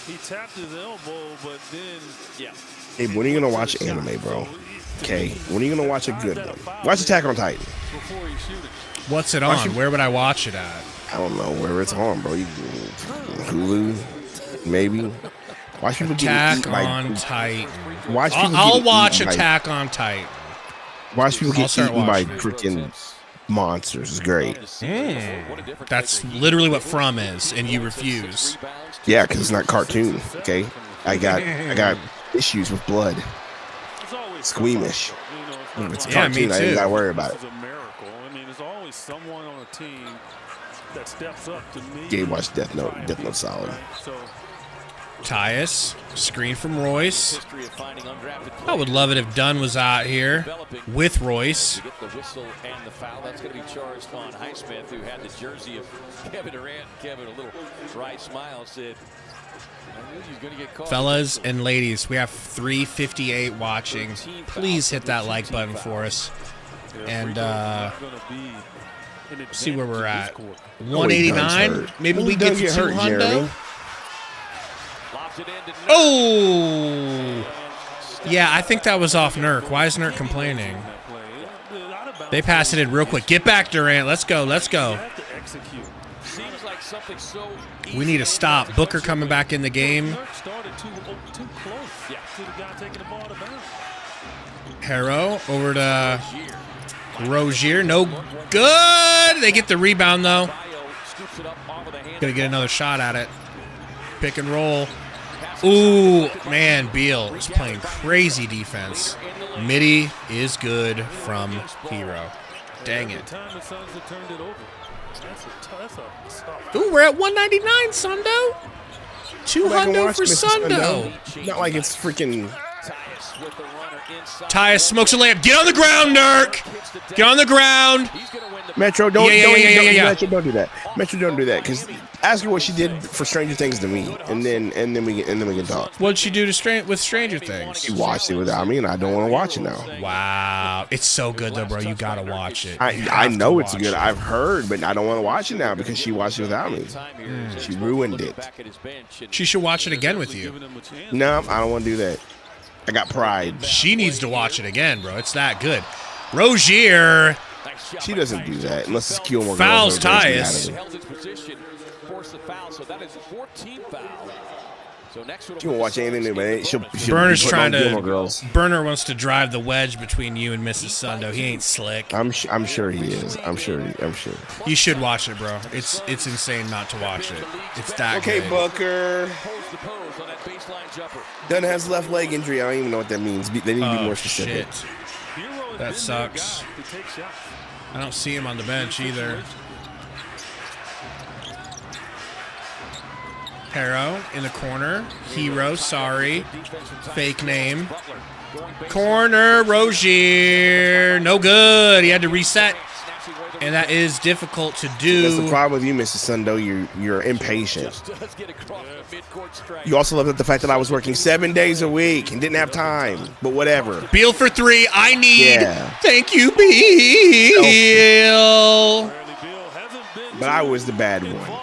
He tapped his elbow, but then, Hey, when are you going to watch anime, bro? Okay, when are you going to watch a good one? Watch Attack on Titan. What's it on? Where would I watch it at? I don't know where it's on, bro. Hulu, maybe. Watch people Attack on Titan. I'll watch Attack on Titan. Watch people get eaten by freaking monsters. It's great. That's literally what From is, and you refuse. Yeah, because it's not cartoon. Okay, I got issues with blood. Squeamish. It's a cartoon. I ain't gotta worry about it. There's always someone on a team that steps up to me. Gabe watched Death Note. Death Note solid. Tyus, screen from Royce. I would love it if Dunn was out here with Royce. Get the whistle and the foul. That's going to be charged on Highsmith, who had the jersey of Kevin Durant. Kevin, a little wry smile, said, I knew he was going to get caught. Fellas and ladies, we have 358 watching. Please hit that like button for us. And see where we're at. 189. Maybe we get to 200. Oh! Yeah, I think that was off Nurk. Why is Nurk complaining? They passed it in real quick. Get back, Durant. Let's go. Let's go. We need to stop. Booker coming back in the game. Harrow over to Rozier. No good. They get the rebound, though. Gonna get another shot at it. Pick and roll. Ooh, man, Beal is playing crazy defense. Midi is good from Hero. Dang it. Ooh, we're at 199, Sundo. 200 for Sundo. Not like it's freaking Tyus smokes a layup. Get on the ground, Nurk. Get on the ground. Metro, don't do that. Metro, don't do that. Because ask her what she did for Stranger Things to me, and then we can talk. What'd she do with Stranger Things? She watched it without me, and I don't want to watch it now. Wow, it's so good though, bro. You gotta watch it. I know it's good. I've heard, but I don't want to watch it now because she watched it without me. She ruined it. She should watch it again with you. No, I don't want to do that. I got pride. She needs to watch it again, bro. It's that good. Rozier. She doesn't do that unless it's Gilmore. Fouls Tyus. She won't watch anything new, man. Burner's trying to. Burner wants to drive the wedge between you and Mrs. Sundo. He ain't slick. I'm sure he is. I'm sure. You should watch it, bro. It's insane not to watch it. It's that good. Okay, Booker. Dunn has left leg injury. I don't even know what that means. They need to be more specific. Shit. That sucks. I don't see him on the bench either. Harrow in the corner. Hero, sorry. Fake name. Corner, Rozier. No good. He had to reset. And that is difficult to do. That's the problem with you, Mrs. Sundo. You're impatient. You also love the fact that I was working 7 days a week and didn't have time. But whatever. Beal for three. I need. Yeah. Thank you, Beal. But I was the bad one.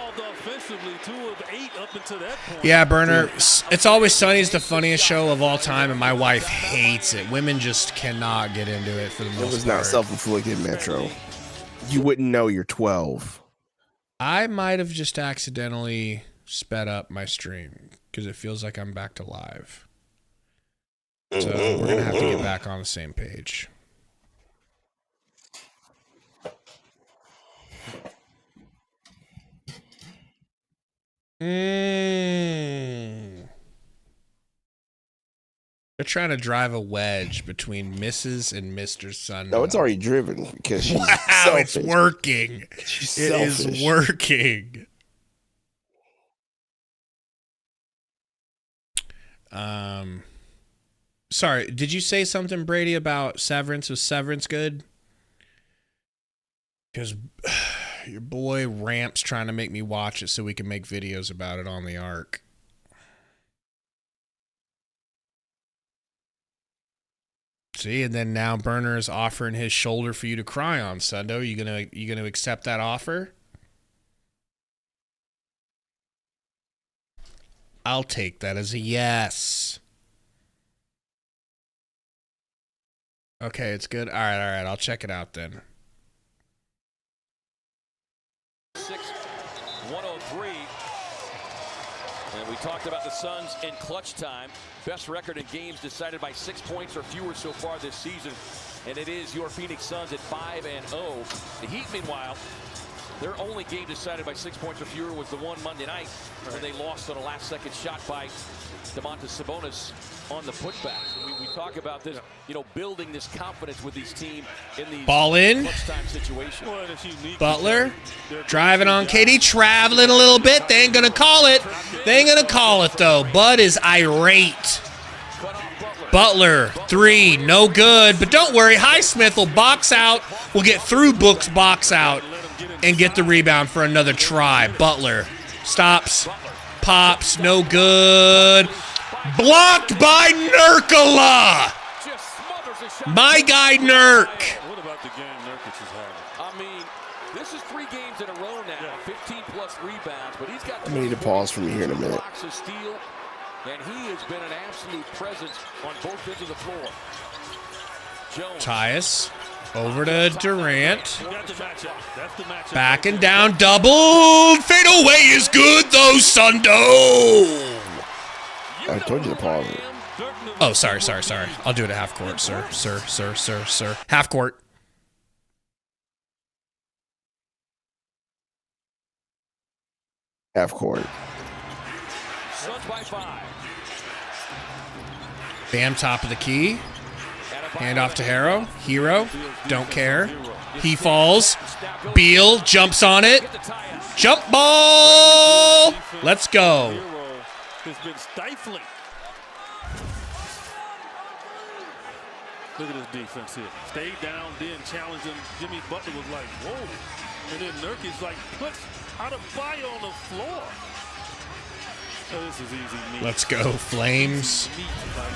Yeah, Burner. It's Always Sunny is the funniest show of all time, and my wife hates it. Women just cannot get into it for the most part. It was not self-inflicted, Metro. You wouldn't know you're 12. I might have just accidentally sped up my stream because it feels like I'm back to live. So we're going to have to get back on the same page. They're trying to drive a wedge between Mrs. and Mr. Sundo. No, it's already driven because she's selfish. It's working. She's it selfish. Is working. Sorry, did you say something, Brady, about Severance? Was Severance good? Because your boy Ramp's trying to make me watch it so we can make videos about it on the Arc. See, and then now Burner is offering his shoulder for you to cry on, Sundo. You gonna accept that offer? I'll take that as a yes. Okay, it's good. All right. I'll check it out then. 6-103. And we talked about the Suns in clutch time. Best record in games decided by 6 points or fewer so far this season. And it is your Phoenix Suns at 5-0. The Heat, meanwhile, their only game decided by 6 points or fewer was the one Monday night when they lost on a last-second shot by Domantas Sabonis on the putback. We talk about this, building this confidence with these teams in these ball in. Clutch-time situations. Butler driving on KD, traveling a little bit. They ain't gonna call it. They ain't gonna call it though. Bud is irate. Butler, three, no good. But don't worry, Highsmith will box out. We'll get through Book's box out and get the rebound for another try. Butler stops, pops, no good. Blocked by Nurkala. My guy Nurk. What about the game Nurkic is having? I mean, this is 3 games in a row now, 15+ rebounds, but he's got. I need to pause from here in a minute. And he has been an absolute presence on both ends of the floor. Tyus over to Durant. Backing down, doubled. Fade away is good though, Sundo. I told you to pause it. Oh, sorry. I'll do it at half court, sir. Half court. Half court. Suns by 5. Bam, top of the key. Hand off to Harrow. Hero, don't care. He falls. Beal jumps on it. Jump ball. Let's go. Has been stifling. Look at this defense here. Stayed down, then challenged him. Jimmy Butler was like, whoa. And then Nurkic like puts Adebayo on the floor. Oh, this is easy meat. Let's go, Flames.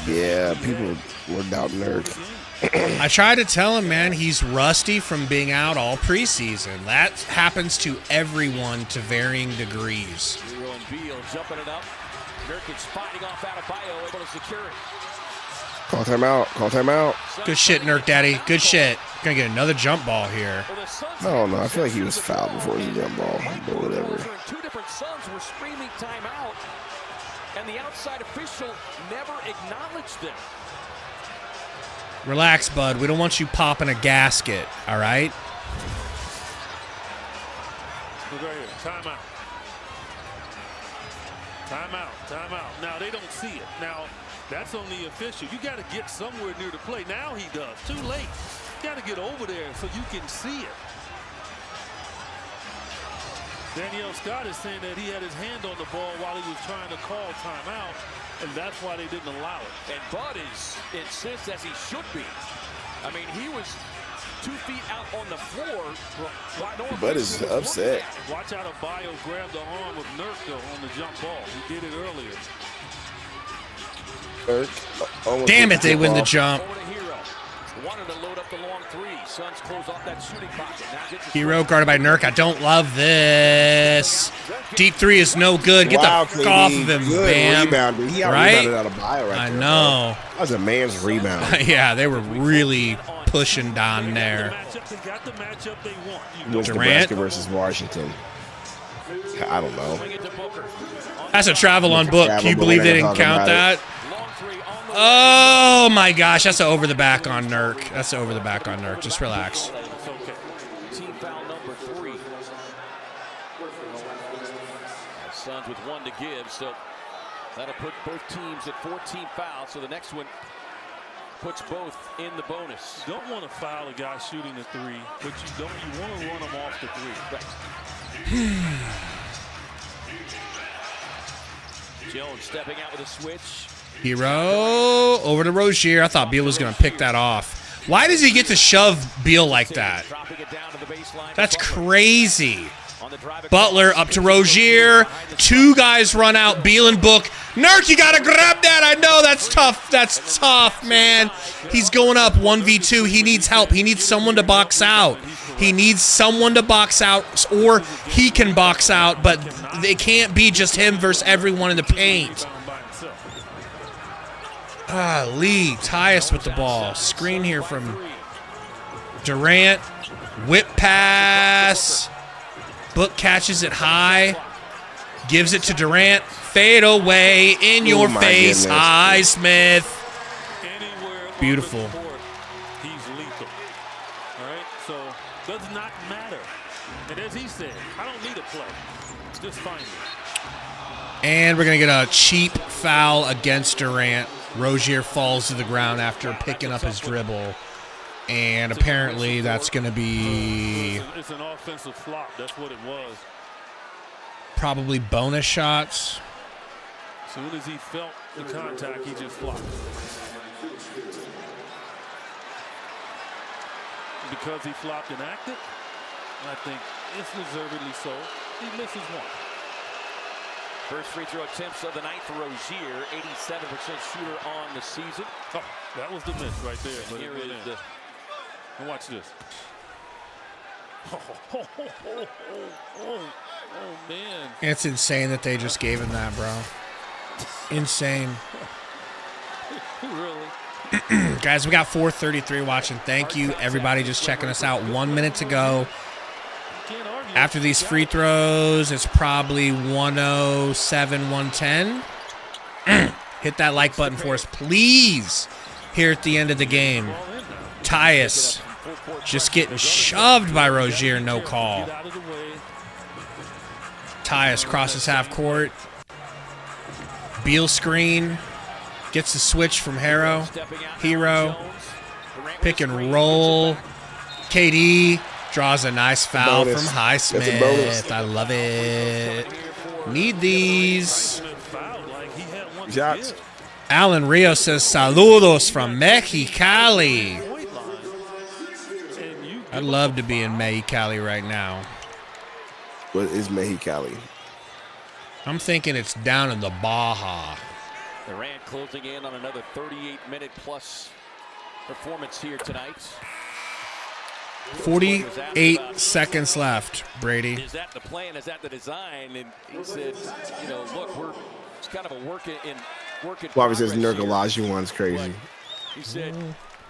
Yeah, people were doubting Nurk. I tried to tell him, man, he's rusty from being out all preseason. That happens to everyone to varying degrees. Hero and Beal jumping it up. Nurkic fighting off Adebayo, able to secure it. Call timeout. Call timeout. Good shit, Nurk Daddy. Good shit. Gonna get another jump ball here. No, I feel like he was fouled before his jump ball, but whatever. Two different Suns were screaming timeout, and the outside official never acknowledged them. Relax, bud. We don't want you popping a gasket, all right? Look right here. Timeout. Timeout. Timeout. Now, they don't see it. Now, that's on the official. You got to get somewhere near the play. Now he does. Too late. You got to get over there so you can see it. Danielle Scott is saying that he had his hand on the ball while he was trying to call timeout, and that's why they didn't allow it. And Bud insists, as he should be. I mean, he was 2 feet out on the floor. Bud is upset. Watch out, Adebayo grabbed the arm of Nurk, though, on the jump ball. He did it earlier. Damn it, they win the jump. Wanted to load up the long three. Suns close off that shooting pocket. Hero guarded by Nurk. I don't love this. Deep three is no good. Get the fuck off of him, Bam. Rebounded. He right? Out of Bio right I there, know. Bro. That was a man's rebound. Yeah, they were really pushing down there. Durant Nebraska versus Washington. I don't know. That's a travel on book. Can you believe they didn't count that? Oh my gosh, that's an over the back on Nurk. That's an over the back on Nurk. Just relax. Team foul number 3. Suns with 1 to give, so that'll put both teams at 14 fouls. So the next one puts both in the bonus. You don't want to foul a guy shooting the 3, but you want to run him off the 3. Right. Jones stepping out with a switch. Hero over to Rozier. I thought Beal was going to pick that off. Why does he get to shove Beal like that? That's crazy. Butler up to Rozier. 2 guys run out. Beal and Book. Nurk, you got to grab that. I know that's tough. That's tough, man. He's going up 1v2. He needs help. He needs someone to box out. He needs someone to box out, or he can box out, but it can't be just him versus everyone in the paint. Lee, Tyus with the ball. Screen here from Durant. Whip pass. Book catches it high. Gives it to Durant. Fade away. In your face. Highsmith. Beautiful. He's lethal. All right? So, does not matter. And as he said, I don't need a play. Just find it. And we're going to get a cheap foul against Durant. Rozier falls to the ground after picking up his dribble. And apparently that's going to be... It's an offensive flop. That's what it was. Probably bonus shots. As soon as he felt the contact, he just flopped. Because he flopped and acted, I think it's deservedly so. He misses one. First free throw attempts of the night for Rozier, 87% shooter on the season. Oh, that was the miss right there. But here is the... And watch this. Oh, man. It's insane that they just gave him that, bro. Insane. Really? Guys, we got 433 watching. Thank you, everybody, just checking us out. 1 minute to go. After these free throws, it's probably 107, 110. Hit that like button for us, please, here at the end of the game. Tyus just getting shoved by Rozier, no call. Tyus crosses half court. Beal screen. Gets the switch from Hero. Pick and roll. KD draws a nice foul from Highsmith. I love it. Need these. Shots. Alan Rio says, saludos from Mexicali. I'd love to be in Mexicali right now. What is Mexicali? I'm thinking it's down in the Baja. Durant closing in on another 38-minute plus performance here tonight. 48 seconds left, Brady. Is that the plan? Is that the design? And he said, you know, look, it's kind of a work in Bobby says Nurk Olajuwon's crazy. He said,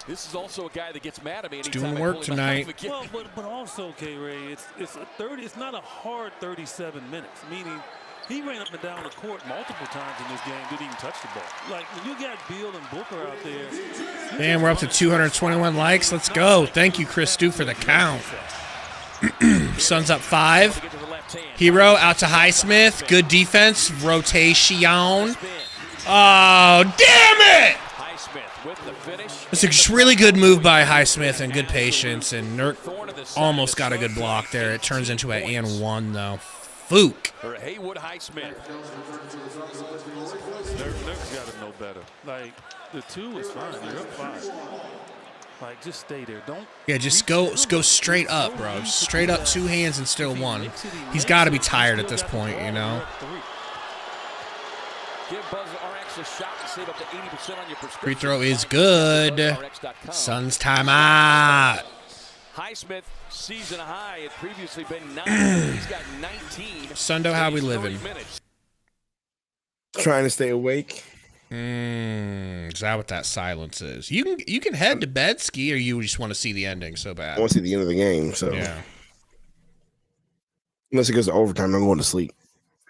this is also a guy that gets mad at me. He's doing work tonight. Well, but also, Ray, it's a 30. It's not a hard 37 minutes. Meaning, he ran up and down the court multiple times in this game. Didn't even touch the ball. Like when you got Beal and Booker out there. Man, we're up to 221 likes. Let's go. Thank you, Chris Stu, for the count. Suns up 5. Hero out to Highsmith. Good defense. Rotation. Oh, damn it! It's a really good move by Highsmith and good patience. And Nurk almost got a good block there. It turns into an and one, though. Fook. For Haywood Highsmith. Nurk's got to know better. Like, the 2 is fine. You're up 5. Like, just stay there. Don't. Yeah, just go straight up, bro. Straight up, 2 hands and still 1. He's got to be tired at this point, you know. Give Buzz RX a shot to save up to 80% on your prescription. Free throw is good. Suns timeout. Highsmith season high had previously been 9. He's got 19. Sundo, how we living? Trying to stay awake. Is that what that silence is? You can head to bed, Ski, or you just want to see the ending so bad? I want to see the end of the game. So yeah. Unless it goes to overtime, I'm going to sleep.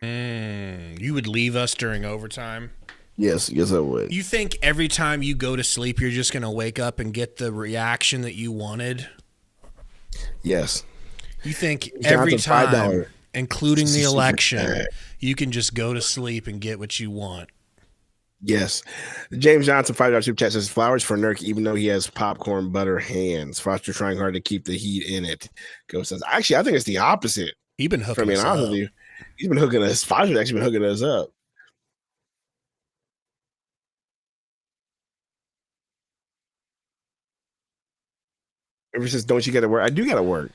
You would leave us during overtime? Yes, I would. You think every time you go to sleep, you're just going to wake up and get the reaction that you wanted? Yes. You think every time, including the election, you can just go to sleep and get what you want? Yes. James Johnson, $5 super chat says flowers for Nurk, even though he has popcorn butter hands. Foster trying hard to keep the heat in it. Ghost says, actually, I think it's the opposite. He's been hooking us up. He's been hooking us. Foster's actually been hooking us up. Ever since don't you got to work? I do got to work.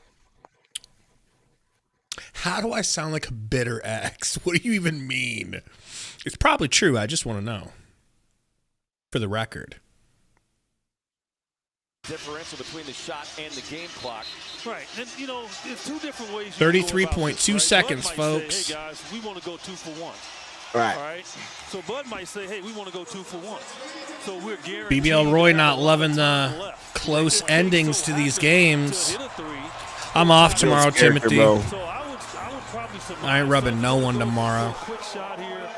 How do I sound like a bitter ex? What do you even mean? It's probably true. I just want to know. For the record. Differential between the shot and the game clock. Right. And, you know, there's 2 different ways. 33.2 seconds, folks. Say, hey, guys, we want to go 2 for 1. Right. All right. So Bud might say, hey, we want to go 2 for 1. So we're guaranteed. BBL Roy not loving the close endings to these games. I'm off tomorrow, Timothy. I ain't rubbing no one tomorrow.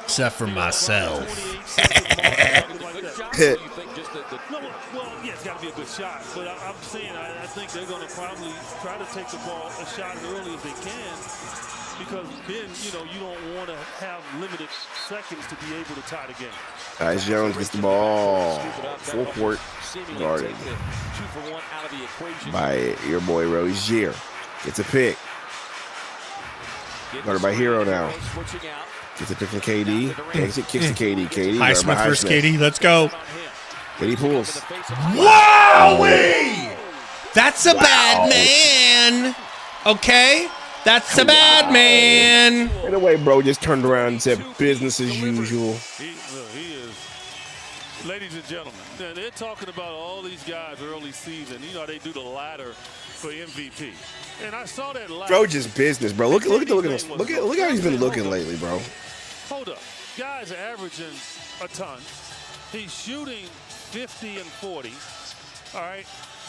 Except for myself. It's got to be a good shot. But I'm saying I think they're going to probably try to take the ball a shot as early as they can. Because then, you know, you don't want to have limited seconds to be able to tie the game. Tyus Jones gets the ball. Full court guarded by your boy Rozier. Gets a pick. Guarded by Hero now. Gets a pick from KD. Takes it, kicks to KD. KD. Highsmith versus KD. Let's go. KD pulls. Wowee! That's a bad man. Okay? That's a bad man. In a way, bro, just turned around and said business as usual. He is. Ladies and gentlemen, they're talking about all these guys early season. You know, they do the ladder for MVP. And I saw that ladder. Bro, just business, bro. Look how he's been looking lately, bro. Hold up. Guys are averaging a ton. He's shooting 50 and 40. All right.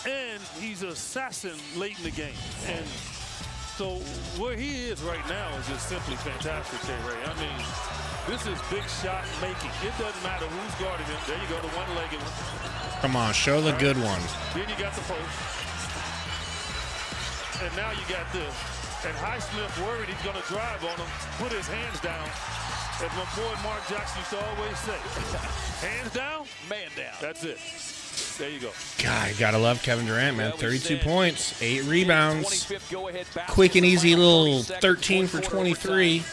And he's an assassin late in the game. And so where he is right now is just simply fantastic, Ray. I mean, this is big shot making. It doesn't matter who's guarding him. There you go, the one-legged one. Come on, show the good one. Then you got the post. And now you got this. And Highsmith worried he's going to drive on him, put his hands down. As my boy Mark Jackson used to always say, hands down, man down. That's it. There you go. God, gotta love Kevin Durant, man. 32 points, 8 rebounds. Quick and easy little 13 for 23.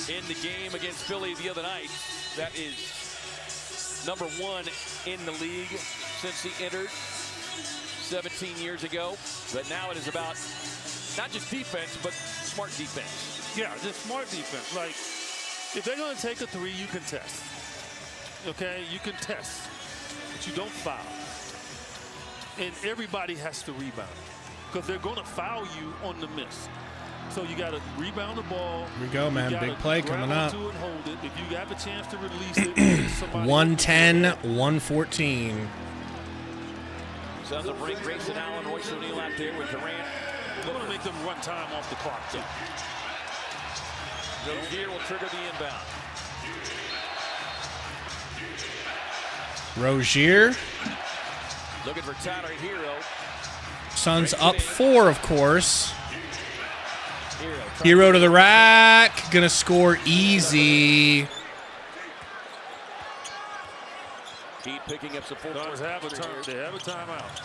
In the game against Philly the other night, that is #1 in the league since he entered 17 years ago. But now it is about not just defense, but smart defense. Yeah, just smart defense. Like, if they're going to take a three, you can test. Okay? You can test, but you don't foul. And everybody has to rebound because they're going to foul you on the miss. So you got to rebound the ball. Here we go, man. Big play coming up. To it, hold it. If you have a chance to release it, 110, 114. Sounds of bring Grayson Allen, Royce O'Neal out there with Durant. They're going to make them run time off the clock. So. Rozier will trigger the inbound. Rozier. Looking for Tyler Hero. Suns up 4, of course. Hero to the rack. Gonna score easy. Heat picking up some full court. They have a timeout.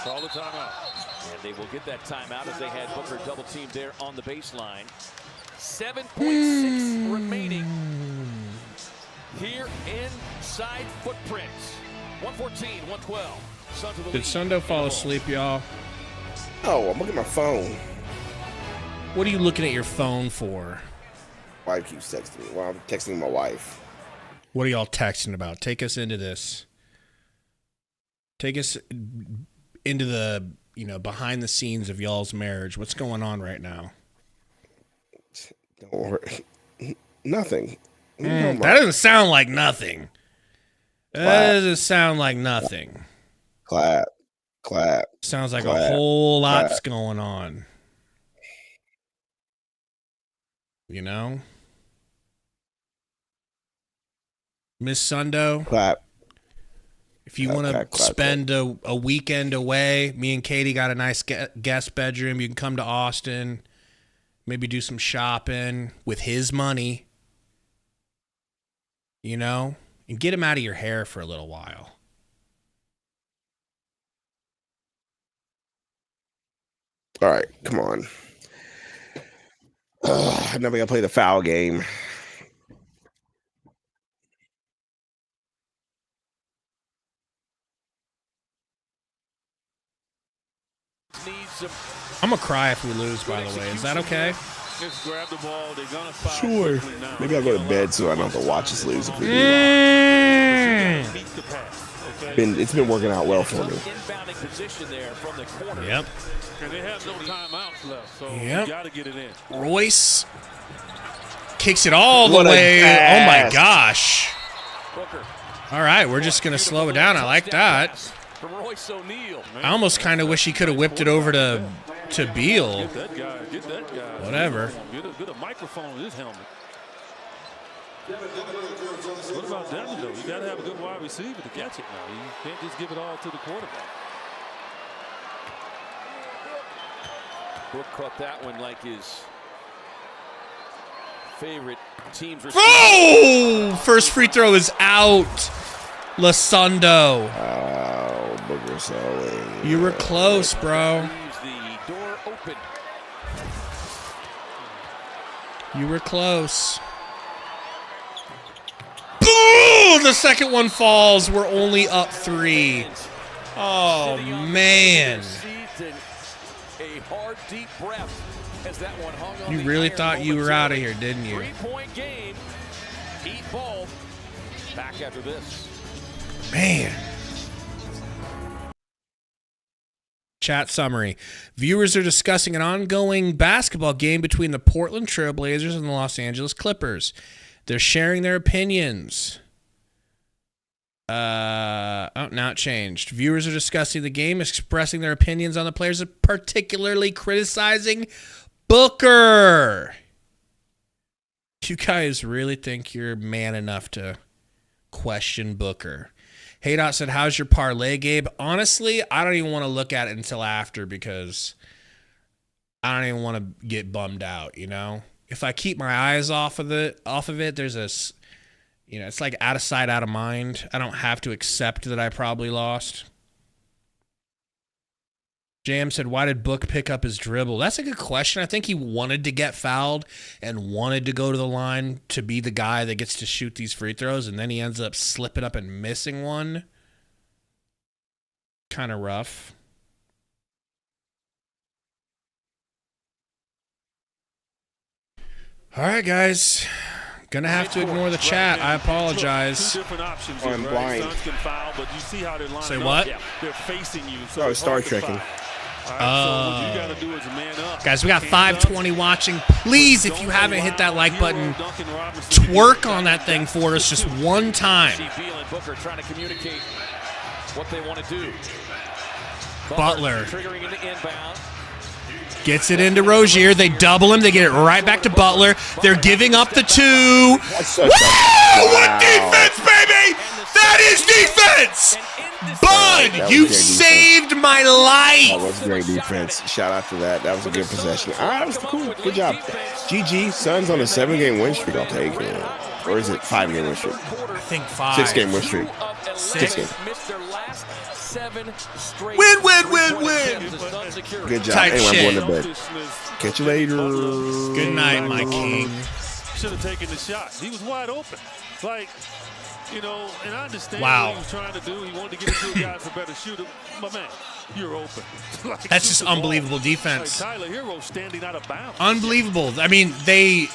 Call the timeout. And they will get that timeout as they had Booker double teamed there on the baseline. 7.6 remaining here inside footprints. 114, 112. Suns with the lead. Did Sundo fall asleep, y'all? Oh, I'm looking at my phone. What are you looking at your phone for? Wife keeps texting me. Well, I'm texting my wife. What are y'all texting about? Take us into this. Take us into the, behind the scenes of y'all's marriage. What's going on right now? Don't worry. Nothing. That doesn't sound like nothing. That doesn't sound like nothing. Clap. Sounds like a whole lot's going on. Miss Sundo? Clap. If you want to spend a weekend away, me and Katie got a nice guest bedroom. You can come to Austin, maybe do some shopping with his money, and get him out of your hair for a little while. All right, come on. I'm never going to play the foul game. I'm going to cry if we lose, by the way. Is that okay? Just grab the ball. They're going to foul. Sure. Maybe I'll go to bed so I don't have to watch us lose if we do. It's been working out well for me. Yep. And they have no timeouts left, so you got to get it in. Royce kicks it all the way. Oh, my gosh. All right, we're just going to slow it down. I like that. From Royce O'Neal. I almost kind of wish he could have whipped it over to Beal. Get that guy. Whatever. Get a microphone in his helmet. What about Devin, though? You got to have a good wide receiver to catch it now. You can't just give it all to the quarterback. Book caught that one like his favorite team's receiver. Oh! First free throw is out. Sundo. Oh, Booker Sully. You were close, bro. Leaves the door open. You were close. Boom! The second one falls. We're only up 3. Oh, man. A hard, deep breath as that one hung on. You really thought you were out of here, didn't you? 3-point game. Heat ball. Back after this. Man. Chat summary. Viewers are discussing an ongoing basketball game between the Portland Trail Blazers and the Los Angeles Clippers. They're sharing their opinions. Now it changed. Viewers are discussing the game, expressing their opinions on the players, particularly criticizing Booker. You guys really think you're man enough to question Booker? Haydot said, how's your parlay, Gabe? Honestly, I don't even want to look at it until after because I don't even want to get bummed out, If I keep my eyes off of it, there's it's like out of sight, out of mind. I don't have to accept that I probably lost. Jam said, why did Book pick up his dribble? That's a good question. I think he wanted to get fouled and wanted to go to the line to be the guy that gets to shoot these free throws, and then he ends up slipping up and missing one. Kind of rough. All right, guys. Gonna have to ignore the chat. I apologize. Two different options. I'm blind. Suns can foul, but you see how they're lining Say what? up. They're facing you. So Oh, Star Trekking. So what you got to do is man up. Guys, we got 520 watching. Please, if you haven't hit that like button, twerk on that thing for us just one time. Booker trying to communicate what they want to do. Butler triggering into inbound. gets it into Rozier. They double him. They get it right back to Butler. They're giving up the 2. Woo! What defense, baby! That is defense! Bud, you saved my life! That was great defense. Shout out to that. That was a good possession. All right, that was cool. Good job. GG. Suns on a 7-game win streak. I'll take it. Or is it 5-game win streak? I think 5. 6-game win streak. 6 game. Win, win, win, win. Good job. Tight Anyway, shit. I'm going to bed. Catch you later. Good night, my king. Should have taken the shot. He was wide open. Like, you know, and I understand Wow. what he was trying to do. He wanted to get into a guy for better shooter. My man, you're open. Like, That's just shoot the ball. unbelievable defense. Like Tyler Hero standing out of bounds. Unbelievable. I mean, they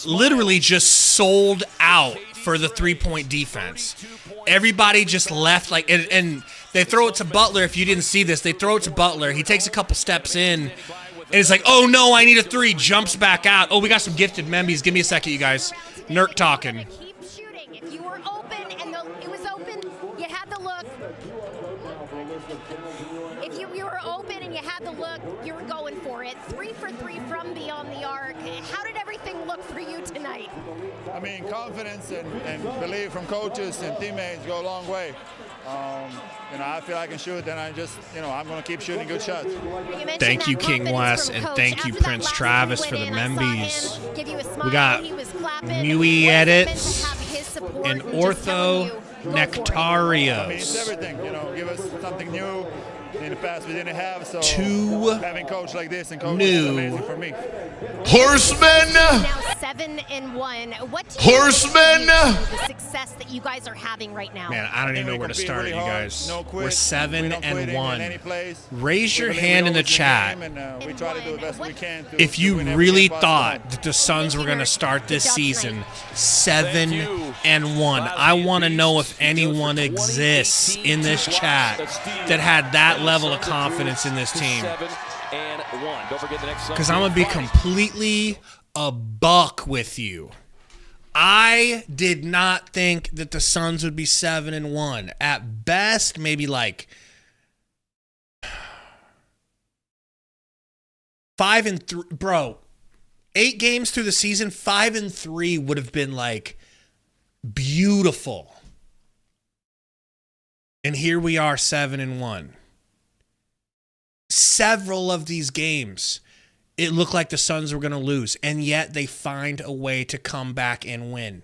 literally just sold out for the 3-point defense. Everybody just left and they throw it to Butler. If you didn't see this, they throw it to Butler. He takes a couple steps in, and it's like, oh no, I need a 3. Jumps back out. Oh, we got some gifted membies. Give me a second, you guys. Nurk talking. Keep shooting. If you were open and it was open, you had the look. If you were open and you had the look, you were going for it. 3 for 3 from beyond the arc. How did everything look for you tonight? I mean, confidence and belief from coaches and teammates go a long way. You know, I feel I can shoot, and I'm going to keep shooting good shots. Thank you, King Wes, and thank you, Prince Travis, for the membies. We got Mui Edits and Ortho Nectarios. I mean, it's everything, you know, give us something new. In the past, we didn't have, so 2 having coach like this and coach new is amazing for me. Horsemen! Now 7-1. What do you Horsemen! the success that you guys are having right now? Man, I don't even know where to compete start, really you hard, guys. no quit. We're We 7 don't quit and in 1. any place. Raise your We believe hand in the always chat game, and we try to do the best we can to if you win every really game thought possible. that the Suns were going to start this season 7 and 1. I want to know if anyone exists in this chat that had that level of confidence in this team. Because I'm going to be completely a buck with you. I did not think that the Suns would be 7 and 1. At best, maybe like 5 and 3. Bro, 8 games through the season, 5 and 3 would have been like beautiful. And here we are, 7 and 1. Several of these games, it looked like the Suns were going to lose, and yet they find a way to come back and win.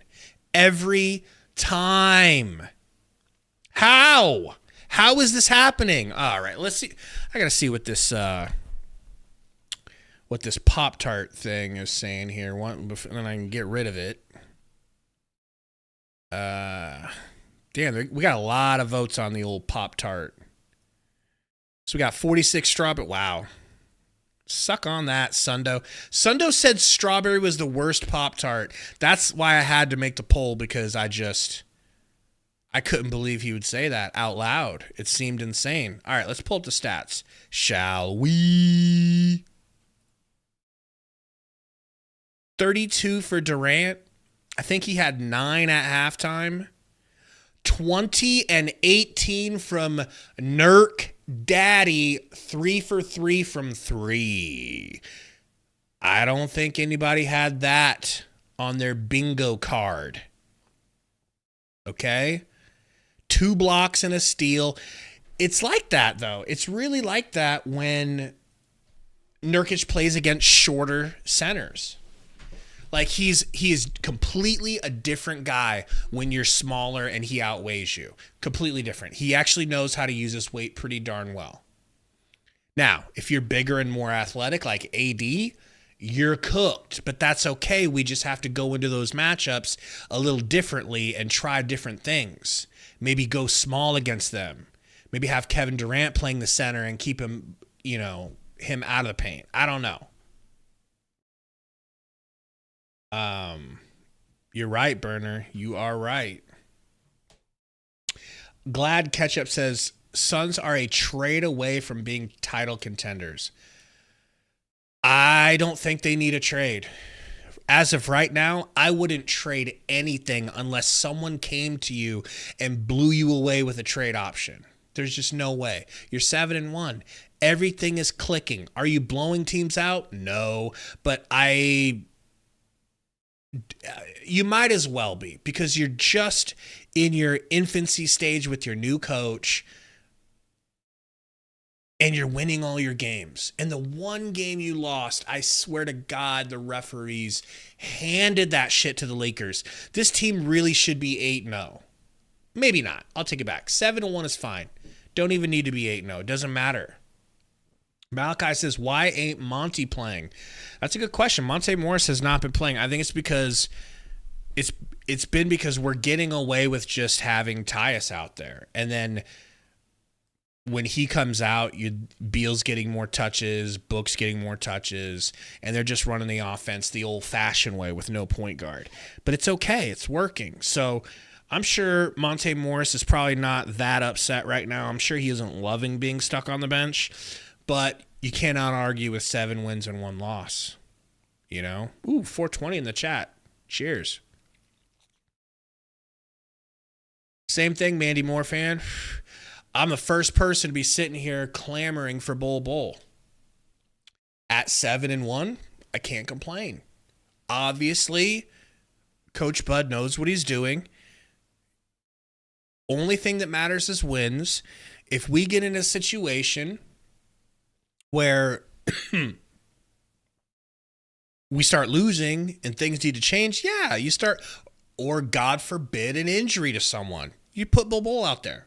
Every time. How? How is this happening? All right, let's see. I got to see what this Pop-Tart thing is saying here, and then I can get rid of it. Damn, we got a lot of votes on the old Pop-Tart. So we got 46 strawberry. Wow. Suck on that, Sundo. Sundo said strawberry was the worst Pop-Tart. That's why I had to make the poll, because I couldn't believe he would say that out loud. It seemed insane. All right, let's pull up the stats. Shall we? 32 for Durant. I think he had 9 at halftime. 20 and 18 from Nurk Daddy, 3 for 3 from 3. I don't think anybody had that on their bingo card. Okay? 2 blocks and a steal. It's like that, though. It's really like that when Nurkic plays against shorter centers. Like, he is completely a different guy when you're smaller and he outweighs you. Completely different. He actually knows how to use his weight pretty darn well. Now, if you're bigger and more athletic like AD, you're cooked, but that's okay. We just have to go into those matchups a little differently and try different things. Maybe go small against them. Maybe have Kevin Durant playing the center and keep him, him out of the paint. I don't know. You're right, Burner. You are right. Glad Ketchup says, Suns are a trade away from being title contenders. I don't think they need a trade. As of right now, I wouldn't trade anything unless someone came to you and blew you away with a trade option. There's just no way. You're 7-1. Everything is clicking. Are you blowing teams out? No, but you might as well be, because you're just in your infancy stage with your new coach. And you're winning all your games. And the one game you lost, I swear to God, the referees handed that shit to the Lakers. This team really should be 8-0. Maybe not. I'll take it back. 7-1 is fine. Don't even need to be 8-0. It doesn't matter. Malachi says, why ain't Monty playing? That's a good question. Monte Morris has not been playing. I think it's because it's been because we're getting away with just having Tyus out there. And then when he comes out, Beal's getting more touches, Book's getting more touches, and they're just running the offense the old-fashioned way with no point guard. But it's okay. It's working. So I'm sure Monte Morris is probably not that upset right now. I'm sure he isn't loving being stuck on the bench, but you cannot argue with 7 wins and 1 loss. Ooh, 420 in the chat. Cheers. Same thing, Mandy Moore fan. I'm the first person to be sitting here clamoring for Bull. At 7-1, I can't complain. Obviously, Coach Bud knows what he's doing. Only thing that matters is wins. If we get in a situation where we start losing and things need to change, yeah, you start, or God forbid, an injury to someone, you put Bull out there.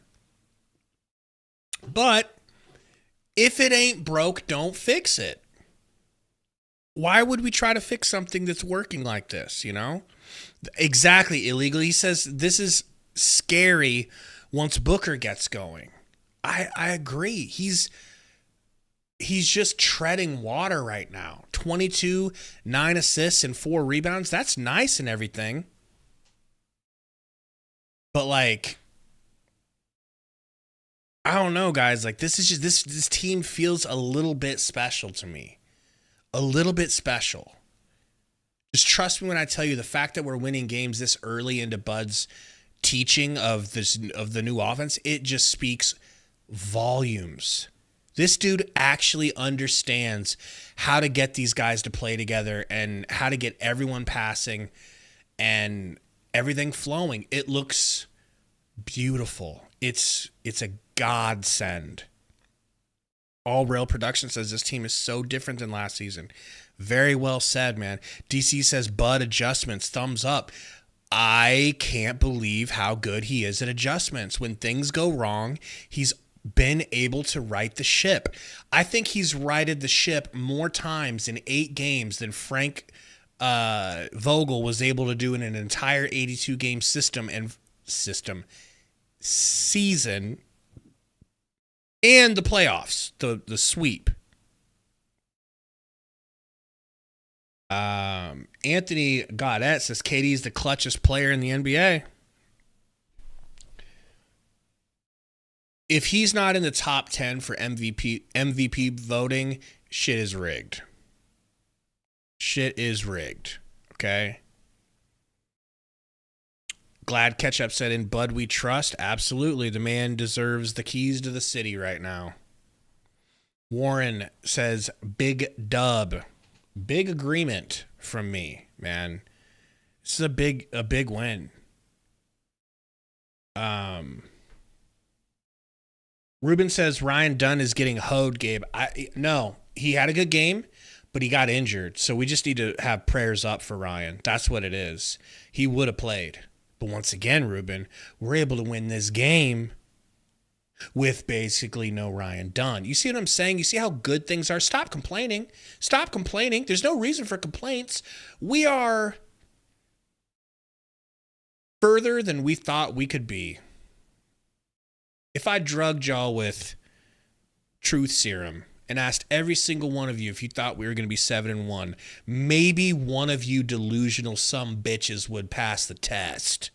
But if it ain't broke, don't fix it. Why would we try to fix something that's working like this, Exactly, illegal. He says this is scary once Booker gets going. I agree. He's just treading water right now. 22, 9 assists, and 4 rebounds. That's nice and everything. But I don't know, guys. This is just this team feels a little bit special to me. A little bit special. Just trust me when I tell you, the fact that we're winning games this early into Bud's teaching of the new offense, it just speaks volumes. This dude actually understands how to get these guys to play together and how to get everyone passing and everything flowing. It looks beautiful. It's a godsend. All Rail Production says this team is so different than last season. Very well said, man. DC says Bud adjustments, thumbs up. I can't believe how good he is at adjustments. When things go wrong, he's been able to right the ship. I think he's righted the ship more times in 8 games than Frank Vogel was able to do in an entire 82-game season and the playoffs, the sweep. Anthony Goddett says KD's the clutchest player in the NBA. If he's not in the top 10 for MVP voting, shit is rigged. Shit is rigged. Okay? Glad Ketchup said, in Bud we trust. Absolutely. The man deserves the keys to the city right now. Warren says, big dub. Big agreement from me, man. This is a big win. Ruben says Ryan Dunn is getting hoed, Gabe. No, he had a good game, but he got injured. So we just need to have prayers up for Ryan. That's what it is. He would have played. But once again, Ruben, we're able to win this game with basically no Ryan Dunn. You see what I'm saying? You see how good things are? Stop complaining. Stop complaining. There's no reason for complaints. We are further than we thought we could be. If I drugged y'all with truth serum and asked every single one of you if you thought we were going to be 7-1, maybe one of you delusional some bitches would pass the test.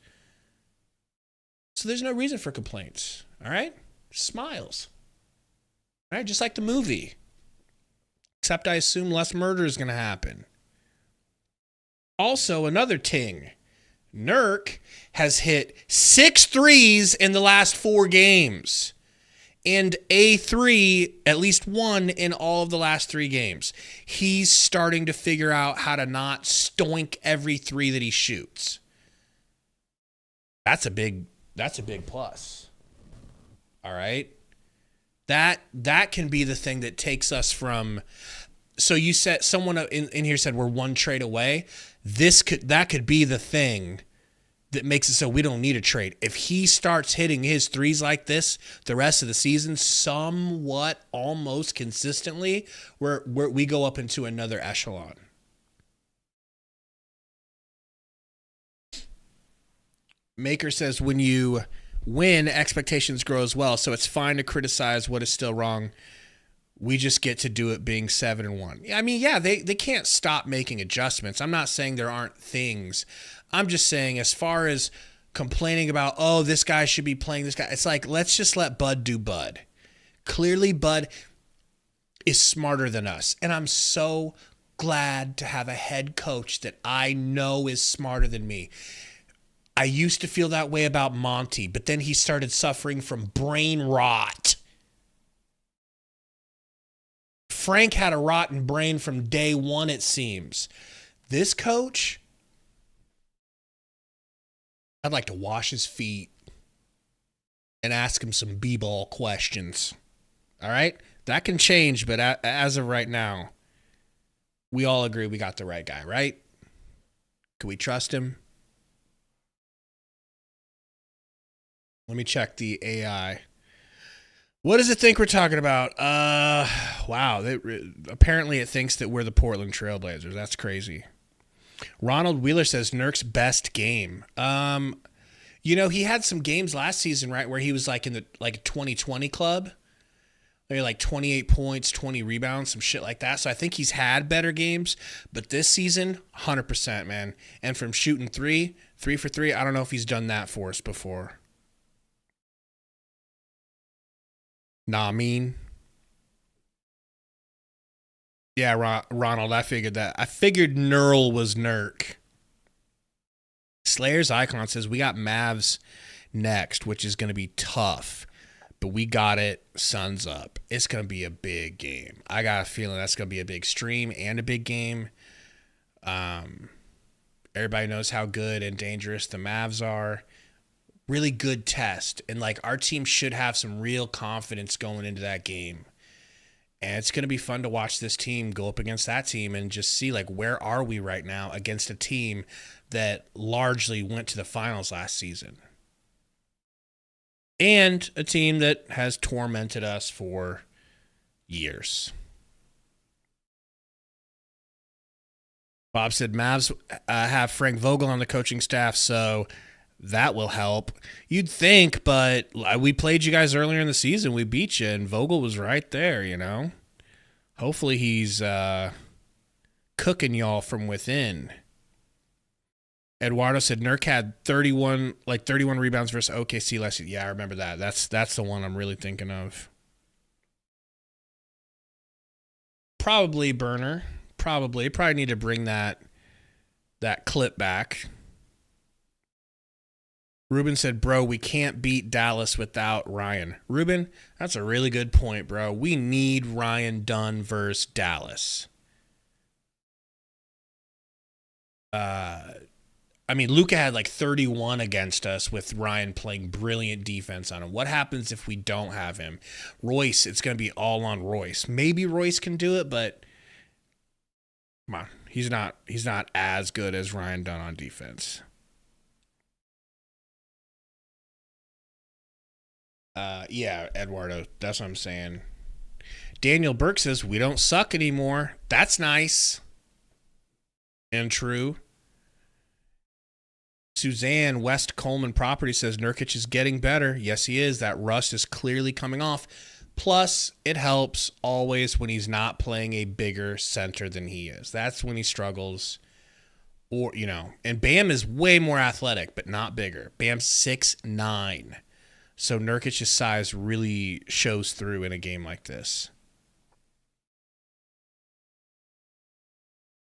So there's no reason for complaints. All right? Smiles. All right? Just like the movie. Except I assume less murder is going to happen. Also, another ting. Nurk has hit 6 threes in the last 4 games. And a 3, at least 1 in all of the last 3 games. He's starting to figure out how to not stoink every 3 that he shoots. That's a big plus. All right? That can be the thing that takes us from. So you said, someone in here said we're 1 trade away. That could be the thing that makes it so we don't need a trade. If he starts hitting his 3s like this the rest of the season, somewhat almost consistently, we go up into another echelon. Maker says when you win, expectations grow as well, so it's fine to criticize what is still wrong. We just get to do it being 7-1. I mean, yeah, they can't stop making adjustments. I'm not saying there aren't things. I'm just saying as far as complaining about, oh, this guy should be playing this guy, it's like, let's just let Bud do Bud. Clearly, Bud is smarter than us, and I'm so glad to have a head coach that I know is smarter than me. I used to feel that way about Monty, but then he started suffering from brain rot. Frank had a rotten brain from day one, it seems. This coach, I'd like to wash his feet and ask him some b-ball questions. All right? That can change, but as of right now, we all agree we got the right guy, right? Can we trust him? Let me check the AI. What does it think we're talking about? Wow. Apparently it thinks that we're the Portland Trailblazers. That's crazy. Ronald Wheeler says Nurk's best game. He had some games last season, right, where he was like in the 2020 club. Maybe like 28 points, 20 rebounds, some shit like that. So I think he's had better games. But this season, 100%, man. And from shooting 3 for 3, I don't know if he's done that for us before. Nah, I mean. Yeah, Ronald, I figured that. I figured Nurl was Nurk. Slayer's Icon says we got Mavs next, which is going to be tough. But we got it. Suns up. It's going to be a big game. I got a feeling that's going to be a big stream and a big game. Everybody knows how good and dangerous the Mavs are. Really good test. And our team should have some real confidence going into that game. And it's going to be fun to watch this team go up against that team and just see where are we right now against a team that largely went to the finals last season. And a team that has tormented us for years. Bob said Mavs have Frank Vogel on the coaching staff, so that will help. You'd think, but we played you guys earlier in the season. We beat you, and Vogel was right there, Hopefully he's cooking y'all from within. Eduardo said Nurk had 31 rebounds versus OKC last year. Yeah, I remember that. That's the one I'm really thinking of. Probably Burner. Probably need to bring that clip back. Ruben said, bro, we can't beat Dallas without Ryan. Ruben, that's a really good point, bro. We need Ryan Dunn versus Dallas. Luka had 31 against us with Ryan playing brilliant defense on him. What happens if we don't have him? Royce, it's going to be all on Royce. Maybe Royce can do it, but come on. He's not as good as Ryan Dunn on defense. Yeah, Eduardo, that's what I'm saying. Daniel Burke says, we don't suck anymore. That's nice. And true. Suzanne West Coleman Property says, Nurkic is getting better. Yes, he is. That rust is clearly coming off. Plus, it helps always when he's not playing a bigger center than he is. That's when he struggles. Or, and Bam is way more athletic, but not bigger. Bam's 6'9". So Nurkic's size really shows through in a game like this.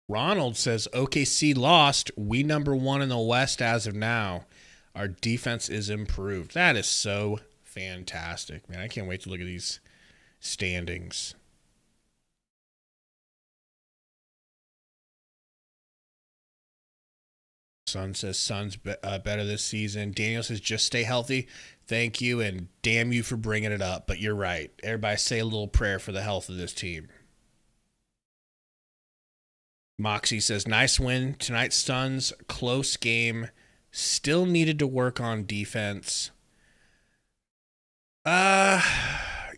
Ronald says, OKC lost. We number 1 in the West as of now. Our defense is improved. That is so fantastic, man. I can't wait to look at these standings. Sun says Suns better this season. Daniel says just stay healthy. Thank you, and damn you for bringing it up. But you're right. Everybody say a little prayer for the health of this team. Moxie says nice win tonight. Suns close game. Still needed to work on defense. If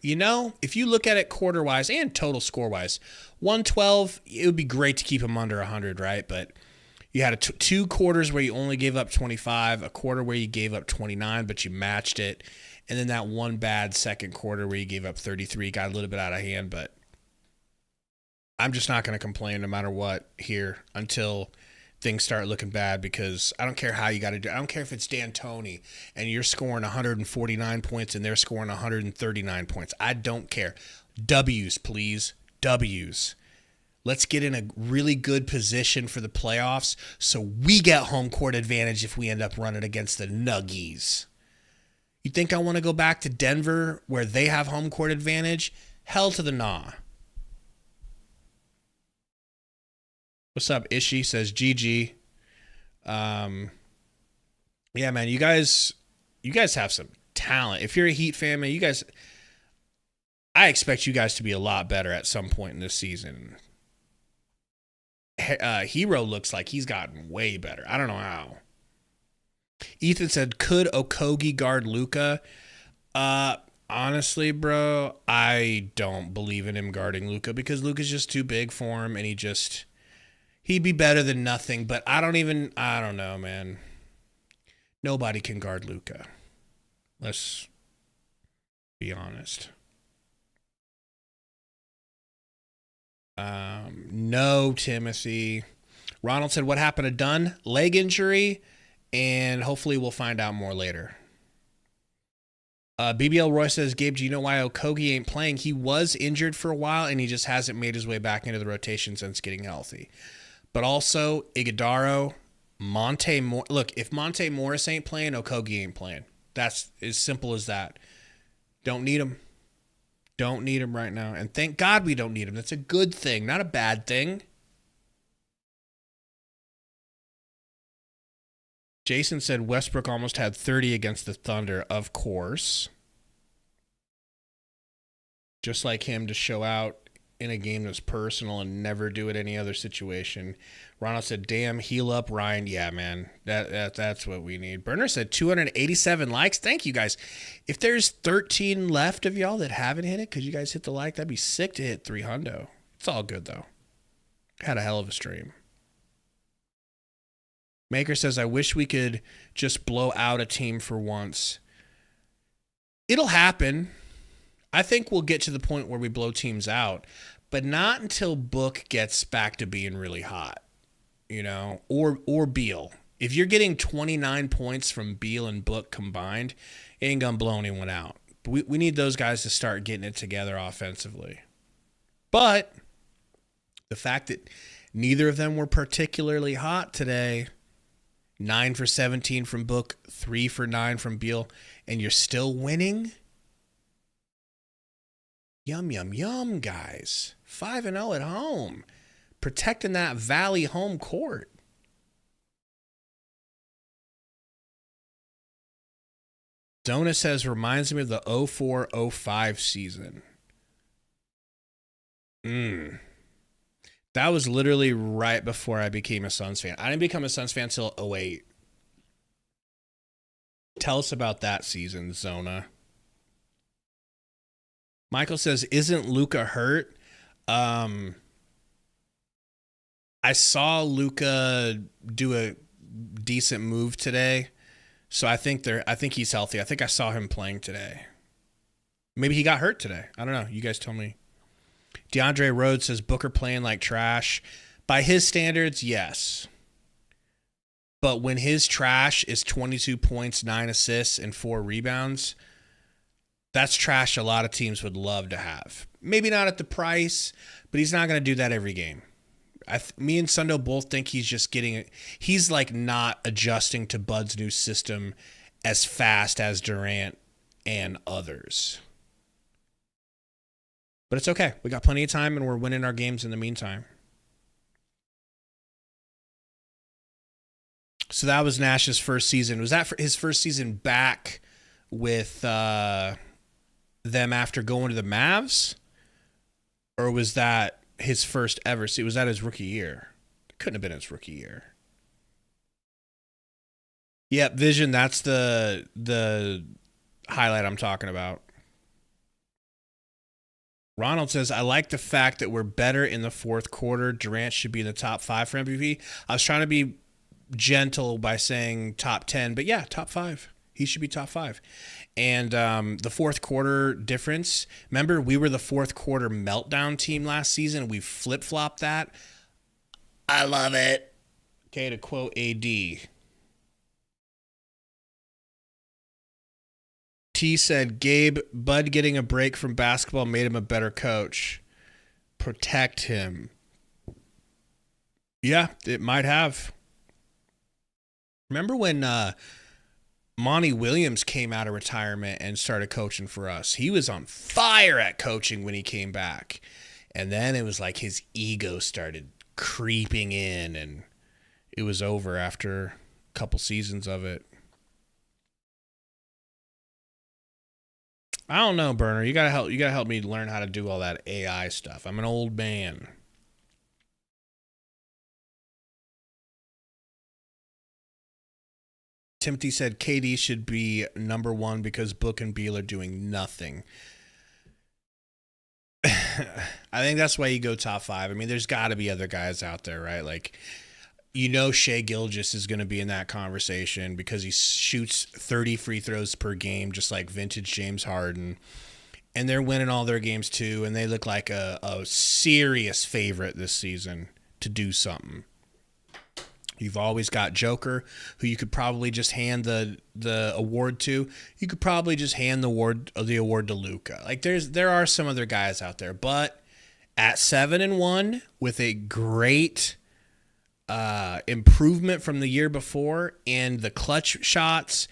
you look at it quarter-wise and total score-wise, 112, it would be great to keep them under 100, right? But you had two quarters where you only gave up 25, a quarter where you gave up 29, but you matched it, and then that one bad second quarter where you gave up 33, got a little bit out of hand, but I'm just not going to complain no matter what here until things start looking bad, because I don't care how you got to do it. I don't care if it's D'Antoni and you're scoring 149 points and they're scoring 139 points. I don't care. W's, please. W's. Let's get in a really good position for the playoffs so we get home court advantage if we end up running against the Nuggies. You think I want to go back to Denver where they have home court advantage? Hell to the nah. What's up, Ishi? Says GG. Yeah, man, you guys have some talent. If you're a Heat fan, man, I expect you guys to be a lot better at some point in this season. Hero looks like he's gotten way better. I don't know how. Ethan said, could Okogie guard Luka? Honestly, bro, I don't believe in him guarding Luka because Luka's just too big for him, and he'd be better than nothing, but I don't know, man. Nobody can guard Luka. Let's be honest. No, Timothy. Ronald said, what happened to Dunn? Leg injury, and hopefully we'll find out more later. BBL Roy says, Gabe, do you know why Okogie ain't playing? He was injured for a while, and he just hasn't made his way back into the rotation since getting healthy. But also, Iguodaro, Monte Morris. Look, if Monte Morris ain't playing, Okogie ain't playing. That's as simple as that. Don't need him. Don't need him right now. And thank God we don't need him. That's a good thing, not a bad thing. Jason said Westbrook almost had 30 against the Thunder. Of course. Just like him to show out in a game that's personal and never do it any other situation. Ronald said, damn, heal up, Ryan. Yeah, man, that's what we need. Burner said 287 likes. Thank you, guys. If there's 13 left of y'all that haven't hit it, could you guys hit the like? That'd be sick to hit 300. It's all good, though. Had a hell of a stream. Maker says, I wish we could just blow out a team for once. It'll happen. I think we'll get to the point where we blow teams out, but not until Book gets back to being really hot, or Beal. If you're getting 29 points from Beal and Book combined, it ain't going to blow anyone out. But we need those guys to start getting it together offensively. But the fact that neither of them were particularly hot today, 9 for 17 from Book, 3 for 9 from Beal, and you're still winning? Yum, yum, yum, guys. 5-0 at home. Protecting that Valley home court. Zona says, reminds me of the 04-05 season. That was literally right before I became a Suns fan. I didn't become a Suns fan until 08. Tell us about that season, Zona. Michael says, isn't Luka hurt? I saw Luka do a decent move today, so I think he's healthy. I think I saw him playing today. Maybe he got hurt today. I don't know. You guys tell me. DeAndre Rhodes says Booker playing like trash. By his standards, yes. But when his trash is 22 points, 9 assists, and 4 rebounds, that's trash a lot of teams would love to have. Maybe not at the price, but he's not going to do that every game. Me and Sundo both think he's like not adjusting to Bud's new system as fast as Durant and others. But it's okay. We got plenty of time, and we're winning our games in the meantime. So that was Nash's first season. Was that for his first season back with them after going to the Mavs? Or was that his first ever? See, was that his rookie year? It couldn't have been his rookie year. Yep, Vision, that's the highlight I'm talking about. Ronald says, I like the fact that we're better in the fourth quarter. Durant should be in the top 5 for MVP. I was trying to be gentle by saying top 10, but yeah, top 5. He should be top 5. And the fourth quarter difference, remember we were the fourth quarter meltdown team last season. We flip-flopped that. I love it. Okay, to quote AD. T said, Gabe, Bud getting a break from basketball made him a better coach. Protect him. Yeah, it might have. Remember when Monty Williams came out of retirement and started coaching for us? He was on fire at coaching when he came back. And then it was like his ego started creeping in, and it was over after a couple seasons of it. I don't know, Burner. You gotta help me learn how to do all that AI stuff. I'm an old man. Timothy said KD should be number 1 because Book and Beal are doing nothing. I think that's why you go top 5. I mean, there's got to be other guys out there, right? Like, Shai Gilgeous is going to be in that conversation because he shoots 30 free throws per game, just like vintage James Harden. And they're winning all their games too, and they look like a serious favorite this season to do something. You've always got Joker, who you could probably just hand the award to. You could probably just hand the award to Luka. Like there are some other guys out there, but at 7-1 with a great improvement from the year before, and the clutch shots,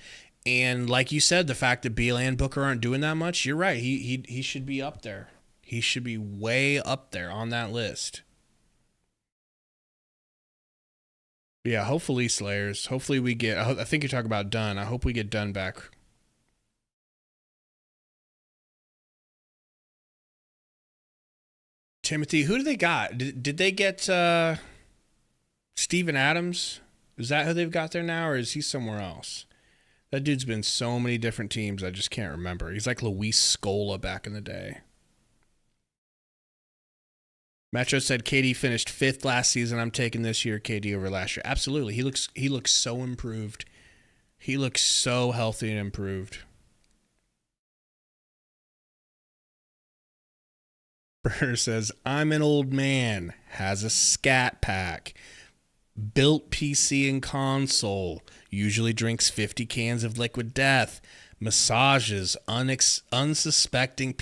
and like you said, the fact that Beal and Booker aren't doing that much, you're right. He should be up there. He should be way up there on that list. Yeah, hopefully, Slayers. Hopefully we get... I think you're talking about Dunn. I hope we get Dunn back. Timothy, who do they got? Did they get Steven Adams? Is that who they've got there now, or is he somewhere else? That dude's been so many different teams, I just can't remember. He's like Luis Scola back in the day. Metro said KD finished 5th last season. I'm taking this year KD over last year. Absolutely. He looks so improved. He looks so healthy and improved. Burr says, I'm an old man. Has a scat pack. Built PC and console. Usually drinks 50 cans of liquid death. Massages unsuspecting.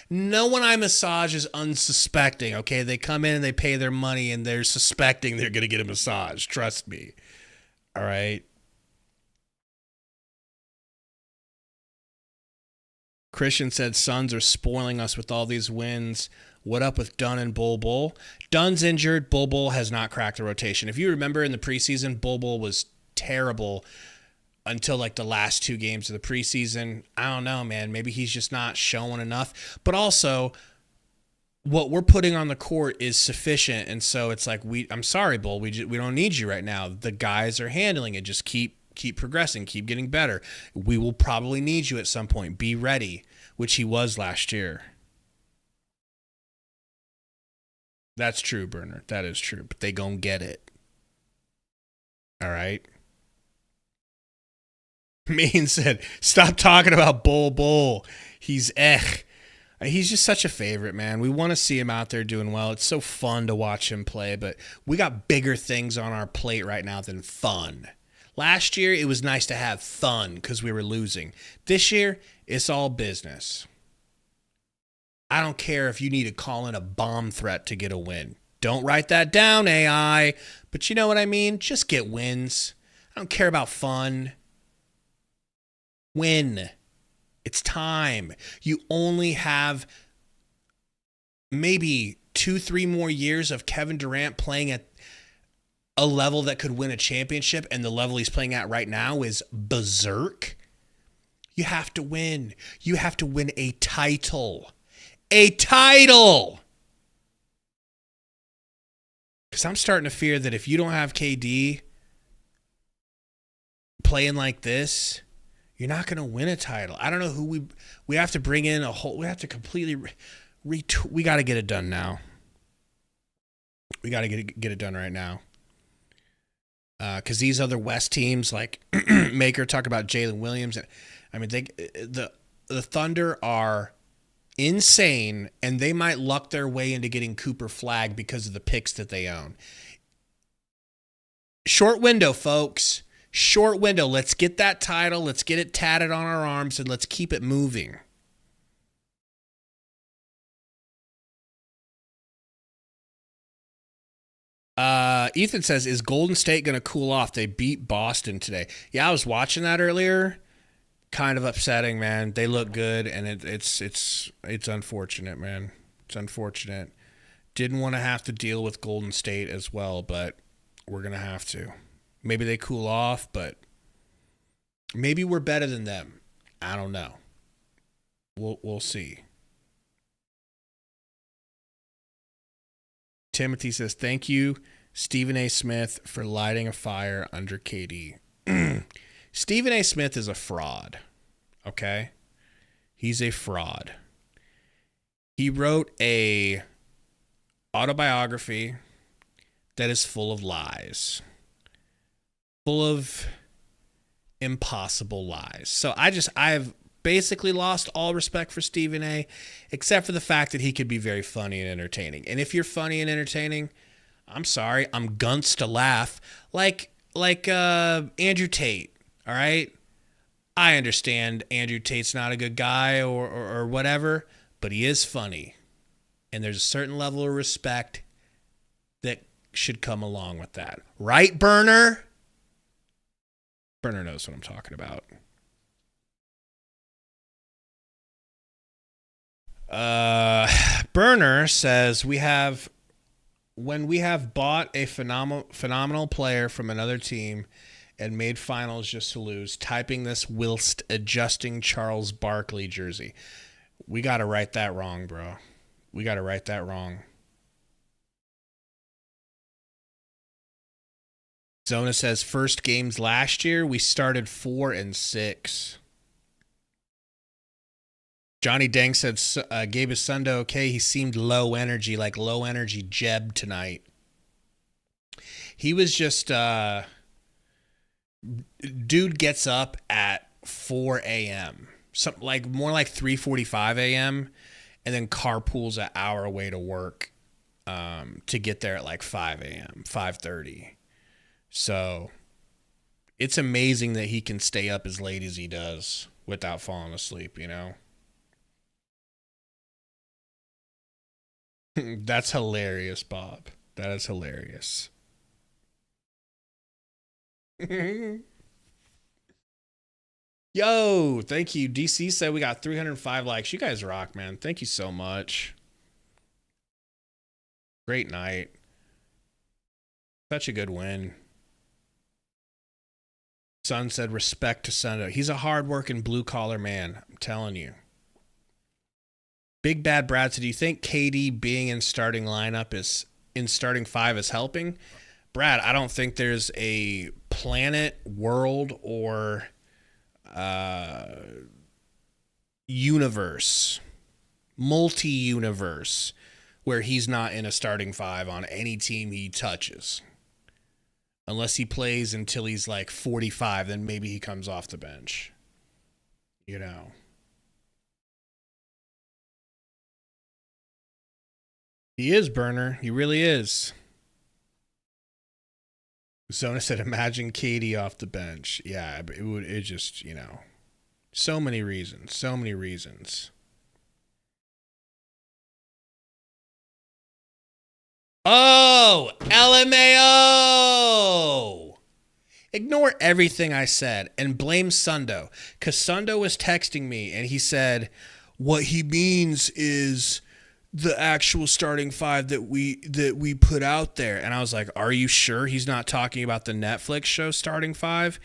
No one I massage is unsuspecting, okay? They come in and they pay their money and they're suspecting they're going to get a massage. Trust me. All right? Christian said Suns are spoiling us with all these wins. What up with Dunn and Bol Bol? Dunn's injured. Bol Bol has not cracked the rotation. If you remember in the preseason, Bol Bol was terrible until like the last 2 games of the preseason. I don't know, man. Maybe he's just not showing enough. But also, what we're putting on the court is sufficient. And so it's like, I'm sorry, Bull. We don't need you right now. The guys are handling it. Just keep progressing. Keep getting better. We will probably need you at some point. Be ready, which he was last year. That's true, Burner. That is true. But they gonna get it. All right? Maine said, stop talking about Bull. He's He's just such a favorite, man. We want to see him out there doing well. It's so fun to watch him play, but we got bigger things on our plate right now than fun. Last year, it was nice to have fun because we were losing. This year, it's all business. I don't care if you need to call in a bomb threat to get a win. Don't write that down, AI. But you know what I mean? Just get wins. I don't care about fun. Win. It's time. You only have maybe 2-3 more years of Kevin Durant playing at a level that could win a championship, and the level he's playing at right now is berserk. You have to win. You have to win a title. A title! Because I'm starting to fear that if you don't have KD playing like this, you're not going to win a title. I don't know who we have to bring in we have to completely we got to get it done now. We got to get it done right now. Because these other West teams like Maker talk about Jalen Williams. I mean, the Thunder are insane, and they might luck their way into getting Cooper Flagg because of the picks that they own. Short window, folks. Short window. Let's get that title. Let's get it tatted on our arms, and let's keep it moving. Ethan says, is Golden State going to cool off? They beat Boston today. Yeah, I was watching that earlier. Kind of upsetting, man. They look good, and it's unfortunate, man. It's unfortunate. Didn't want to have to deal with Golden State as well, but we're going to have to. Maybe they cool off, but maybe we're better than them. I don't know. We'll see. Timothy says, thank you, Stephen A. Smith, for lighting a fire under KD. Stephen A. Smith is a fraud, okay? He's a fraud. He wrote a autobiography that is full of lies. Full of impossible lies. So I've basically lost all respect for Stephen A, except for the fact that he could be very funny and entertaining. And if you're funny and entertaining, I'm sorry, I'm gunts to laugh. Like Andrew Tate, all right? I understand Andrew Tate's not a good guy or whatever, but he is funny. And there's a certain level of respect that should come along with that. Right, Burner? Burner knows what I'm talking about. Burner says when we have bought a phenomenal player from another team and made finals just to lose, typing this whilst adjusting Charles Barkley jersey. We got to right that wrong, bro. We got to right that wrong. Zona says first games last year, we started 4-6. Johnny Dang said Gabe and Sundo, okay, he seemed low energy, like low energy Jeb tonight. He was just, dude gets up at 4 a.m. Something like more like 3:45 a.m. and then carpools an hour away to work to get there at like 5 a.m., 5:30. So it's amazing that he can stay up as late as he does without falling asleep, you know? That's hilarious, Bob. That is hilarious. Yo, thank you. DC said we got 305 likes. You guys rock, man. Thank you so much. Great night. Such a good win. Son said respect to Sundo. He's a hardworking blue-collar man. I'm telling you. Big Bad Brad said, do you think KD being in starting lineup is in starting five is helping? Brad, I don't think there's a planet, world, or universe, multi-universe where he's not in a starting 5 on any team he touches. Unless he plays until he's like 45, then maybe he comes off the bench. You know. He is, Burner. He really is. Zona said, imagine Katie off the bench. Yeah, but it just, you know. So many reasons. So many reasons. Oh, LMAO. Ignore everything I said and blame Sundo. Because Sundo was texting me and he said, what he means is the actual starting 5 that we put out there. And I was like, are you sure he's not talking about the Netflix show starting 5?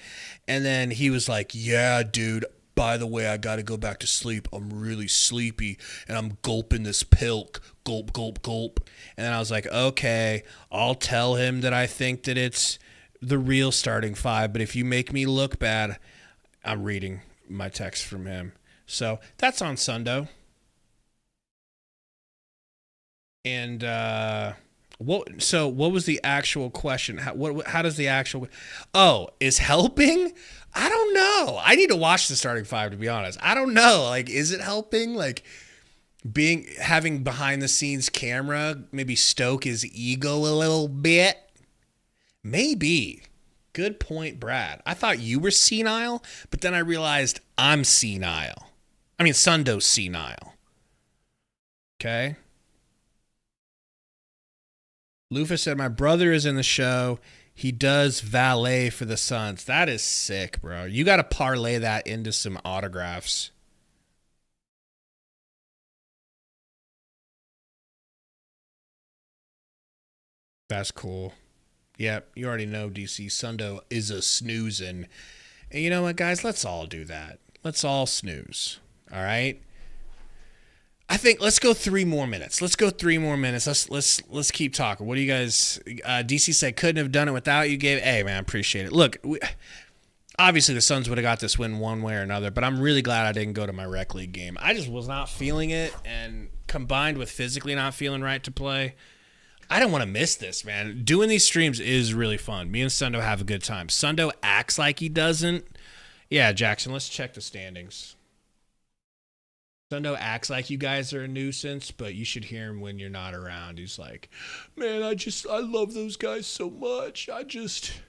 And then he was like, yeah, dude, by the way, I got to go back to sleep. I'm really sleepy and I'm gulping this pilk. Gulp, gulp, gulp. And then I was like, okay, I'll tell him that I think that it's the real starting 5. But if you make me look bad, I'm reading my text from him. So that's on Sundo. And what was the actual question? How does the actual is helping? I don't know. I need to watch the starting 5 to be honest. I don't know. Like, is it helping? Like having behind the scenes camera maybe stoke his ego a little bit? Maybe. Good point, Brad. I thought you were senile, but then I realized I'm senile. I mean, Sundo's senile. Okay. Lufa said, my brother is in the show. He does valet for the Suns. That is sick, bro. You got to parlay that into some autographs. That's cool. Yep, you already know, DC. Sundo is a snoozing. And you know what, guys? Let's all do that. Let's all snooze. All right? I think let's go 3 more minutes. Let's keep talking. What do you guys? DC said couldn't have done it without you, Gabe. Hey man, I appreciate it. Look, obviously the Suns would have got this win one way or another, but I'm really glad I didn't go to my rec league game. I just was not feeling it, and combined with physically not feeling right to play, I don't want to miss this, man. Doing these streams is really fun. Me and Sundo have a good time. Sundo acts like he doesn't. Yeah, Jackson, let's check the standings. Sundo acts like you guys are a nuisance, but you should hear him when you're not around. He's like, man, I love those guys so much. I just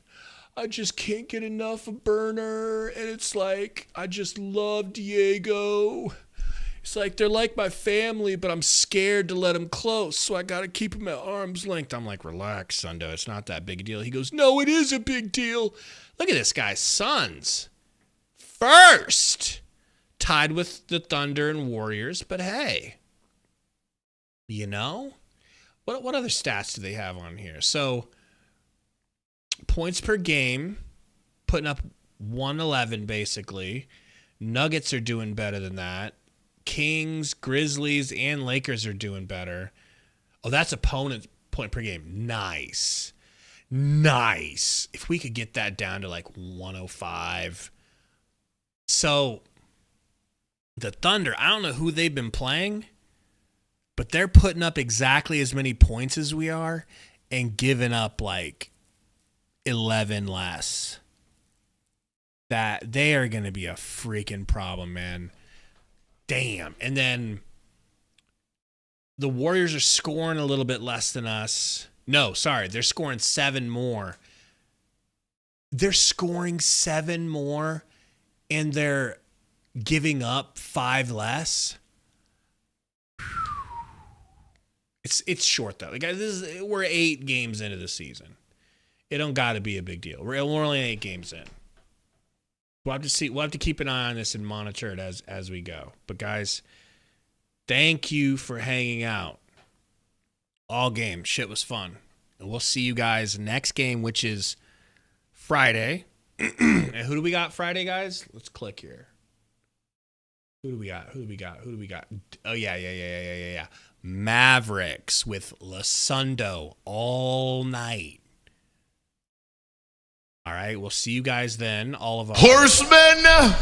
can't get enough of Burner. And it's like, I just love Diego. It's like, they're like my family, but I'm scared to let them close. So I got to keep them at arm's length. I'm like, relax, Sundo. It's not that big a deal. He goes, no, it is a big deal. Look at this guy, Suns. First. Tied with the Thunder and Warriors, but hey, you know, what other stats do they have on here? So points per game, putting up 111 basically. Nuggets are doing better than that. Kings, Grizzlies, and Lakers are doing better. Oh, that's opponent point per game. Nice. If we could get that down to like 105. So the Thunder, I don't know who they've been playing, but they're putting up exactly as many points as we are and giving up like 11 less. That they are going to be a freaking problem, man. Damn. And then the Warriors are scoring a little bit less than us. No, sorry. They're scoring 7 more. They're scoring 7 more and they're giving up 5 less. It's short though. Like, we're 8 games into the season. It don't got to be a big deal. We're only 8 games in. We'll have to see. We'll have to keep an eye on this and monitor it as we go. But guys, thank you for hanging out all game. Shit was fun, and we'll see you guys next game, which is Friday. And who do we got Friday, guys? Let's click here. Who do we got? Oh, yeah. Mavericks with Sundo all night. All right, we'll see you guys then. All of our horsemen.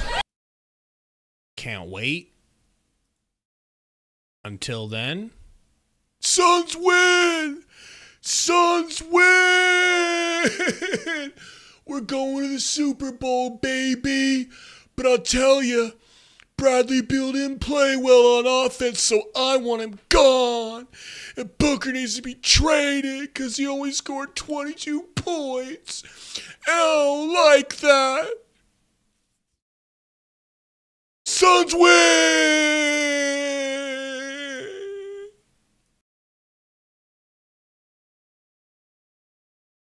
Can't wait. Until then, Suns win! Suns win! We're going to the Super Bowl, baby. But I'll tell you, Bradley Beal didn't play well on offense, so I want him gone. And Booker needs to be traded because he only scored 22 points. And I don't like that. Suns win!